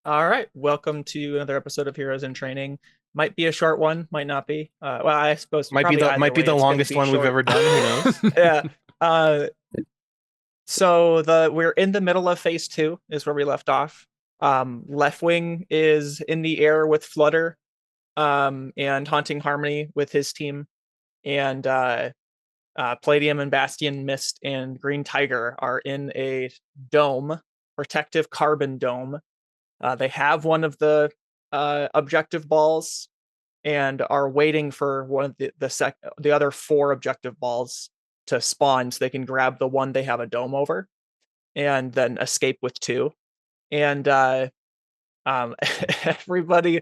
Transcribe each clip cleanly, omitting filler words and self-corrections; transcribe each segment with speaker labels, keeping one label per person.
Speaker 1: All right, welcome to another episode of Heroes in Training. Might be a short one, might not be. Well, I suppose
Speaker 2: Might be
Speaker 1: probably
Speaker 2: the
Speaker 1: either
Speaker 2: might be
Speaker 1: way,
Speaker 2: the
Speaker 1: it's going to
Speaker 2: longest
Speaker 1: be
Speaker 2: one we've
Speaker 1: short.
Speaker 2: ever done. Who knows?
Speaker 1: Yeah. Uh, so we're in the middle of phase two is where we left off. Left wing is in the air with Flutter, and Haunting Harmony with his team, and Palladium and Bastion, Mist, and Green Tiger are in a dome, protective carbon dome. They have one of the objective balls and are waiting for one of the other four objective balls to spawn so they can grab the one they have a dome over and then escape with two. And everybody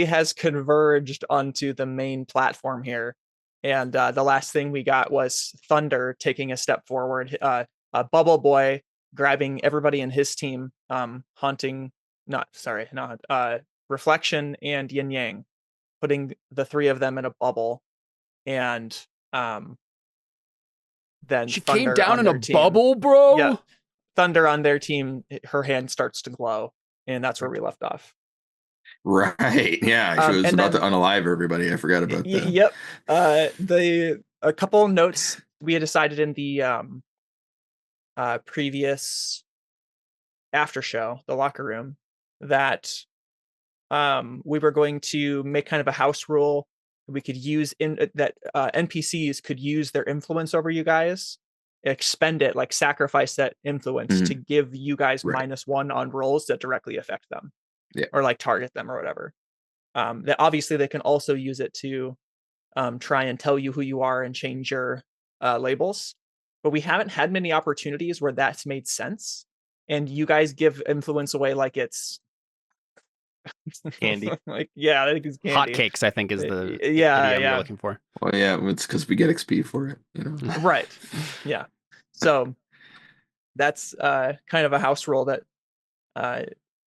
Speaker 1: has converged onto the main platform here. And the last thing we got was Thunder taking a step forward, Bubble Boy grabbing everybody in his team, haunting Reflection and Yin Yang, putting the three of them in a bubble, and then
Speaker 3: She
Speaker 1: Thunder
Speaker 3: came down
Speaker 1: on
Speaker 3: in
Speaker 1: their
Speaker 3: a
Speaker 1: team.
Speaker 3: bubble, bro.
Speaker 1: Yeah, Thunder on their team. Her hand starts to glow, and that's where we left off.
Speaker 4: Right. Yeah. She was about to unalive everybody. I forgot about that.
Speaker 1: Yep. A couple notes we had decided in the previous after show, the locker room, that we were going to make kind of a house rule. We could use NPCs could use their influence over you guys, expend it, like sacrifice that influence to give you guys -1 on rolls that directly affect them, or like target them or whatever. That obviously they can also use it to try and tell you who you are and change your labels, but we haven't had many opportunities where that's made sense. And you guys give influence away like it's
Speaker 2: candy.
Speaker 1: Like, yeah, I think it's candy.
Speaker 3: Hotcakes, I think, is the
Speaker 1: idiom
Speaker 3: you're looking for.
Speaker 4: Well, yeah, it's because we get XP for it, you know.
Speaker 1: Right. Yeah. So that's kind of a house rule that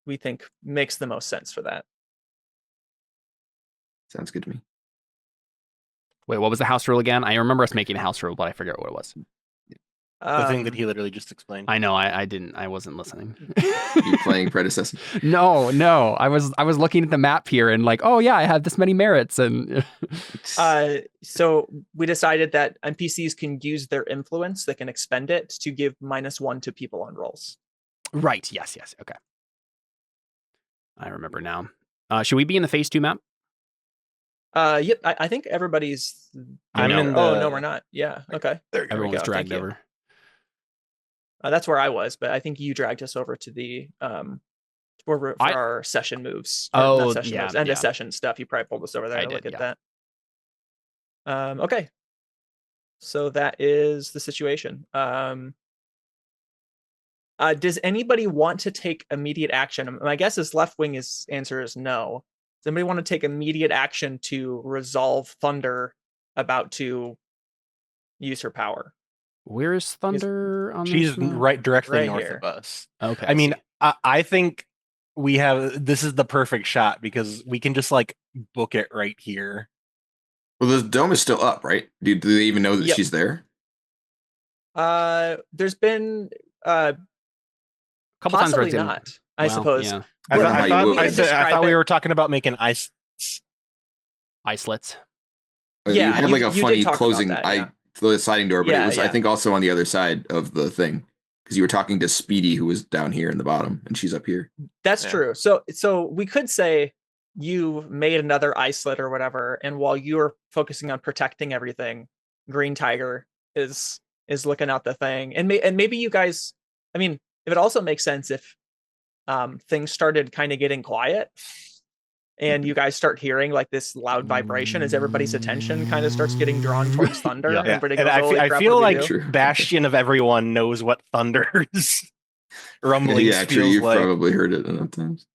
Speaker 1: we think makes the most sense for that.
Speaker 4: Sounds good to me.
Speaker 3: Wait, what was the house rule again? I remember us making a house rule, but I forget what it was.
Speaker 2: The thing that he literally just explained.
Speaker 3: I know, I didn't. I wasn't listening.
Speaker 4: You playing predecessor?
Speaker 3: No. I was looking at the map here and like, oh yeah, I have this many merits, and
Speaker 1: so we decided that NPCs can use their influence; they can expend it to give -1 to people on rolls.
Speaker 3: Right. Yes. Okay. I remember now. Should we be in the phase 2 map?
Speaker 1: Yep. I think everybody's.
Speaker 2: I'm in the...
Speaker 1: Oh no, we're not. Yeah. Okay.
Speaker 3: Everyone was dragged over.
Speaker 1: That's where I was, but I think you dragged us over to the for our session moves.
Speaker 3: Oh,
Speaker 1: moves, end of session stuff. You probably pulled us over there to look at that. Okay. So that is the situation. Does anybody want to take immediate action? My guess is left wing answer is no. Does anybody want to take immediate action to resolve Thunder about to use her power?
Speaker 3: Where is Thunder?
Speaker 2: She's directly north
Speaker 1: here.
Speaker 2: of us.
Speaker 3: Okay.
Speaker 2: I mean, I think this is the perfect shot because we can just like book it right here.
Speaker 4: Well, the dome is still up, right? Do they even know that she's there?
Speaker 1: There's been
Speaker 3: a couple times where it's
Speaker 1: not. I suppose.
Speaker 3: Yeah.
Speaker 2: I thought we were talking about making
Speaker 3: islets.
Speaker 4: Yeah, you had like a funny closing the sliding door, but it was I think also on the other side of the thing because you were talking to Speedy, who was down here in the bottom, and she's up here.
Speaker 1: That's true. So we could say you made another islet or whatever, and while you're focusing on protecting everything, Green Tiger is looking out the thing, and maybe you guys. I mean, if it also makes sense if things started kind of getting quiet and you guys start hearing like this loud vibration as everybody's attention kind of starts getting drawn towards Thunder.
Speaker 2: And I feel like Bastion of everyone knows what Thunder's rumblings
Speaker 4: yeah, true.
Speaker 2: Feels
Speaker 4: You've
Speaker 2: like.
Speaker 4: Probably heard it enough times.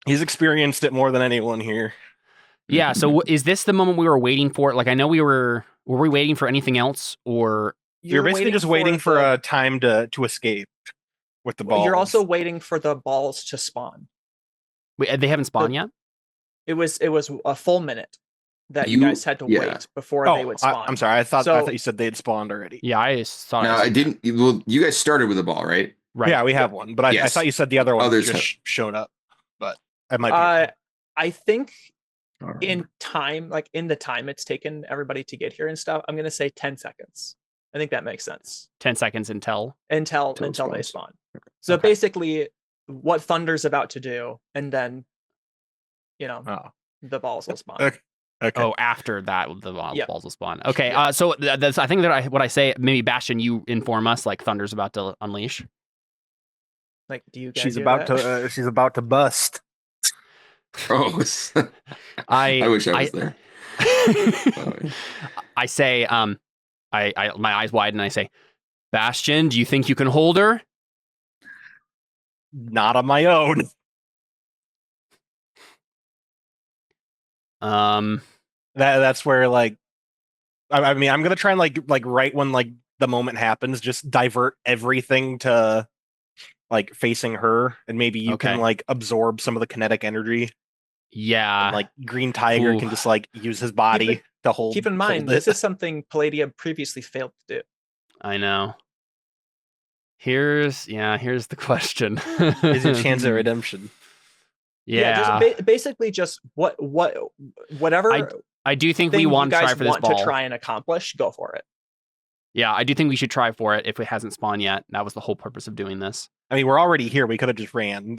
Speaker 2: He's experienced it more than anyone here.
Speaker 3: Yeah, so is this the moment we were waiting for? Like, I know were we waiting for anything else, or
Speaker 2: you're basically just waiting for a time to escape with the balls.
Speaker 1: You're also waiting for the balls to spawn.
Speaker 3: Wait, they haven't spawned yet?
Speaker 1: It was a full minute that you guys had to wait before they would spawn.
Speaker 2: I'm sorry, I thought you said they had spawned already.
Speaker 3: Yeah, I thought.
Speaker 4: No, I didn't. Well, you guys started with a ball, right?
Speaker 3: Right.
Speaker 2: Yeah, we have one, but I thought you said the other one just showed up, but I might be.
Speaker 1: I think in time, like in the time it's taken everybody to get here and stuff, I'm going to say 10 seconds. I think that makes sense.
Speaker 3: 10 seconds until
Speaker 1: they spawn. Okay. So basically what Thunder's about to do, and then, the balls will spawn.
Speaker 2: Okay.
Speaker 3: Oh, after that, the balls will spawn. Okay, so that's, I think that what I say, maybe Bastion, you inform us, like Thunder's about to unleash.
Speaker 1: Like, do you guys
Speaker 2: she's about to bust.
Speaker 4: Oh, I wish I was there.
Speaker 3: I say, I my eyes widen and I say, Bastion, do you think you can hold her?
Speaker 2: Not on my own. That's where, like, I mean, I'm gonna try and like right when like the moment happens, just divert everything to like facing her, and maybe you can like absorb some of the kinetic energy.
Speaker 3: Yeah,
Speaker 2: and, like Green Tiger can just like use his body to hold.
Speaker 1: Keep in mind, this is something Palladium previously failed to do.
Speaker 3: I know. Here's the question:
Speaker 2: is your chance at redemption?
Speaker 3: Yeah,
Speaker 1: just basically just whatever.
Speaker 3: I do think we want to try for this ball.
Speaker 1: To try and accomplish, go for it.
Speaker 3: Yeah, I do think we should try for it if it hasn't spawned yet. That was the whole purpose of doing this.
Speaker 2: I mean, we're already here. We could have just ran.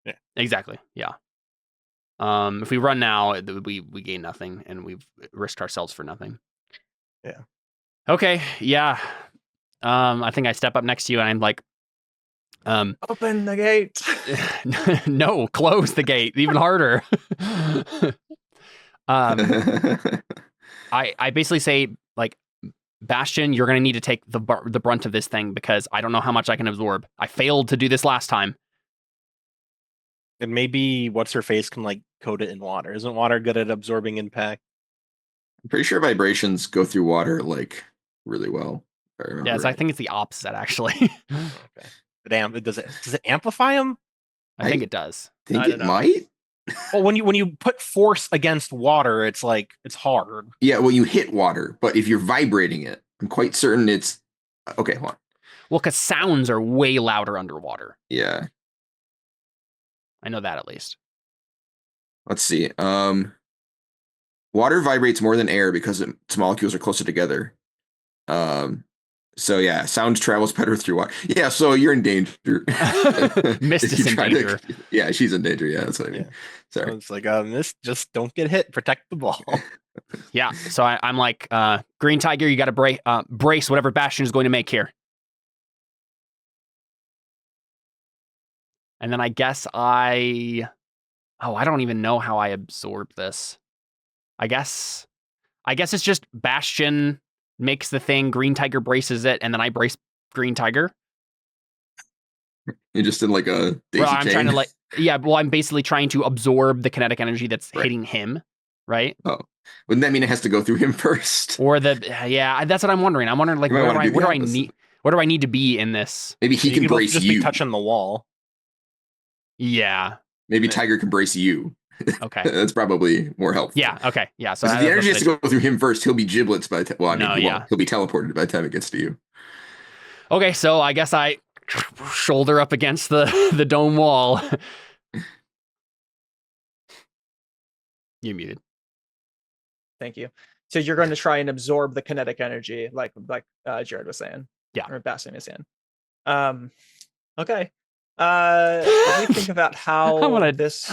Speaker 3: Yeah. Exactly. Yeah. If we run now, we gain nothing, and we've risked ourselves for nothing.
Speaker 2: Yeah.
Speaker 3: Okay. Yeah. I think I step up next to you, and I'm like,
Speaker 1: open the gate.
Speaker 3: No, close the gate. Even harder. I basically say, like, Bastion, you're going to need to take the brunt of this thing, because I don't know how much I can absorb. I failed to do this last time.
Speaker 2: And maybe what's-her-face can, like, coat it in water. Isn't water good at absorbing impact?
Speaker 4: I'm pretty sure vibrations go through water, like, really well.
Speaker 3: Yes, I think it's the opposite, actually.
Speaker 2: Okay. Damn, does it amplify them?
Speaker 3: I think it does.
Speaker 4: Think it might?
Speaker 2: Well, when you put force against water, it's like, it's hard.
Speaker 4: Yeah, well, you hit water, but if you're vibrating it, I'm quite certain it's... Okay, hold on.
Speaker 3: Well, because sounds are way louder underwater.
Speaker 4: Yeah.
Speaker 3: I know that, at least.
Speaker 4: Let's see. Water vibrates more than air because its molecules are closer together. So yeah, sound travels better through water. Yeah, so you're in danger.
Speaker 3: Mist is in danger.
Speaker 4: Yeah, she's in danger. Yeah, that's what I mean.
Speaker 2: Yeah.
Speaker 4: Sorry.
Speaker 2: So it's like, Mist, just don't get hit. Protect the ball.
Speaker 3: Yeah, so I'm like, Green Tiger, you got to brace whatever Bastion is going to make here. And then I guess I don't even know how I absorb this. I guess it's just Bastion makes the thing, Green Tiger braces it, and then I brace Green Tiger.
Speaker 4: You're just in like a daisy chain.
Speaker 3: Trying to I'm basically trying to absorb the kinetic energy that's hitting him, right?
Speaker 4: Oh, wouldn't that mean it has to go through him first?
Speaker 3: Or that's what I'm wondering. I'm wondering, like, where do I need to be in this?
Speaker 4: Maybe he can brace
Speaker 2: just
Speaker 4: you.
Speaker 2: Be touching the wall.
Speaker 3: Yeah.
Speaker 4: Maybe Tiger can brace you.
Speaker 3: Okay.
Speaker 4: That's probably more helpful.
Speaker 3: Yeah, okay. Yeah. So
Speaker 4: the energy has to go through him first. He'll be giblets by the time. He'll be teleported by the time it gets to you.
Speaker 3: Okay, so I guess I shoulder up against the dome wall. You're muted.
Speaker 1: Thank you. So you're going to try and absorb the kinetic energy, like Jared was saying.
Speaker 3: Yeah.
Speaker 1: Or Bastion was saying. Okay. Let me think about how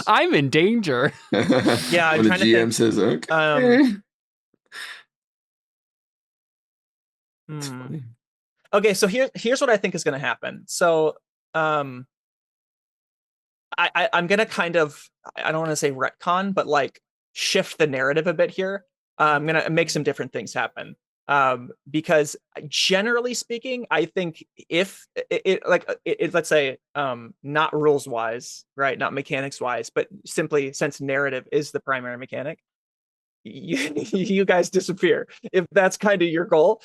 Speaker 3: I'm in danger.
Speaker 1: Yeah, I'm trying
Speaker 4: to think. The GM says, okay.
Speaker 1: Okay, so here's what I think is going to happen. So, I'm going to kind of, I don't want to say retcon, but like shift the narrative a bit here. I'm going to make some different things happen. Because generally speaking, I think if let's say, not rules wise, right? Not mechanics wise, but simply since narrative is the primary mechanic, you guys disappear if that's kind of your goal,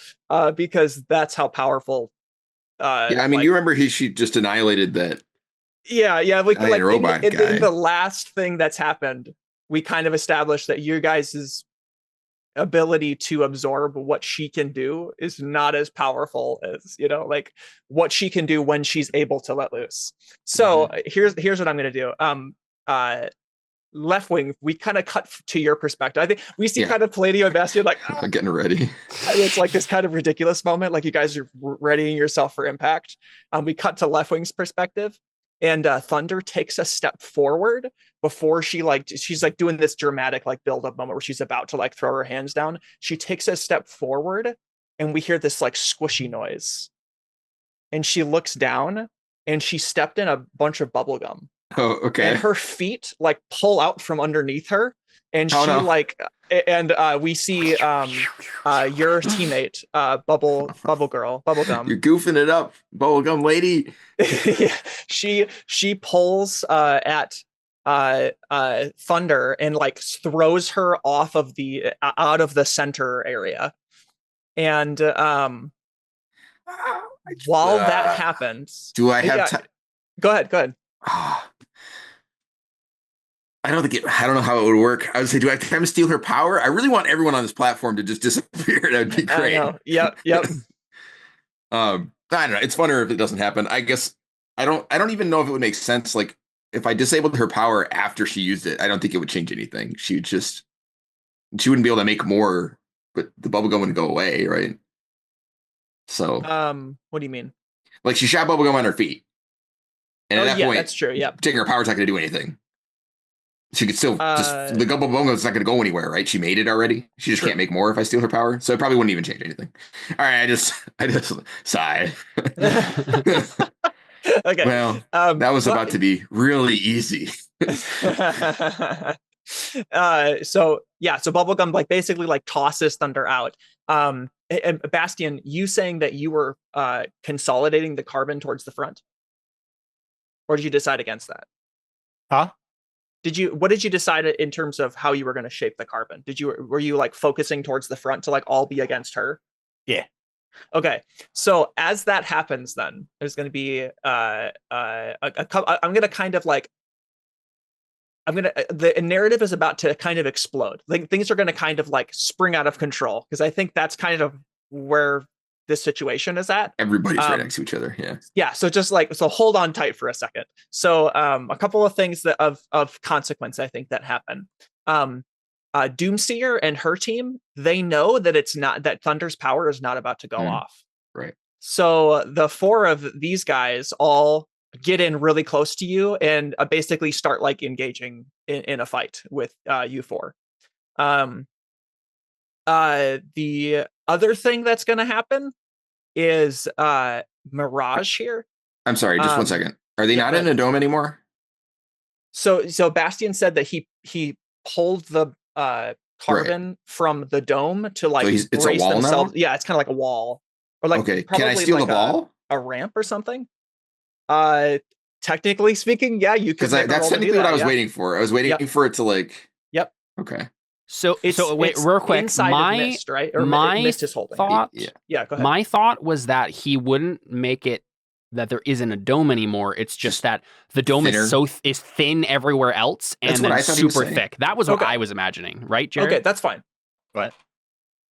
Speaker 1: because that's how powerful.
Speaker 4: Yeah, I mean, you remember she just annihilated that.
Speaker 1: Yeah, like
Speaker 4: robot guy.
Speaker 1: In the last thing that's happened, we kind of established that you guys' ability to absorb what she can do is not as powerful as, like what she can do when she's able to let loose. So here's what I'm going to do. Left wing, we kind of cut to your perspective. I think we see kind of Palladio and Bastion like
Speaker 4: getting ready.
Speaker 1: It's like this kind of ridiculous moment, like you guys are readying yourself for impact. We cut to Left wing's perspective, and Thunder takes a step forward before she's like doing this dramatic like build up moment where she's about to like throw her hands down. She takes a step forward, and we hear this like squishy noise, and she looks down, and she stepped in a bunch of bubble gum.
Speaker 4: Oh, okay.
Speaker 1: And her feet like pull out from underneath her, and we see your teammate bubblegum.
Speaker 4: You're goofing it up, bubblegum lady.
Speaker 1: Yeah, she pulls at Thunder and like throws her off of out of the center area, and while that happens,
Speaker 4: do I have time?
Speaker 1: Go ahead.
Speaker 4: I don't know how it would work. I would say, do I have time to steal her power? I really want everyone on this platform to just disappear. That'd be great.
Speaker 1: I know. Yep.
Speaker 4: I don't know. It's funner if it doesn't happen. I guess I don't even know if it would make sense. Like if I disabled her power after she used it, I don't think it would change anything. She wouldn't be able to make more, but the bubblegum wouldn't go away, right? So
Speaker 1: what do you mean?
Speaker 4: Like she shot bubblegum on her feet. And at that point,
Speaker 1: that's true. Yeah.
Speaker 4: Taking her power's not gonna do anything. She could still just the gumbo bongo's not going to go anywhere, right? She made it already. She just can't make more if I steal her power, so it probably wouldn't even change anything. All right, I just sigh.
Speaker 1: Okay.
Speaker 4: Well, that was about to be really easy.
Speaker 1: So bubblegum like basically like tosses Thunder out. And Bastion, you saying that you were consolidating the carbon towards the front, or did you decide against that?
Speaker 2: Huh?
Speaker 1: What did you decide in terms of how you were going to shape the carbon? Were you like focusing towards the front to like all be against her?
Speaker 2: Yeah.
Speaker 1: Okay. So as that happens, then there's going to be the narrative is about to kind of explode. Like things are going to kind of like spring out of control, because I think that's kind of where this situation is at.
Speaker 4: Everybody's right next to each other.
Speaker 1: Yeah. So just like, so hold on tight for a second. So a couple of things that of consequence, I think, that happen. Doomseer and her team, they know that Thunder's power is not about to go off.
Speaker 4: Right.
Speaker 1: So the four of these guys all get in really close to you and basically start like engaging in a fight with you four. The other thing that's going to happen is Mirage here.
Speaker 4: I'm sorry, just 1 second. Are they not in a dome anymore?
Speaker 1: So Bastion said that he pulled the carbon from the dome to like
Speaker 4: it's a wall
Speaker 1: themselves.
Speaker 4: now?
Speaker 1: Yeah, it's kind of like a wall. Or like,
Speaker 4: okay, can I steal the ball?
Speaker 1: A ramp or something? Technically speaking, yeah, you could.
Speaker 4: Because that's technically what I was waiting for. I was waiting for it to like.
Speaker 1: Yep.
Speaker 4: Okay.
Speaker 3: So wait, real quick.
Speaker 1: My Mist, right? Or Mist is holding.
Speaker 3: Thought.
Speaker 1: Yeah. Go ahead.
Speaker 3: My thought was that he wouldn't make it that there isn't a dome anymore. It's just that the dome is thin everywhere else and then super thick. That was what I was imagining, right, Jared?
Speaker 1: Okay, that's fine.
Speaker 3: What?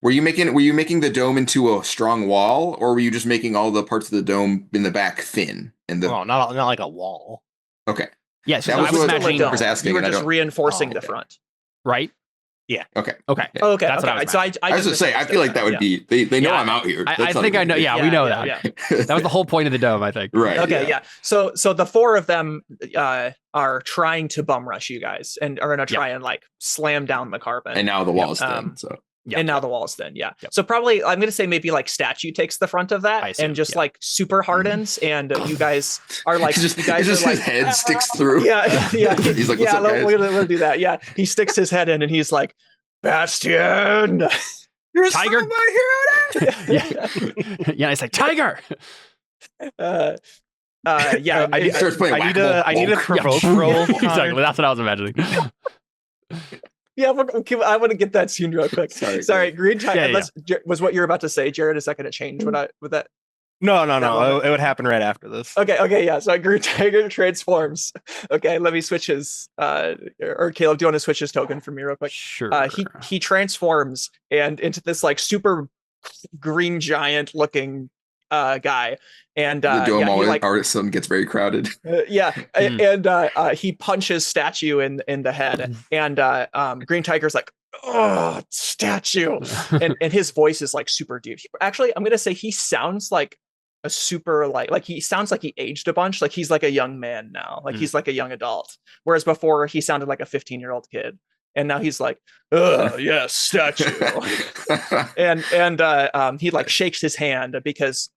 Speaker 4: Were you making the dome into a strong wall, or were you just making all the parts of the dome in the back thin?
Speaker 2: Not like a wall.
Speaker 4: Okay.
Speaker 3: Yeah, so I was imagining.
Speaker 4: I was asking.
Speaker 1: You were just reinforcing the front,
Speaker 3: right?
Speaker 2: Yeah.
Speaker 4: Okay.
Speaker 1: Okay.
Speaker 3: Yeah.
Speaker 1: Okay.
Speaker 3: That's what I was
Speaker 1: so I
Speaker 4: was going to say, I feel like that would be, they know I'm out here.
Speaker 3: I think I know. Yeah, we know that.
Speaker 1: Yeah.
Speaker 3: That was the whole point of the dome, I think.
Speaker 4: Right.
Speaker 1: Okay. Yeah. So the four of them are trying to bum rush you guys and are going to try and like slam down the carbon.
Speaker 4: And now the wall is thin.
Speaker 1: And now the wall is thin. Yeah. Yep. So probably I'm going to say maybe like Statue takes the front of that and just like super hardens, and you guys are like,
Speaker 4: his head sticks through.
Speaker 1: Yeah.
Speaker 4: He's like, what's up, guys?
Speaker 1: We'll do that. Yeah. He sticks his head in and he's like, Bastion,
Speaker 4: you're a
Speaker 3: Tiger.
Speaker 4: hero.
Speaker 3: Yeah, it's like Tiger.
Speaker 1: Yeah,
Speaker 2: I need a provoke roll.
Speaker 3: Exactly, that's what I was imagining.
Speaker 1: Yeah, I want to get that scene real quick. Sorry, Green Tiger.
Speaker 3: Yeah.
Speaker 1: Was what you're about to say, Jared? Is that going to change with that?
Speaker 2: No.
Speaker 1: moment?
Speaker 2: It would happen right after this.
Speaker 1: Okay, yeah. So Green Tiger transforms. Okay, let me switch his. Or Caleb, do you want to switch his token for me real quick?
Speaker 3: Sure.
Speaker 1: He transforms and into this like super green giant looking guy, and
Speaker 4: The dome
Speaker 1: he
Speaker 4: always
Speaker 1: like
Speaker 4: artisan gets very crowded.
Speaker 1: and he punches statue in the head, and Green Tiger's like, oh, statue, and his voice is like super deep. Actually, I'm gonna say he sounds like a super like he sounds like he aged a bunch. Like he's like a young man now. Like he's like a young adult. Whereas before he sounded like a 15-year-old kid. And now he's like, oh yes, statue. and he like shakes his hand because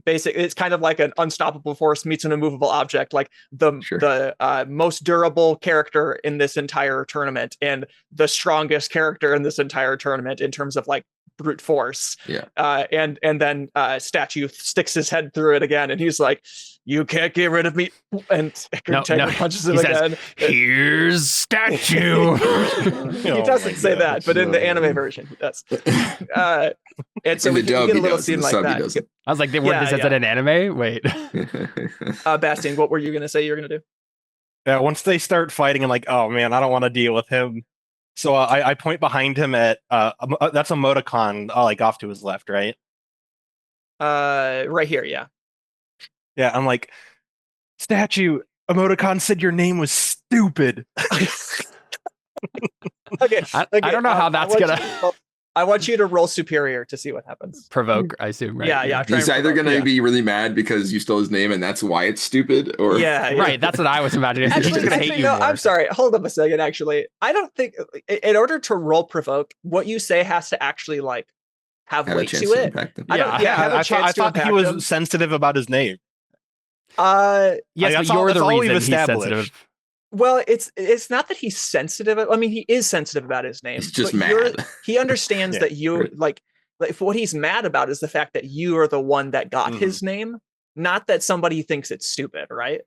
Speaker 1: basically it's kind of like an unstoppable force meets an immovable object, like the most durable character in this entire tournament and the strongest character in this entire tournament in terms of like brute force.
Speaker 4: Yeah.
Speaker 1: And then statue sticks his head through it again, and he's like, you can't get rid of me. And Tiger punches him again.
Speaker 3: Says, here's statue.
Speaker 1: He doesn't say that, but in the anime version, he does. And so we get a little scene like that.
Speaker 3: I was like, they weren't this an anime? Wait.
Speaker 1: Bastian, what were you going to say you were going to do?
Speaker 2: Yeah, once they start fighting, I'm like, oh man, I don't want to deal with him. So I point behind him at that's emoticon like off to his left, right?
Speaker 1: Right here, yeah.
Speaker 2: Yeah, I'm like, statue, emoticon said your name was stupid.
Speaker 1: Okay.
Speaker 3: I don't know how that's gonna.
Speaker 1: I want you to roll superior to see what happens.
Speaker 3: Provoke, I assume, right?
Speaker 1: Yeah.
Speaker 4: He's either going to be really mad because you stole his name and that's why it's stupid, or
Speaker 3: right. That's what I was imagining. He's just going to hate you more.
Speaker 1: I'm sorry. Hold up a second. Actually, I don't think in order to roll provoke, what you say has to actually like have weight to it.
Speaker 2: I thought he was sensitive about his name.
Speaker 3: Yes, but you're the reason he's sensitive.
Speaker 1: Well, it's not that he's sensitive. I mean, he is sensitive about his name.
Speaker 4: He's just mad.
Speaker 1: He understands that you like what he's mad about is the fact that you are the one that got his name, not that somebody thinks it's stupid, right?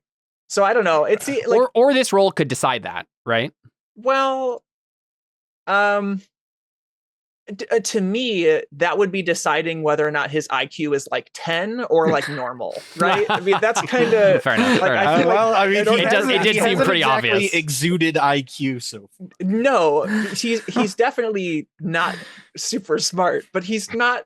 Speaker 1: So I don't know. It's like,
Speaker 3: or this role could decide that, right?
Speaker 1: Well, to me, that would be deciding whether or not his IQ is like 10 or like normal, right? I mean, that's kind of
Speaker 3: fair enough. It did seem pretty obvious.
Speaker 2: Exuded IQ, so
Speaker 1: no, he's definitely not super smart, but he's not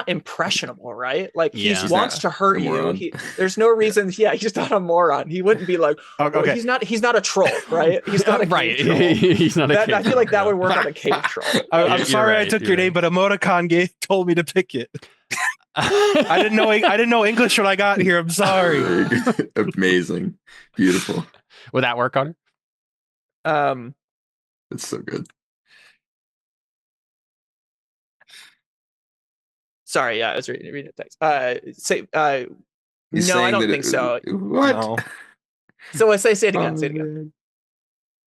Speaker 1: impressionable, right? Like he wants to hurt you. There's no reason. Yeah, he's not a moron. He wouldn't be like, okay. He's not a troll, right? He's not a
Speaker 3: right.
Speaker 1: Troll.
Speaker 3: He's not a
Speaker 1: I feel like that would work on a cave troll.
Speaker 2: I'm sorry I took your name, but emoticon told me to pick it. I didn't know English when I got here. I'm sorry.
Speaker 4: Amazing, beautiful.
Speaker 3: Would that work, Connor?
Speaker 4: It's so good.
Speaker 1: Sorry, I was reading the text. No, I don't think so.
Speaker 4: What?
Speaker 2: No.
Speaker 1: So say it again. Say it again.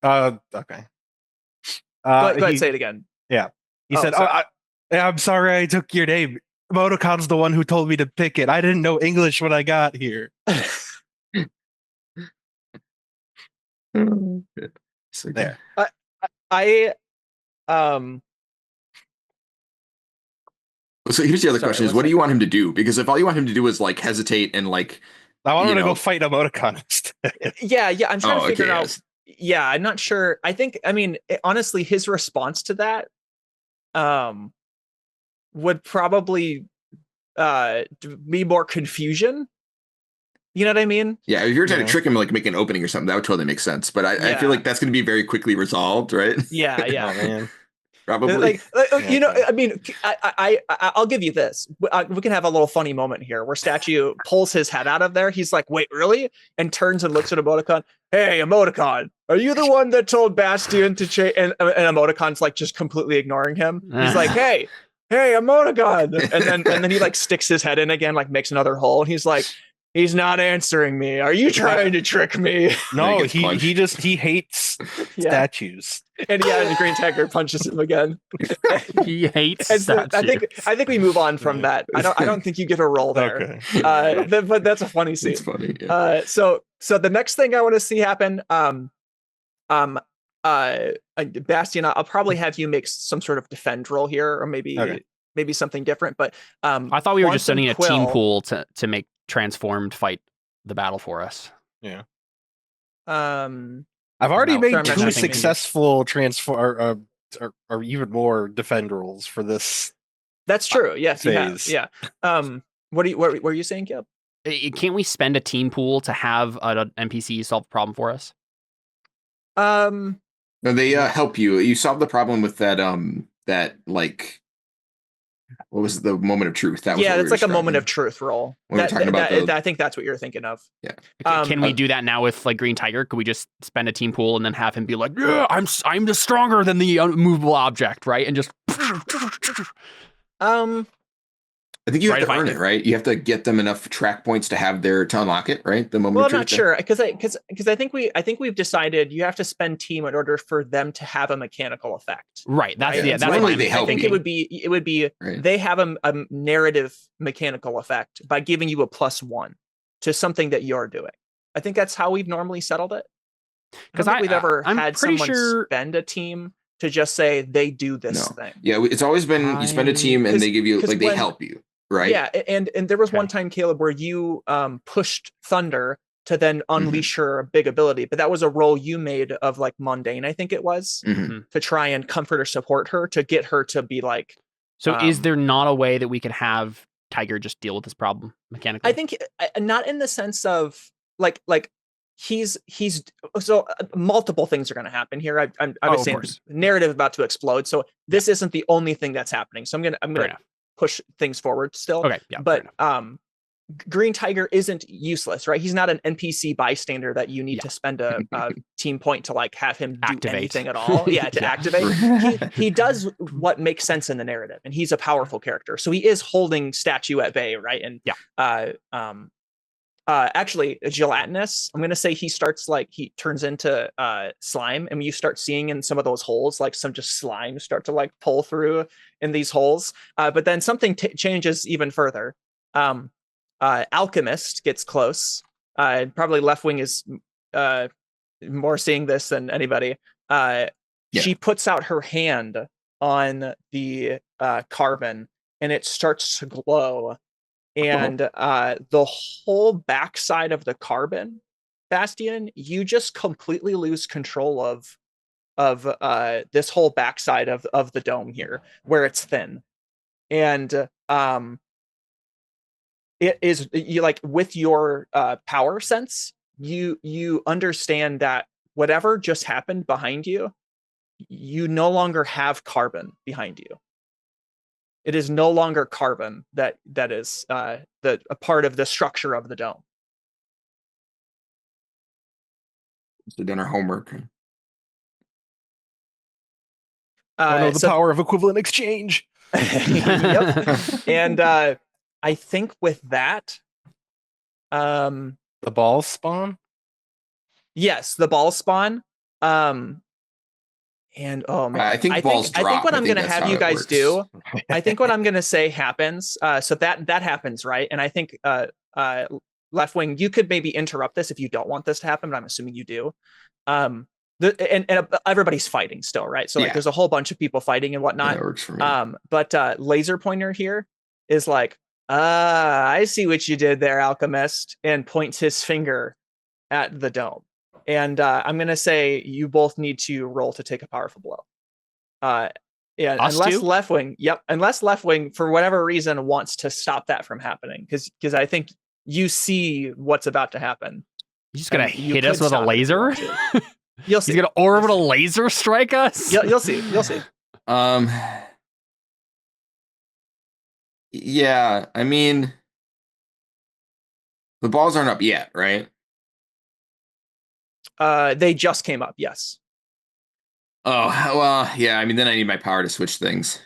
Speaker 2: Okay.
Speaker 1: Go ahead, say it again.
Speaker 2: Yeah. He said, I'm sorry I took your name. Emoticon's the one who told me to pick it. I didn't know English when I got here.
Speaker 4: So
Speaker 2: there.
Speaker 4: So here's the other question: is what do you want him to do? Because if all you want him to do is like hesitate and like,
Speaker 2: I want him to go fight emoticon instead.
Speaker 1: Yeah, I'm trying to figure out. Yeah, I'm not sure. I mean, honestly, his response to that, would probably, be more confusion. You know what I mean?
Speaker 4: Yeah, if you're trying to trick him, like make an opening or something, that would totally make sense. But I feel like that's going to be very quickly resolved, right?
Speaker 1: Yeah.
Speaker 2: Oh, man.
Speaker 4: Probably.
Speaker 1: You know, I mean, I'll give you this. We can have a little funny moment here where Statue pulls his head out of there. He's like, wait, really? And turns and looks at Emoticon. Hey, Emoticon, are you the one that told Bastian to change? And Emoticon's like just completely ignoring him. He's like, hey, Emoticon. And then he like sticks his head in again, like makes another hole. And he's like, he's not answering me. Are you trying to trick me?
Speaker 2: No, he hates statues.
Speaker 1: And the Green Tiger punches him again.
Speaker 3: He hates statues.
Speaker 1: I think we move on from that. I don't think you get a roll there. Okay. But that's a funny scene.
Speaker 4: It's funny. Yeah.
Speaker 1: So the next thing I want to see happen, Bastian, I'll probably have you make some sort of defend roll here, or maybe maybe something different. But
Speaker 3: I thought we were just
Speaker 1: Quantum
Speaker 3: sending a team
Speaker 1: Quill-
Speaker 3: pool to make transformed fight the battle for us.
Speaker 2: Yeah.
Speaker 1: Um,
Speaker 2: I've already
Speaker 1: No,
Speaker 2: made
Speaker 1: I'm not
Speaker 2: two
Speaker 1: checking
Speaker 2: successful transform or even more defend rolls for this.
Speaker 1: that's true. Yes, you have.
Speaker 2: phase.
Speaker 1: Yeah. What were you saying, Gib?
Speaker 3: Can't we spend a team pool to have an NPC solve the problem for us?
Speaker 4: No, they help you. You solve the problem with that that like what was the moment of truth? That was
Speaker 1: Yeah,
Speaker 4: what we
Speaker 1: it's
Speaker 4: were
Speaker 1: like a moment of
Speaker 4: describing.
Speaker 1: truth roll.
Speaker 4: When we're talking about the-
Speaker 1: I think that's what you're thinking of.
Speaker 4: Yeah.
Speaker 3: Can we do that now with like Green Tiger? Could we just spend a team pool and then have him be like, yeah, I'm the stronger than the unmovable object, right? And just
Speaker 4: I think you have
Speaker 3: Right,
Speaker 4: to earn it, right? You have to get them enough track points to have to unlock it, right? The moment
Speaker 1: well,
Speaker 4: of
Speaker 1: I'm not
Speaker 4: truth.
Speaker 1: sure because I think we've decided you have to spend team in order for them to have a mechanical effect.
Speaker 3: right. That's
Speaker 1: Right?
Speaker 3: yeah.
Speaker 1: It's
Speaker 3: That's
Speaker 4: normally
Speaker 3: what
Speaker 4: they
Speaker 3: I'm
Speaker 4: help
Speaker 1: I think
Speaker 3: thinking.
Speaker 1: it would be
Speaker 4: Right.
Speaker 1: they have a narrative mechanical effect by giving you a +1 to something that you're doing. I think that's how we've normally settled it. I
Speaker 3: 'Cause
Speaker 1: don't think we've ever
Speaker 3: I'm
Speaker 1: had
Speaker 3: pretty
Speaker 1: someone
Speaker 3: sure-
Speaker 1: spend a team to just say they do this
Speaker 4: No.
Speaker 1: thing.
Speaker 4: Yeah, it's always been you spend a team and they give you
Speaker 1: 'Cause
Speaker 4: like they
Speaker 1: when-
Speaker 4: help you, right?
Speaker 1: Yeah, and there was one
Speaker 3: Okay.
Speaker 1: time, Caleb, where you pushed Thunder to then
Speaker 4: Mm-hmm.
Speaker 1: unleash her big ability, but that was a roll you made of like mundane, I think it was,
Speaker 4: Mhm.
Speaker 1: to try and comfort or support her to get her to be like.
Speaker 3: So is
Speaker 1: Um,
Speaker 3: there not a way that we could have Tiger just deal with this problem mechanically?
Speaker 1: I think not in the sense of like he's so multiple things are going to happen here. I'm
Speaker 3: Oh, of
Speaker 1: saying
Speaker 3: course.
Speaker 1: narrative about to explode, so this isn't the only thing that's happening. So I'm
Speaker 3: Fair
Speaker 1: gonna
Speaker 3: enough.
Speaker 1: push things forward still.
Speaker 3: Okay. Yeah. fair
Speaker 1: But
Speaker 3: enough.
Speaker 1: Green Tiger isn't useless, right? He's not an NPC bystander that you need
Speaker 3: Yeah.
Speaker 1: to spend a team point to like have him do
Speaker 3: Activate.
Speaker 1: anything at all. Yeah, to
Speaker 3: Yeah.
Speaker 1: activate. He does what makes sense in the narrative, and he's a powerful character. So he is holding statue at bay, right? And
Speaker 3: Yeah.
Speaker 1: actually gelatinous, I'm gonna say he turns into slime, and you start seeing in some of those holes like some just slime start to like pull through in these holes, but then something changes even further. Alchemist gets close, probably Left Wing is more seeing this than anybody. She puts out her hand on the carbon and it starts to glow, and the whole backside of the carbon, Bastian, you just completely lose control of this whole backside of the dome here, where it's thin, and it is, you like, with your power sense, you understand that whatever just happened behind you, you no longer have carbon behind you. It is no longer carbon that is a part of the structure of the dome.
Speaker 4: So done our homework.
Speaker 2: The power of equivalent exchange.
Speaker 1: Yep. And I think with that,
Speaker 2: The balls spawn.
Speaker 1: yes, the ball spawn. And oh man,
Speaker 4: I think balls drop.
Speaker 1: I think what I'm gonna
Speaker 4: that's
Speaker 1: have
Speaker 4: how
Speaker 1: you
Speaker 4: it
Speaker 1: guys
Speaker 4: works.
Speaker 1: do, I think what I'm gonna say happens. So that happens, right? And I think Left Wing, you could maybe interrupt this if you don't want this to happen, but I'm assuming you do. And everybody's fighting still, right? So like there's a whole bunch of people fighting and whatnot.
Speaker 4: That works for me.
Speaker 1: But Laser Pointer here is like, I see what you did there, Alchemist, and points his finger at the dome. And I'm gonna say you both need to roll to take a powerful blow. Yeah,
Speaker 3: Us
Speaker 1: unless
Speaker 3: too?
Speaker 1: Left Wing, unless Left Wing for whatever reason wants to stop that from happening, because I think you see what's about to happen.
Speaker 3: He's just gonna
Speaker 1: And you
Speaker 3: hit us
Speaker 1: could
Speaker 3: with a
Speaker 1: stop it if you
Speaker 3: laser.
Speaker 1: want to. You'll see.
Speaker 3: He's gonna orbital laser strike us.
Speaker 1: You'll see. You'll see.
Speaker 4: Yeah, I mean, the balls aren't up yet, right?
Speaker 1: They just came up. Yes.
Speaker 4: Oh, well, yeah. I mean, then I need my power to switch things.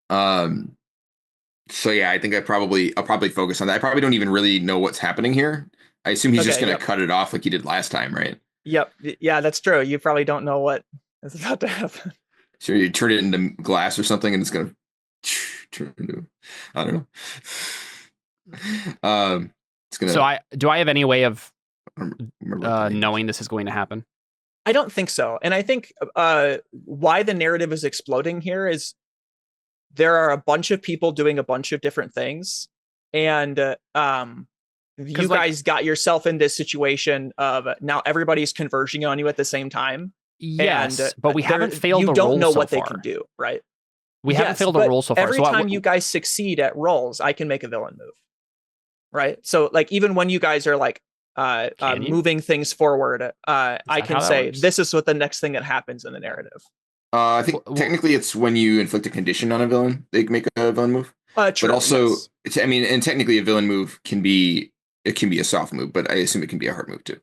Speaker 4: So yeah, I think I'll probably focus on that. I probably don't even really know what's happening here. I assume he's just gonna cut it off like he did last time, right?
Speaker 1: Yep. Yeah, that's true. You probably don't know what is about to happen.
Speaker 4: So you turn it into glass or something, and it's gonna turn into, I don't know. It's gonna.
Speaker 3: So do I have any way of
Speaker 4: remember
Speaker 3: knowing this is going to happen?
Speaker 1: I don't think so. And I think why the narrative is exploding here is there are a bunch of people doing a bunch of different things, and you guys got yourself in this situation of now everybody's converging on you at the same time.
Speaker 3: Yes,
Speaker 1: and
Speaker 3: but we haven't failed the roll so far.
Speaker 1: You don't know what they can do, right?
Speaker 3: We haven't failed a roll so far.
Speaker 1: Every time you guys succeed at rolls, I can make a villain move, right? So like even when you guys are like moving things forward, I can say this is what the next thing that happens in the narrative.
Speaker 4: I think technically it's when you inflict a condition on a villain, they make a villain move.
Speaker 1: True,
Speaker 4: but also, yes. I mean, and technically a villain move can be a soft move, but I assume it can be a hard move too.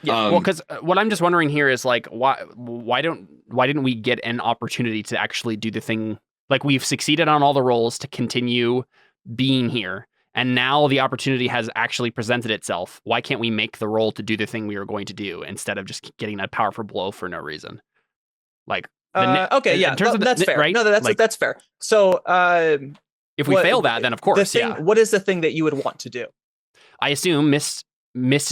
Speaker 3: Yeah, well, because what I'm just wondering here is like, why didn't we get an opportunity to actually do the thing? Like we've succeeded on all the rolls to continue being here, and now the opportunity has actually presented itself. Why can't we make the roll to do the thing we were going to do instead of just getting that powerful blow for no reason? Like,
Speaker 1: okay, yeah, that's fair. Right? No, that's fair. So,
Speaker 3: if we fail that, then of course,
Speaker 1: what is the thing that you would want to do?
Speaker 3: I assume Mist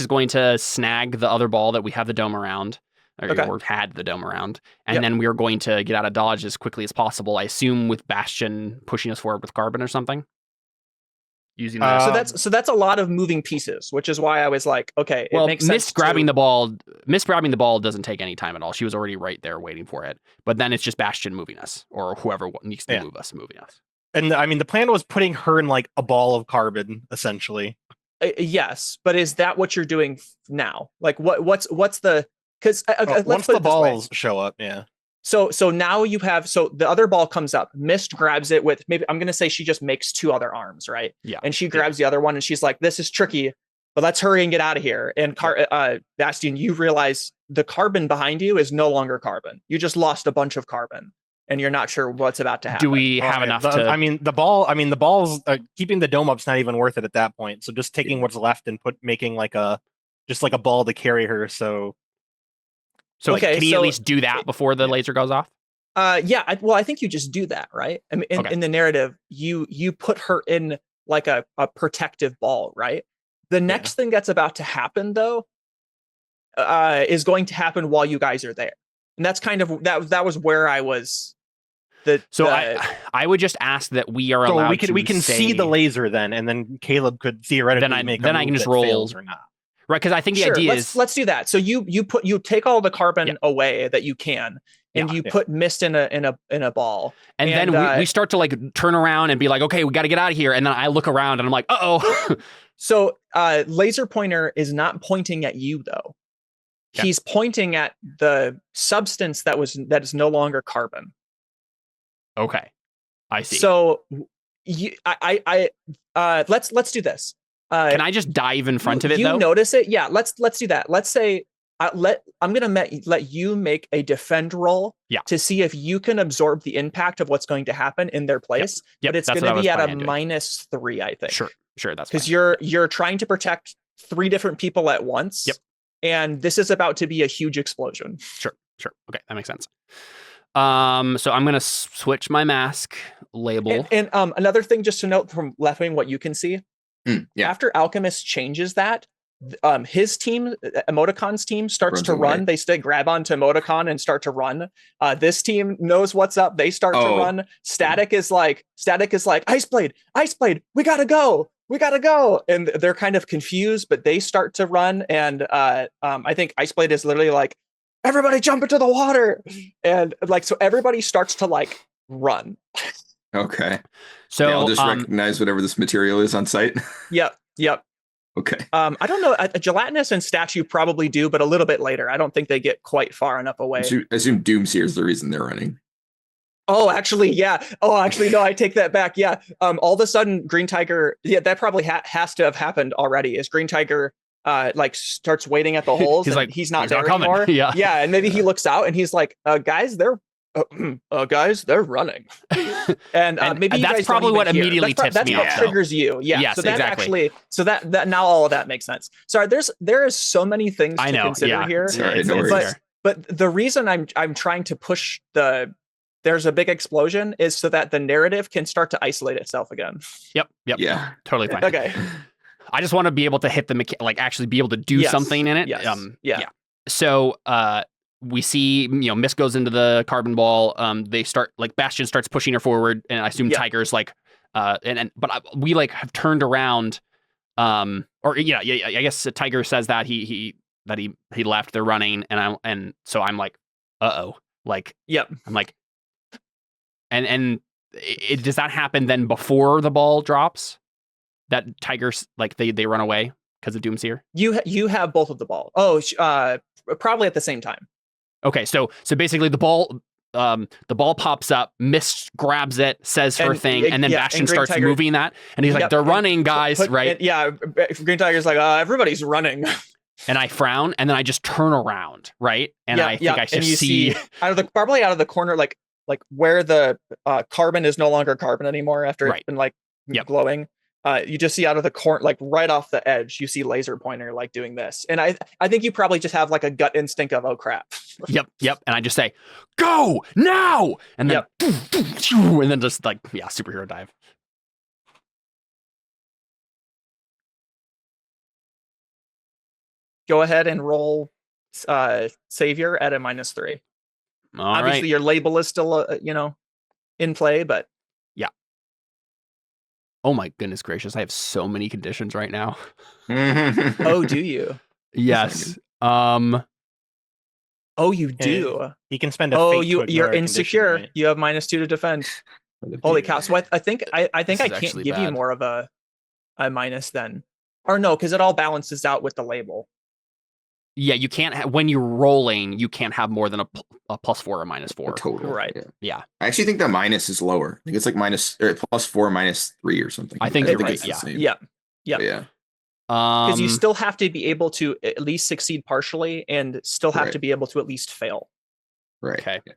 Speaker 3: is going to snag the other ball that we have the dome around, or had the dome around, and then we are going to get out of dodge as quickly as possible. I assume with Bastion pushing us forward with carbon or something. Using
Speaker 1: so that's a lot of moving pieces, which is why I was like, okay, it makes sense.
Speaker 3: Mist grabbing the ball doesn't take any time at all. She was already right there waiting for it. But then it's just Bastion moving us, or whoever needs to move us moving us.
Speaker 2: And I mean, the plan was putting her in like a ball of carbon, essentially.
Speaker 1: Yes, but is that what you're doing now? Like, what's the? Because
Speaker 2: once the balls show up, yeah.
Speaker 1: So now you have the other ball comes up. Mist grabs it with maybe I'm gonna say she just makes two other arms, right?
Speaker 3: Yeah.
Speaker 1: And she grabs the other one and she's like, "This is tricky, but let's hurry and get out of here." And Bastion, you realize the carbon behind you is no longer carbon. You just lost a bunch of carbon. And you're not sure what's about to happen.
Speaker 3: Do we have enough to...
Speaker 2: I mean, the ball's keeping the dome up's not even worth it at that point. So just taking what's left and making like a ball to carry her. So
Speaker 3: can he at least do that before the laser goes off?
Speaker 1: Yeah. I think you just do that, right? I mean, in the narrative, you put her in like a protective ball, right? The next thing that's about to happen, though, is going to happen while you guys are there. And that's kind of that was where I was.
Speaker 3: I would just ask that we are allowed.
Speaker 2: We can see the laser then, and then Caleb could theoretically make.
Speaker 3: Then I can just roll
Speaker 2: or not.
Speaker 3: Right, because I think the idea is
Speaker 1: let's do that. So you take all the carbon away that you can, and you put Mist in a ball,
Speaker 3: and then we start to like turn around and be like, okay, we got to get out of here. And then I look around and I'm like, uh-oh.
Speaker 1: So laser pointer is not pointing at you though. Yeah. He's pointing at the substance that is no longer carbon.
Speaker 3: Okay, I see.
Speaker 1: So let's do this.
Speaker 3: Can I just dive in front of it?
Speaker 1: You notice it? Yeah. Let's do that. Let's say I'm gonna let you make a defend roll to see if you can absorb the impact of what's going to happen in their place. But it's going to be at a -3, I think.
Speaker 3: Sure, that's
Speaker 1: because you're trying to protect 3 different people at once.
Speaker 3: Yep.
Speaker 1: And this is about to be a huge explosion.
Speaker 3: Sure. Okay, that makes sense. So I'm gonna switch my mask label.
Speaker 1: And another thing, just to note from Leftwing, what you can see. After Alchemist changes that, his team, Emoticon's team, starts to run. They grab onto Emoticon and start to run. This team knows what's up. They start to run. Static is like, Ice Blade, we gotta go. And they're kind of confused, but they start to run. And I think Ice Blade is literally like, everybody jump into the water. And like, so everybody starts to like run.
Speaker 4: Okay.
Speaker 3: So
Speaker 4: I'll just recognize whatever this material is on site.
Speaker 1: Yep.
Speaker 4: Okay.
Speaker 1: I don't know. A gelatinous and statue probably do, but a little bit later. I don't think they get quite far enough away.
Speaker 4: I assume Doomseer is the reason they're running.
Speaker 1: Oh, actually, yeah. Oh, actually, no, I take that back. Yeah. All of a sudden, Green Tiger, that probably has to have happened already. Is Green Tiger like starts waiting at the holes? He's not there anymore. Yeah. And maybe he looks out and he's like, guys, they're running. and maybe you
Speaker 3: that's
Speaker 1: guys
Speaker 3: probably what immediately tips
Speaker 1: that's
Speaker 3: me
Speaker 1: what
Speaker 3: off.
Speaker 1: triggers you. Yeah.
Speaker 3: Yes,
Speaker 1: so that
Speaker 3: exactly.
Speaker 1: that now all of that makes sense. Sorry, there is so many things to consider here.
Speaker 4: Sorry,
Speaker 1: but the reason I'm trying to push there's a big explosion is so that the narrative can start to isolate itself again.
Speaker 3: Yep.
Speaker 4: Yeah.
Speaker 3: Totally fine.
Speaker 1: Okay.
Speaker 3: I just want to be able to hit actually be able to do something in it.
Speaker 1: Yes.
Speaker 3: Yeah. So we see, Mist goes into the carbon ball. They start like Bastion starts pushing her forward, and I assume Tiger's like, but we like have turned around. I guess Tiger says that he left. They're running, and so I'm like, like, I'm like, and does that happen then before the ball drops? That Tiger's like they run away because of Doomseer.
Speaker 1: You have both of the ball. Oh, probably at the same time.
Speaker 3: Okay, so basically the ball pops up, Mist grabs it, says her thing, and then Bastion starts moving that, and he's like, "They're running, guys!" Right?
Speaker 1: Green Tiger's like, "Everybody's running."
Speaker 3: And I frown, and then I just turn around, right? And I think I just see
Speaker 1: probably out of the corner, like where the carbon is no longer carbon anymore after it's been like glowing. You just see out of the corner, like right off the edge, you see laser pointer like doing this. And I think you probably just have like a gut instinct of, oh crap.
Speaker 3: Yep. And I just say, go now. And then, and then just like, superhero dive.
Speaker 1: Go ahead and roll Savior at a -3. Obviously, your label is still, in play, but.
Speaker 3: Oh my goodness gracious! I have so many conditions right now.
Speaker 1: Oh, do you?
Speaker 3: Yes.
Speaker 1: Oh, you do.
Speaker 2: He can spend a fate
Speaker 1: you're insecure.
Speaker 2: Right?
Speaker 1: You have -2 to defend. Holy cow! So I think I can't give you more of a minus then, or no, because it all balances out with the label.
Speaker 3: Yeah, you can't when you're rolling, you can't have more than a +4 or -4
Speaker 4: total.
Speaker 1: Right.
Speaker 3: Yeah.
Speaker 4: I actually think the minus is lower. I think it's like +4, -3 or something.
Speaker 3: I think you're right.
Speaker 1: Yeah.
Speaker 4: Yeah.
Speaker 1: Because you still have to be able to at least succeed partially, and still have to be able to at least fail.
Speaker 4: Right.
Speaker 3: Okay. Yeah.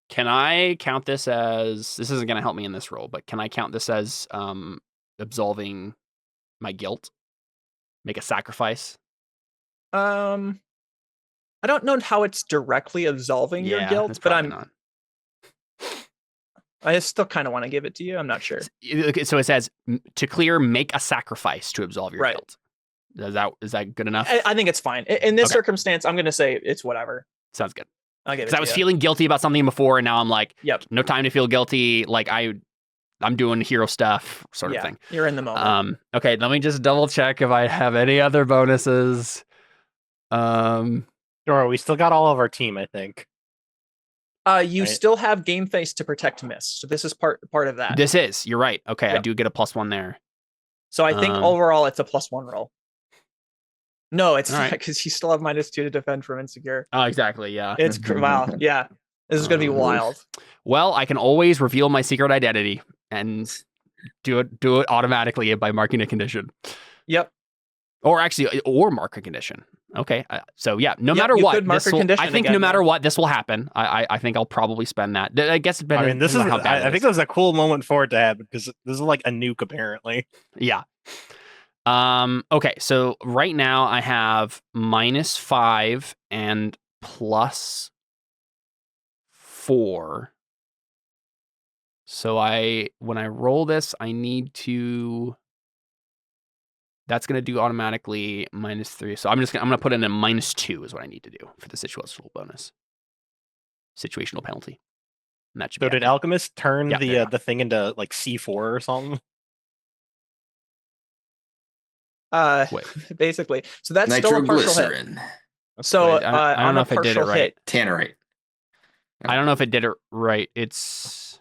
Speaker 3: Can I count this as, this isn't going to help me in this role, but can I count this as absolving my guilt? Make a sacrifice?
Speaker 1: I don't know how it's directly absolving your guilt, but I still kind of want to give it to you. I'm not sure.
Speaker 3: So it says to clear, make a sacrifice to absolve your guilt. Is that good enough?
Speaker 1: I think it's fine. In this circumstance, I'm going to say it's whatever.
Speaker 3: Sounds good.
Speaker 1: I'll give it.
Speaker 3: Because I was feeling guilty about something before, and now I'm like, no time to feel guilty. Like I'm doing hero stuff, sort of thing.
Speaker 1: You're in the moment.
Speaker 3: Okay, let me just double check if I have any other bonuses.
Speaker 2: Sure, we still got all of our team, I think.
Speaker 1: You still have game face to protect Mist, so this is part of that.
Speaker 3: You're right. Okay, I do get a +1 there.
Speaker 1: So I think overall it's a +1 roll. No, it's not, because you still have -2 to defend from insecure.
Speaker 3: Oh, exactly. Yeah.
Speaker 1: It's wow. Yeah, this is gonna be wild.
Speaker 3: Well, I can always reveal my secret identity and do it automatically by marking a condition.
Speaker 1: Yep.
Speaker 3: Or mark a condition. Okay. So no matter what, I think no matter what, this will happen. I think I'll probably spend that. I guess it depends.
Speaker 2: I mean, this is. I think this is a cool moment for it to happen, because this is like a nuke, apparently.
Speaker 3: Yeah. Okay. So right now I have -5 and +4. So when I roll this, I need to. That's going to do automatically -3. So I'm going to put in a -2 is what I need to do for the situational bonus. Situational penalty. And that should
Speaker 2: so did Alchemist turn the thing into like C4 or something?
Speaker 1: Basically. So that's still a partial hit. So
Speaker 3: I don't know if it did it right.
Speaker 4: Tannerite.
Speaker 3: I don't know if it did it right. It's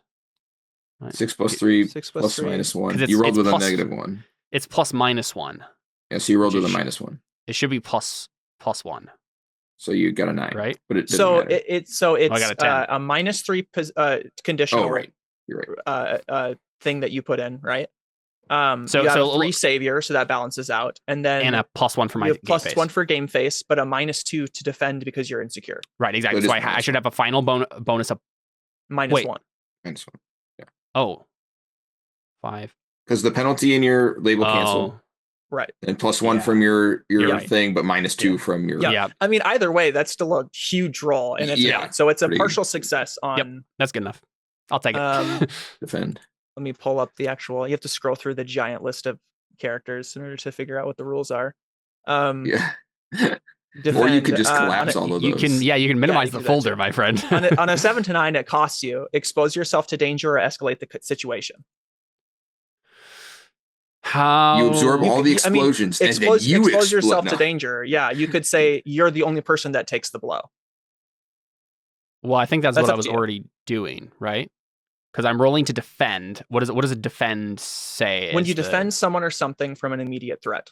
Speaker 4: 6 + 3 plus -1. You rolled with a -1.
Speaker 3: It's +-1.
Speaker 4: Yeah, so you rolled with a -1.
Speaker 3: It should be +1.
Speaker 4: So you got a 9,
Speaker 3: right?
Speaker 4: But it's
Speaker 1: a -3 conditional.
Speaker 4: Oh, right. You're
Speaker 1: right. Thing that you put in, right? So you got 3 savior, so that balances out, and then
Speaker 3: a +1 for my game face.
Speaker 1: +1 for game face, but a -2 to defend because you're insecure.
Speaker 3: Right, exactly. So I should have a final bonus of
Speaker 1: -1.
Speaker 4: -1. Yeah.
Speaker 3: Oh, 5.
Speaker 4: Because the penalty in your label cancel.
Speaker 1: Right.
Speaker 4: And +1 from your thing, but -2 from your.
Speaker 1: Yeah. I mean, either way, that's still a huge roll. And it's so it's a partial success on.
Speaker 3: Yep. That's good enough. I'll take it.
Speaker 4: Defend.
Speaker 1: Let me pull up the actual. You have to scroll through the giant list of characters in order to figure out what the rules are.
Speaker 4: Yeah.
Speaker 1: defend.
Speaker 4: Or you could just collapse all of those.
Speaker 3: You can minimize
Speaker 1: you
Speaker 3: the
Speaker 1: do that
Speaker 3: folder,
Speaker 1: too.
Speaker 3: my friend.
Speaker 1: on a 7 to 9, it costs you. Expose yourself to danger or escalate the situation.
Speaker 3: How
Speaker 4: You absorb all the explosions, and then you
Speaker 1: expose yourself
Speaker 4: no.
Speaker 1: to danger. Yeah, you could say you're the only person that takes the blow.
Speaker 3: Well, I think that's what I
Speaker 1: up
Speaker 3: was
Speaker 1: to you.
Speaker 3: already doing, right? Because I'm rolling to defend. What does a defend say?
Speaker 1: When you defend someone or something from an immediate threat.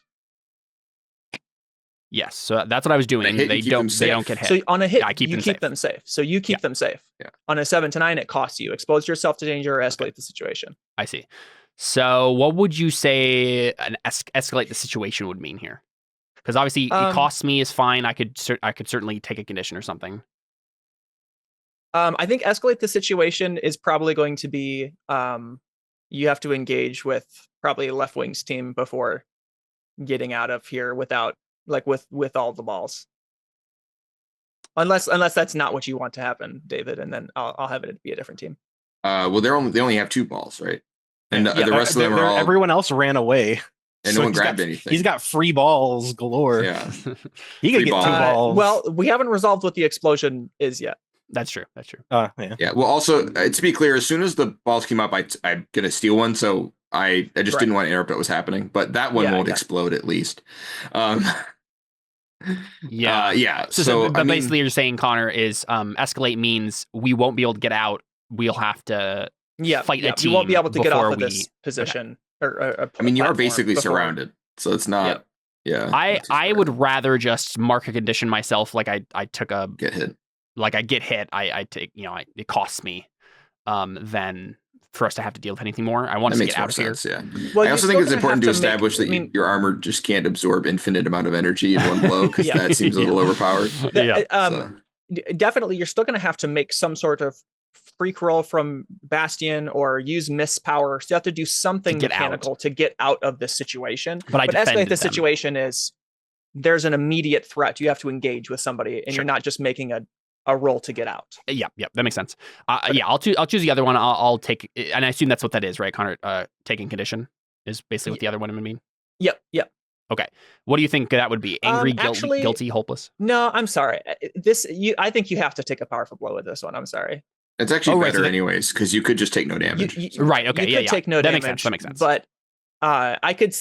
Speaker 3: Yes, so that's what I was doing. They don't get hit.
Speaker 1: So on a hit,
Speaker 3: I keep
Speaker 1: you
Speaker 3: them
Speaker 1: keep
Speaker 3: safe.
Speaker 1: them safe. So you keep them safe.
Speaker 4: Yeah.
Speaker 1: On a 7 to 9, it costs you. Expose yourself to danger or escalate the situation.
Speaker 3: I see. So what would you say an escalate the situation would mean here? Because obviously it costs me is fine. I could certainly take a condition or something.
Speaker 1: I think escalate the situation is probably going to be you have to engage with probably Left Wing's team before getting out of here without with all the balls. Unless that's not what you want to happen, David, and then I'll have it be a different team.
Speaker 4: Well, they only have 2 balls, right? And the rest of them are all.
Speaker 2: Everyone else ran away.
Speaker 4: And no one grabbed anything.
Speaker 2: He's got free balls galore.
Speaker 4: Yeah.
Speaker 2: He could get 2 balls.
Speaker 1: Well, we haven't resolved what the explosion is yet.
Speaker 3: That's true.
Speaker 2: Yeah.
Speaker 4: Yeah. Well, also, to be clear, as soon as the balls came up, I'm going to steal one. So I just didn't want to interrupt what was happening. But that one won't explode at least.
Speaker 3: Yeah. So basically, you're saying, Connor, is escalate means we won't be able to get out. We'll have to fight a team.
Speaker 1: You won't be able to get off of this position. Or
Speaker 4: I mean, you are basically surrounded, so it's not. Yeah.
Speaker 3: I would rather just mark a condition myself, like I took a
Speaker 4: get hit.
Speaker 3: Like I get hit, I take it costs me, than for us to have to deal with anything more. I want to get out of here.
Speaker 4: Yeah. Well, I also think it's important to establish that your armor just can't absorb infinite amount of energy in one blow, because that seems a little overpowered.
Speaker 1: Definitely, you're still going to have to make some sort of freak roll from Bastion or use miss power. So you have to do something mechanical to get out of this situation. But escalate the situation is there's an immediate threat. You have to engage with somebody, and you're not just making a roll to get out.
Speaker 3: Yeah, that makes sense. I'll choose the other one. I'll take, and I assume that's what that is, right, Connor? Taking condition is basically what the other one would mean.
Speaker 1: Yep.
Speaker 3: Okay. What do you think that would be? Angry, guilty, hopeless?
Speaker 1: No, I'm sorry. I think you have to take a powerful blow with this one. I'm sorry.
Speaker 4: It's actually better anyways, because you could just take no damage.
Speaker 3: Right. Okay.
Speaker 1: You could take no damage. That makes sense. But I could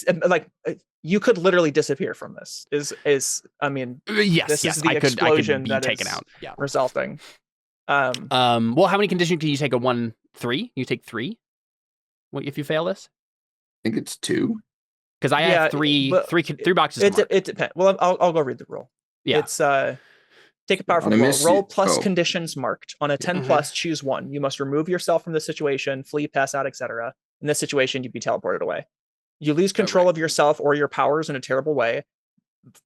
Speaker 1: you could literally disappear from this. I mean,
Speaker 3: yes,
Speaker 1: is the explosion
Speaker 3: be taken out. Yeah.
Speaker 1: Resulting.
Speaker 3: Well, how many conditions can you take? 1, 3? You take 3. What if you fail this?
Speaker 4: I think it's 2.
Speaker 3: Because I have three boxes.
Speaker 1: It depends. Well, I'll go read the rule.
Speaker 3: Yeah.
Speaker 1: It's take a powerful roll plus conditions marked. On a 10 plus, choose 1. You must remove yourself from the situation, flee, pass out, etc. In this situation, you'd be teleported away. You lose control of yourself or your powers in a terrible way.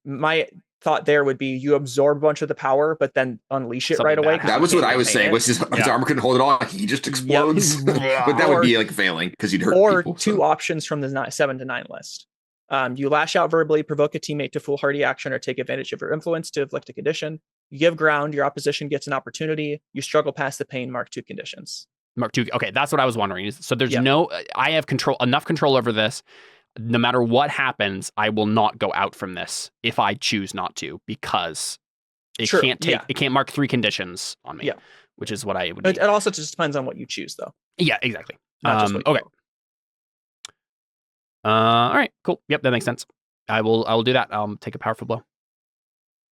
Speaker 1: My thought there would be you absorb a bunch of the power, but then unleash it right away.
Speaker 4: That was what I was saying. Was his armor couldn't hold it all? He just explodes. But that would be like failing because you'd hurt people.
Speaker 1: Or 2 options from the 7 to 9 list. You lash out verbally, provoke a teammate to foolhardy action, or take advantage of your influence to inflict a condition. You give ground, your opposition gets an opportunity. You struggle past the pain, mark 2 conditions.
Speaker 3: Mark 2. Okay, that's what I was wondering. So there's I have enough control over this. No matter what happens, I will not go out from this if I choose not to, because it can't mark 3 conditions on me. Yeah. Which is what I would.
Speaker 1: It also just depends on what you choose, though.
Speaker 3: Yeah, exactly.
Speaker 1: Okay.
Speaker 3: All right, cool. Yep, that makes sense. I will do that. I'll take a powerful blow.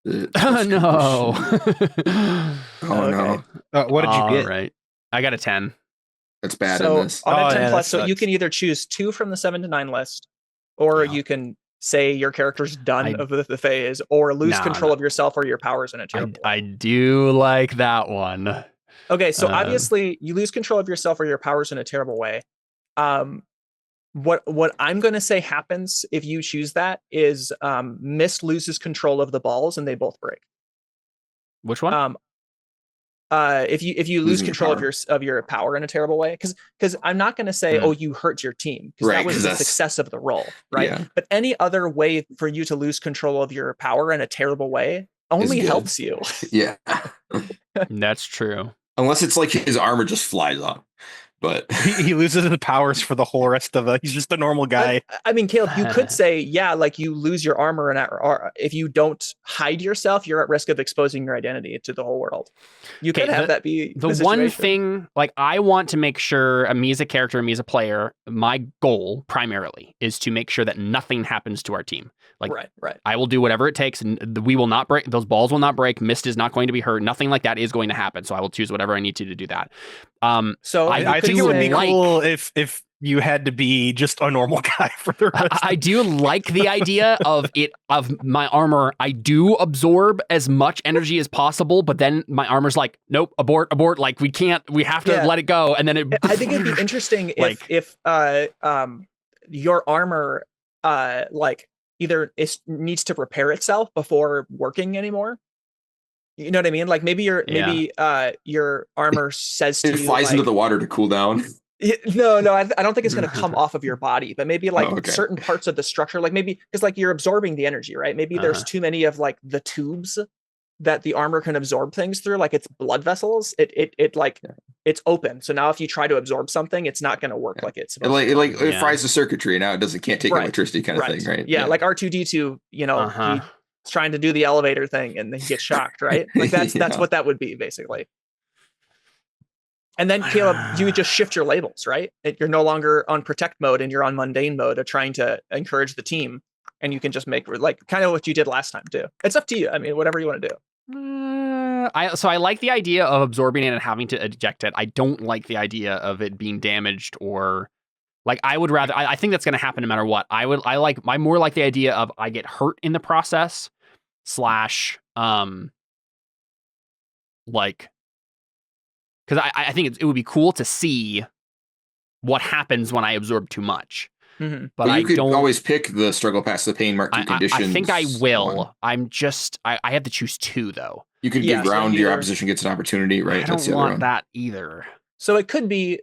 Speaker 3: No.
Speaker 4: No.
Speaker 2: What did you get?
Speaker 3: Right. I got a 10.
Speaker 4: That's bad
Speaker 1: so
Speaker 4: in this.
Speaker 1: On a 10 plus, so you can either choose 2 from the 7 to 9 list, or you can say your character's done of the phase, or lose control of yourself or your powers in a terrible way.
Speaker 3: I do like that one.
Speaker 1: Okay, so obviously you lose control of yourself or your powers in a terrible way. What I'm going to say happens if you choose that is Mist loses control of the balls and they both break.
Speaker 3: Which one?
Speaker 1: If you lose control of your power in a terrible way, because I'm not going to say you hurt your team, because that was the success of the roll, right? Yeah. But any other way for you to lose control of your power in a terrible way only helps you.
Speaker 4: Yeah,
Speaker 3: that's true.
Speaker 4: Unless it's like his armor just flies off. but
Speaker 2: he loses his powers for the whole rest of he's just a normal guy.
Speaker 1: I mean, Caleb, you could say, yeah, like you lose your armor, and if you don't hide yourself, you're at risk of exposing your identity to the whole world. You could have that be
Speaker 3: the one thing. Like, I want to make sure, me as a character, me as a player, my goal primarily is to make sure that nothing happens to our team. Like,
Speaker 1: right.
Speaker 3: I will do whatever it takes, and we will not break. Those balls will not break. Mist is not going to be hurt. Nothing like that is going to happen. So I will choose whatever I need to do that.
Speaker 1: So
Speaker 2: I think it would be cool if you had to be just a normal guy for the rest.
Speaker 3: I do like the idea of my armor. I do absorb as much energy as possible, but then my armor's like, nope, abort. Like, we have to let it go. And then
Speaker 1: I think it'd be interesting if your armor like either needs to repair itself before working anymore. You know what I mean? Like maybe your armor says to you,
Speaker 4: it flies into the water to cool down.
Speaker 1: No, I don't think it's going to come off of your body, but maybe like certain parts of the structure, like maybe because like you're absorbing the energy, right? Maybe there's too many of like the tubes that the armor can absorb things through, like it's blood vessels. It's open. So now if you try to absorb something, it's not going to work like it's supposed to.
Speaker 4: It fries the circuitry, and now it can't take electricity kind of thing, right?
Speaker 1: Yeah, like R2-D2, he's trying to do the elevator thing and then he gets shocked, right? Like that's what that would be basically. And then Caleb, you would just shift your labels, right? You're no longer on protect mode and you're on mundane mode of trying to encourage the team, and you can just make like kind of what you did last time too. It's up to you. I mean, whatever you want to do.
Speaker 3: I like the idea of absorbing it and having to eject it. I don't like the idea of it being damaged, or like I would rather. I think that's going to happen no matter what. I more like the idea of I get hurt in the process / like, because I think it would be cool to see what happens when I absorb too much.
Speaker 1: Mm-hmm.
Speaker 4: But you could always pick the struggle past the pain mark 2 conditions.
Speaker 3: I think I will. I'm just I have to choose 2 though.
Speaker 4: You could give ground, your opposition gets an opportunity, right?
Speaker 3: I don't want that either.
Speaker 1: So it could be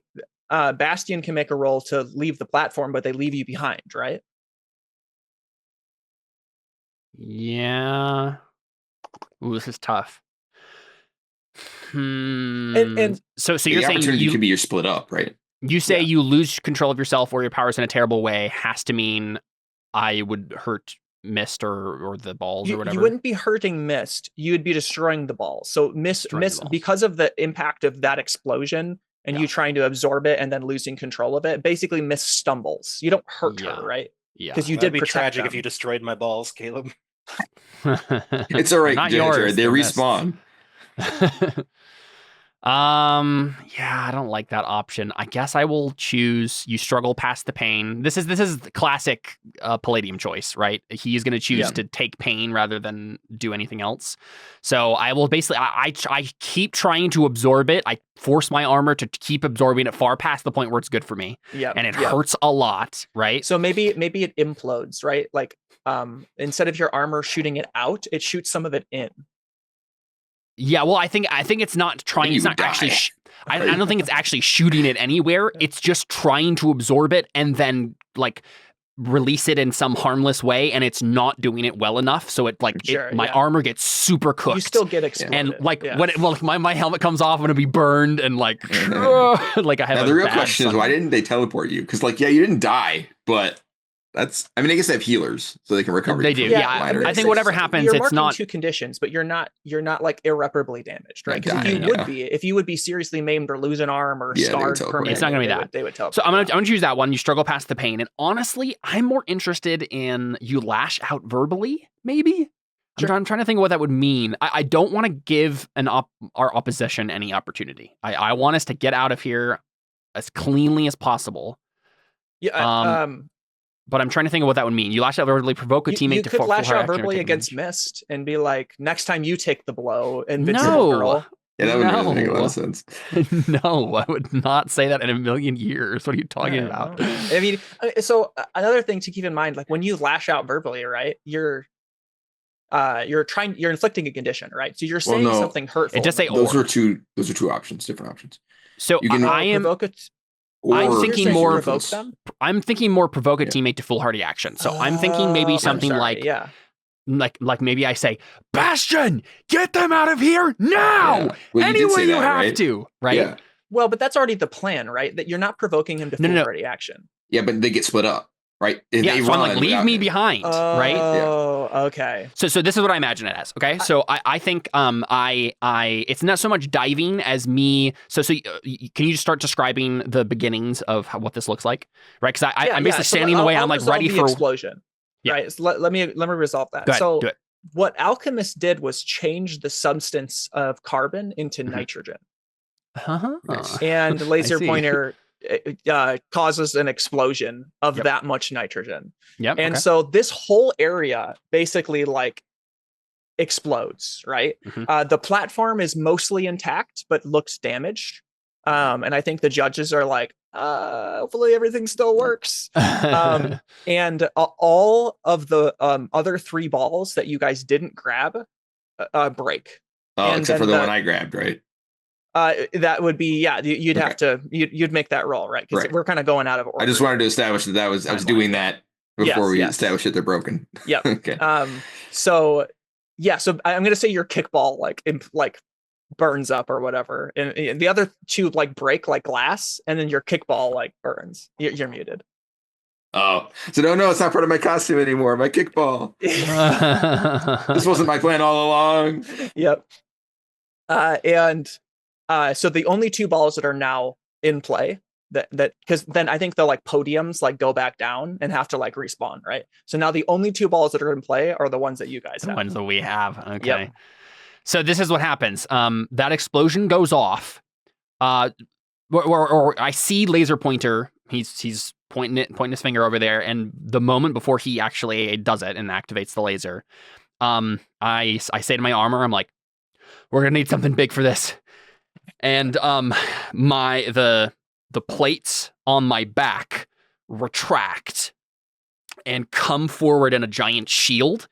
Speaker 1: Bastion can make a roll to leave the platform, but they leave you behind, right?
Speaker 3: Yeah. Ooh, this is tough.
Speaker 1: And
Speaker 3: so you're saying
Speaker 4: you could be you're split up, right?
Speaker 3: You say you lose control of yourself or your powers in a terrible way has to mean I would hurt Mist or the balls or whatever.
Speaker 1: You wouldn't be hurting Mist. You would be destroying the balls. So Mist, because of the impact of that explosion and you trying to absorb it and then losing control of it, basically Mist stumbles. You don't hurt her, right?
Speaker 3: Yeah.
Speaker 1: Because you did
Speaker 2: be
Speaker 1: protect
Speaker 2: tragic
Speaker 1: them.
Speaker 2: if you destroyed my balls, Caleb.
Speaker 4: It's all right,
Speaker 3: Not
Speaker 4: Jared.
Speaker 3: yours.
Speaker 4: They respawn.
Speaker 3: Yeah, I don't like that option. I guess I will choose you struggle past the pain. This is the classic Palladium choice, right? He is going to choose to take pain rather than do anything else. So I will basically I keep trying to absorb it. I force my armor to keep absorbing it far past the point where it's good for me.
Speaker 1: Yeah.
Speaker 3: And it hurts a lot, right?
Speaker 1: So maybe it implodes, right? Like instead of your armor shooting it out, it shoots some of it in.
Speaker 3: Yeah, well, I think it's not trying. It's not actually. I don't think it's actually shooting it anywhere. It's just trying to absorb it and then like release it in some harmless way, and it's not doing it well enough. So my armor gets super cooked.
Speaker 1: You still get exploded.
Speaker 3: And like when my helmet comes off, I'm gonna be burned and like like I have.
Speaker 4: Now, the real question is why didn't they teleport you? Because you didn't die, but. I guess they have healers, so they can recover.
Speaker 3: They do. Yeah, I think whatever happens,
Speaker 1: it's
Speaker 3: not
Speaker 1: 2 conditions, but you're not like irreparably damaged, right? Because if you would be seriously maimed or lose an arm or scarred permanently,
Speaker 3: it's not going to be that.
Speaker 1: They would teleport.
Speaker 3: So I'm gonna choose that one. You struggle past the pain, and honestly, I'm more interested in you lash out verbally. Maybe I'm trying to think of what that would mean. I don't want to give our opposition any opportunity. I want us to get out of here as cleanly as possible.
Speaker 1: Yeah.
Speaker 3: But I'm trying to think of what that would mean. You lash out verbally, provoke a teammate to
Speaker 1: full hard action. You could lash out verbally against Mist and be like, next time you take the blow, invincible girl.
Speaker 4: Yeah, that would really make a lot of sense.
Speaker 3: No, I would not say that in a million years. What are you talking about?
Speaker 1: I mean, so another thing to keep in mind, like when you lash out verbally, right, you're inflicting a condition, right? So you're saying something hurtful.
Speaker 3: It just say
Speaker 4: those are two options, different options.
Speaker 3: So
Speaker 4: you can
Speaker 3: I'm thinking more
Speaker 1: provoke them.
Speaker 3: I'm thinking more provoke a teammate to foolhardy action. So I'm thinking maybe something like maybe I say, Bastion, get them out of here now.
Speaker 4: Well,
Speaker 3: any way you have to, right?
Speaker 4: Yeah.
Speaker 1: Well, but that's already the plan, right? That you're not provoking him to foolhardy action.
Speaker 4: Yeah, but they get split up, right?
Speaker 3: If they so I'm like, leave me behind, right?
Speaker 1: Oh, okay.
Speaker 3: So this is what I imagine it as. Okay, so I think it's not so much diving as me. So can you just start describing the beginnings of what this looks like, right? Because I'm basically standing in the way. I'm like ready for
Speaker 1: explosion. Yeah. Right. So let me resolve that.
Speaker 3: Go ahead,
Speaker 1: so
Speaker 3: do it.
Speaker 1: What alchemists did was change the substance of carbon into nitrogen.
Speaker 3: Nice.
Speaker 1: And laser pointer causes an explosion of that much nitrogen.
Speaker 3: Yep.
Speaker 1: And so this whole area basically like explodes, right? The platform is mostly intact, but looks damaged. And I think the judges are like, hopefully everything still works. And all of the other 3 balls that you guys didn't grab break.
Speaker 4: Oh, except for the one I grabbed, right?
Speaker 1: That would be, you'd have to, you'd make that roll, right? Because we're kind of going out of order.
Speaker 4: I just wanted to establish that I was doing that before we established that they're broken.
Speaker 1: Yep.
Speaker 4: Okay.
Speaker 1: So I'm going to say your kickball like burns up or whatever, and the other 2 like break like glass, and then your kickball like burns. You're muted.
Speaker 4: Oh, so no, it's not part of my costume anymore. My kickball. This wasn't my plan all along.
Speaker 1: Yep. So the only 2 balls that are now in play that because then I think the like podiums like go back down and have to like respawn, right? So now the only 2 balls that are in play are the ones that you guys have.
Speaker 3: The ones that we have. Okay.
Speaker 1: Yep.
Speaker 3: So this is what happens. That explosion goes off. Or I see laser pointer. He's pointing his finger over there, and the moment before he actually does it and activates the laser, I say to my armor, I'm like, we're gonna need something big for this. And the plates on my back retract and come forward in a giant shield.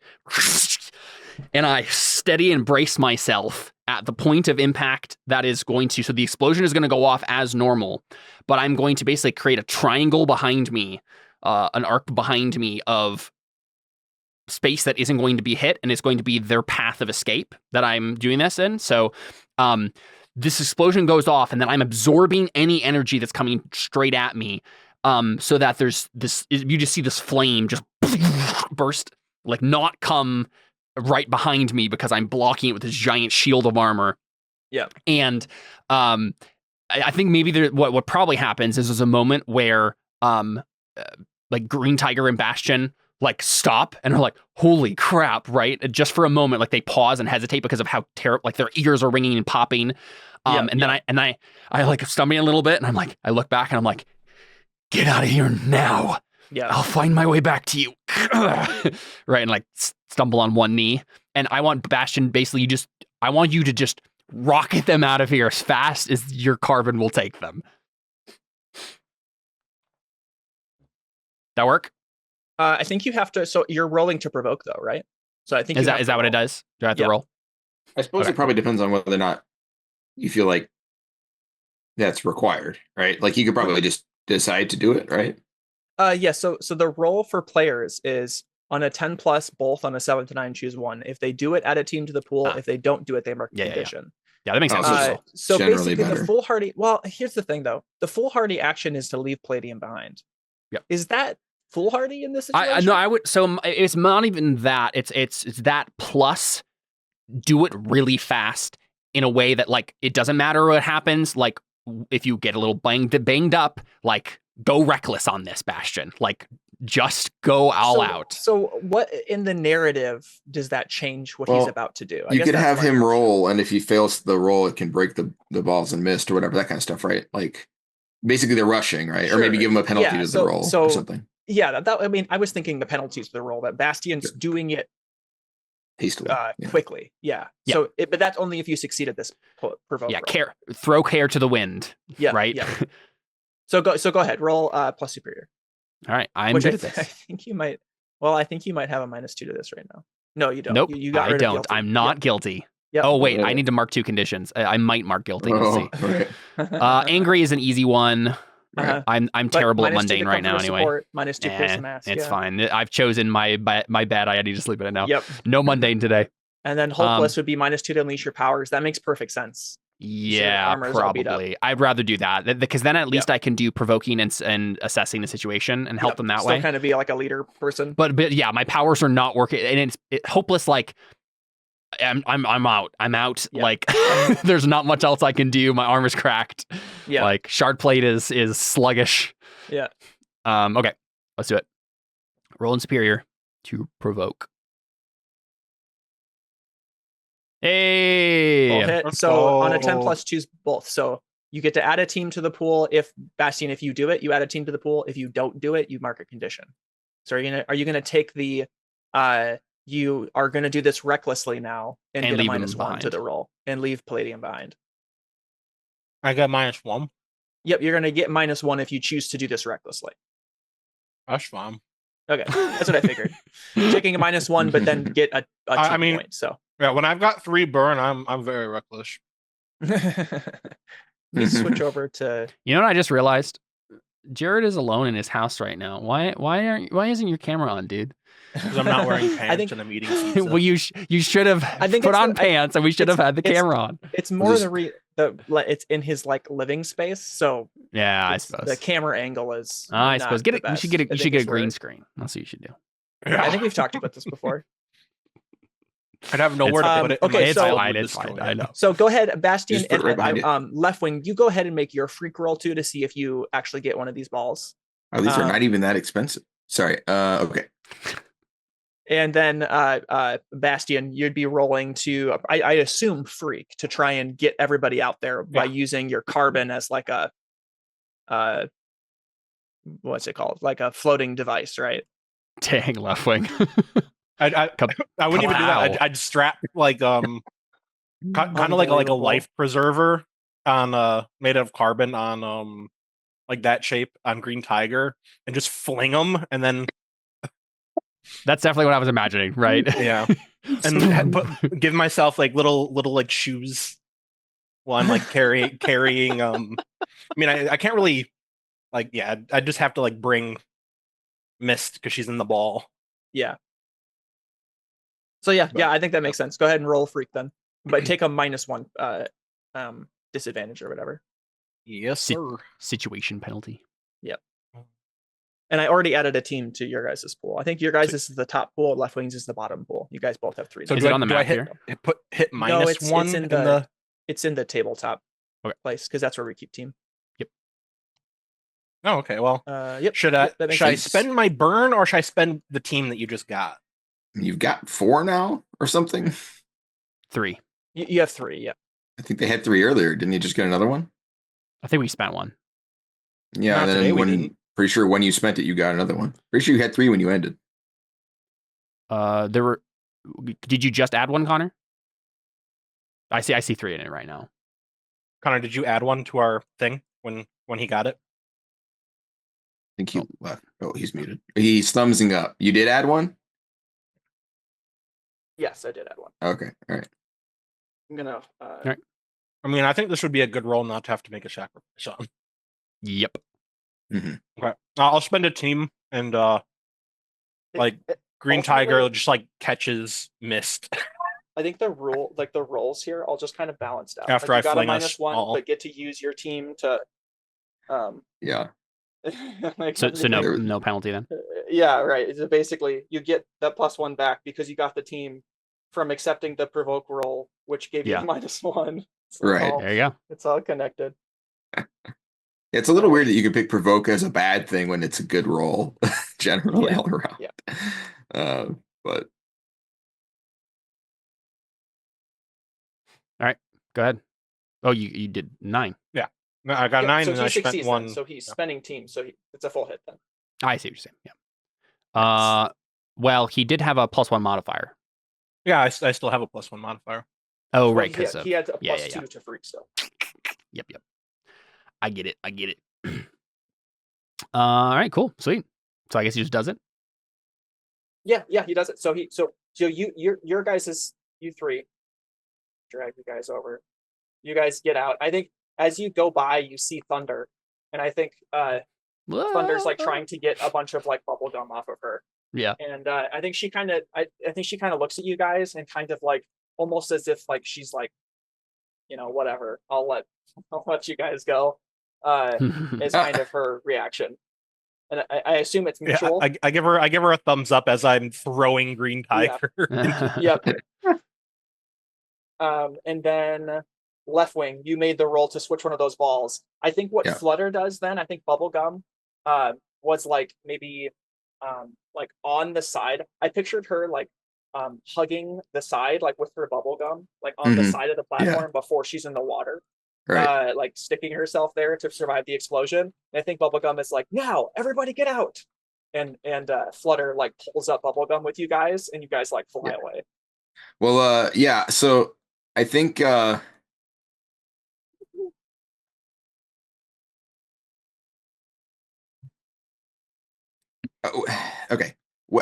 Speaker 3: And I steady and brace myself at the point of impact that is going to, so the explosion is going to go off as normal, but I'm going to basically create a triangle behind me, an arc behind me of space that isn't going to be hit, and it's going to be their path of escape that I'm doing this in. So this explosion goes off, and then I'm absorbing any energy that's coming straight at me, so that there's this, you just see this flame just burst, like not come right behind me because I'm blocking it with this giant shield of armor.
Speaker 1: Yeah.
Speaker 3: And I think maybe what probably happens is there's a moment where like Green Tiger and Bastion like stop and are like, holy crap, right? Just for a moment, like they pause and hesitate because of how terrible, like their ears are ringing and popping. Then I like stumbling a little bit, and I'm like, I look back and I'm like, get out of here now.
Speaker 1: Yeah.
Speaker 3: I'll find my way back to you. Right. And like stumble on one knee. And I want Bastion, basically, I want you to just rocket them out of here as fast as your carbon will take them. That work?
Speaker 1: I think you have to, so you're rolling to provoke though, right? So I think
Speaker 3: is that what it does? Do I have to roll?
Speaker 4: I suppose it probably depends on whether or not you feel like that's required, right? Like you could probably just decide to do it, right?
Speaker 1: So the roll for players is on a 10 plus, both on a 7 to 9, choose one. If they do it, add a team to the pool. If they don't do it, they mark a condition.
Speaker 3: Yeah, that makes sense.
Speaker 1: So basically better. The foolhardy, well, here's the thing though. The foolhardy action is to leave Palladium behind.
Speaker 3: Yep.
Speaker 1: Is that foolhardy in this situation?
Speaker 3: No, I would, so it's not even that. It's that plus do it really fast in a way that like, it doesn't matter what happens. Like if you get a little banged up, like, go reckless on this, Bastion. Like, just go all out.
Speaker 1: So what in the narrative does that change what he's about to do?
Speaker 4: You could have him roll, and if he fails the roll, it can break the balls and mist or whatever, that kind of stuff, right? Like, basically they're rushing, right? Sure. Or maybe give him a penalty to the roll or something.
Speaker 1: Yeah, I mean, I was thinking the penalties to the roll, that Bastion's doing it
Speaker 4: hastily,
Speaker 1: quickly. Yeah. So, but that's only if you succeed at this provoke.
Speaker 3: Yeah, throw care to the wind. Yeah. Right. Yeah.
Speaker 1: So go ahead. Roll plus superior.
Speaker 3: All right, I'm good at this.
Speaker 1: I think you might. Well, I think you might have a -2 to this right now. No, you don't.
Speaker 3: Nope,
Speaker 1: you got
Speaker 3: I
Speaker 1: rid
Speaker 3: don't.
Speaker 1: Of guilty.
Speaker 3: I'm not guilty.
Speaker 1: Yep.
Speaker 3: Oh wait, I need to mark 2 conditions. I might mark guilty. Let's see.
Speaker 4: Right.
Speaker 3: Angry is an easy one.
Speaker 4: Right.
Speaker 3: I'm terrible at mundane right now. Anyway,
Speaker 1: support, -2 person mask.
Speaker 3: It's fine. I've chosen my bad. I need to sleep in it now.
Speaker 1: Yep.
Speaker 3: No mundane today.
Speaker 1: And then hopeless would be -2 to unleash your powers. That makes perfect sense.
Speaker 3: Yeah,
Speaker 1: armor is all beat up.
Speaker 3: probably. I'd rather do that because then at least I can do provoking and assessing the situation and help them that way.
Speaker 1: Still kind of be like a leader person.
Speaker 3: But yeah, my powers are not working, and it's hopeless. Like I'm out. I'm out.
Speaker 1: Yeah.
Speaker 3: Like there's not much else I can do. My armor's cracked.
Speaker 1: Yeah.
Speaker 3: Like shard plate is sluggish.
Speaker 1: Yeah.
Speaker 3: Okay, let's do it. Roll in superior to provoke. Hey.
Speaker 1: Full hit. So on a 10 plus, choose both. So you get to add a team to the pool. If Bastion, if you do it, you add a team to the pool. If you don't do it, you mark a condition. So are you gonna take the you are gonna do this recklessly now and get a -1 to the roll and leave Palladium behind.
Speaker 2: I got -1.
Speaker 1: Yep, you're gonna get -1 if you choose to do this recklessly.
Speaker 2: That's fine.
Speaker 1: Okay, that's what I figured. Taking a -1, but then get a 2 point. So
Speaker 2: yeah, when I've got 3 burn, I'm very reckless.
Speaker 1: Let me switch over to.
Speaker 3: You know what I just realized? Jared is alone in his house right now. Why isn't your camera on, dude?
Speaker 2: Because I'm not wearing pants and I'm eating pizza.
Speaker 3: Well, you should have put on pants, and we should have had the camera on.
Speaker 1: It's more it's in his like living space, so
Speaker 3: yeah, I suppose
Speaker 1: the camera angle is.
Speaker 3: I suppose you should get a green screen. That's what you should do.
Speaker 1: Yeah. I think we've talked about this before.
Speaker 2: I'd have nowhere to put it.
Speaker 1: Okay,
Speaker 3: it's fine. I know.
Speaker 1: So go ahead, Bastion, and
Speaker 4: right
Speaker 1: left wing. You go ahead and make your freak roll too to see if you actually get one of these balls.
Speaker 4: Oh, these are not even that expensive. Sorry. Okay.
Speaker 1: And then Bastion, you'd be rolling to, I assume, freak to try and get everybody out there by using your carbon as like a, what's it called? Like a floating device, right?
Speaker 3: Dang, left wing.
Speaker 2: I wouldn't even do that. I'd strap like kind of like a life preserver on made of carbon on like that shape on Green Tiger and just fling them and then.
Speaker 3: That's definitely what I was imagining, right?
Speaker 2: Yeah, and give myself like little like shoes while I'm like carrying. I mean, I can't really like I just have to like bring Mist because she's in the ball.
Speaker 1: Yeah. So yeah, I think that makes sense. Go ahead and roll freak then, but take a -1 disadvantage or whatever.
Speaker 2: Yes, sir.
Speaker 3: Situation penalty.
Speaker 1: Yep. And I already added a team to your guys' pool. I think your guys' is the top pool. Left wings is the bottom pool. You guys both have 3.
Speaker 2: So
Speaker 3: is it on the map here?
Speaker 2: Hit -1
Speaker 1: in the it's in the tabletop place because that's where we keep team.
Speaker 3: Yep.
Speaker 2: Oh, okay. Well,
Speaker 1: yep.
Speaker 2: Should I spend my burn or should I spend the team that you just got?
Speaker 4: You've got 4 now or something?
Speaker 3: 3.
Speaker 1: You have 3, yeah.
Speaker 4: I think they had 3 earlier. Didn't you just get another one?
Speaker 3: I think we spent 1.
Speaker 4: Yeah, and then pretty sure when you spent it, you got another one. Pretty sure you had 3 when you ended.
Speaker 3: Did you just add 1, Connor? I see 3 in it right now.
Speaker 2: Connor, did you add 1 to our thing when he got it?
Speaker 4: I think he left. Oh, he's muted. He's thumbsing up. You did add 1?
Speaker 1: Yes, I did add 1.
Speaker 4: Okay, all right.
Speaker 1: I'm gonna.
Speaker 3: All right.
Speaker 2: I mean, I think this would be a good roll not to have to make a sacrifice on.
Speaker 3: Yep.
Speaker 4: Mm-hmm.
Speaker 2: Okay, I'll spend a team and like Green Tiger just like catches Mist.
Speaker 1: I think the rolls here, I'll just kind of balance out.
Speaker 2: After
Speaker 1: like
Speaker 2: I
Speaker 1: got a
Speaker 2: fling us
Speaker 1: -1,
Speaker 2: all.
Speaker 1: but get to use your team to.
Speaker 4: Yeah.
Speaker 1: Like,
Speaker 3: So no penalty then.
Speaker 1: Yeah, right. So basically, you get that +1 back because you got the team from accepting the provoke roll, which gave you a -1. So
Speaker 4: right.
Speaker 3: There you go.
Speaker 1: It's all connected.
Speaker 4: It's a little weird that you can pick provoke as a bad thing when it's a good roll, generally all around.
Speaker 1: Yeah.
Speaker 4: But
Speaker 3: all right, go ahead. Oh, you did 9.
Speaker 2: Yeah, I got 9,
Speaker 1: so
Speaker 2: and I spent 1.
Speaker 1: Then. So he's spending team, so it's a full hit then.
Speaker 3: I see what you're saying. Yeah. Well, he did have a +1 modifier.
Speaker 2: Yeah, I still have a +1 modifier.
Speaker 3: Oh, right,
Speaker 1: because he had a +2 to freak still.
Speaker 3: Yep. I get it. All right, cool, sweet. So I guess he just does it.
Speaker 1: Yeah, he does it. So your guys is you 3. Drag you guys over. You guys get out. I think as you go by, you see Thunder, and I think Thunder's like trying to get a bunch of like bubble gum off of her.
Speaker 3: Yeah.
Speaker 1: And I think she kind of looks at you guys and kind of like almost as if like she's like whatever. I'll let you guys go. Is kind of her reaction, and I assume it's mutual.
Speaker 2: Yeah, I give her a thumbs up as I'm throwing Green Tiger.
Speaker 1: Yep. And then left wing, you made the roll to switch one of those balls. I think what Flutter does then, I think Bubblegum was like maybe like on the side. I pictured her like hugging the side, like with her bubblegum, like on the side of the platform before she's in the water. Right. Like sticking herself there to survive the explosion. And I think Bubblegum is like, now everybody get out. And Flutter like pulls up Bubblegum with you guys, and you guys like fly away.
Speaker 4: Well, so I think okay.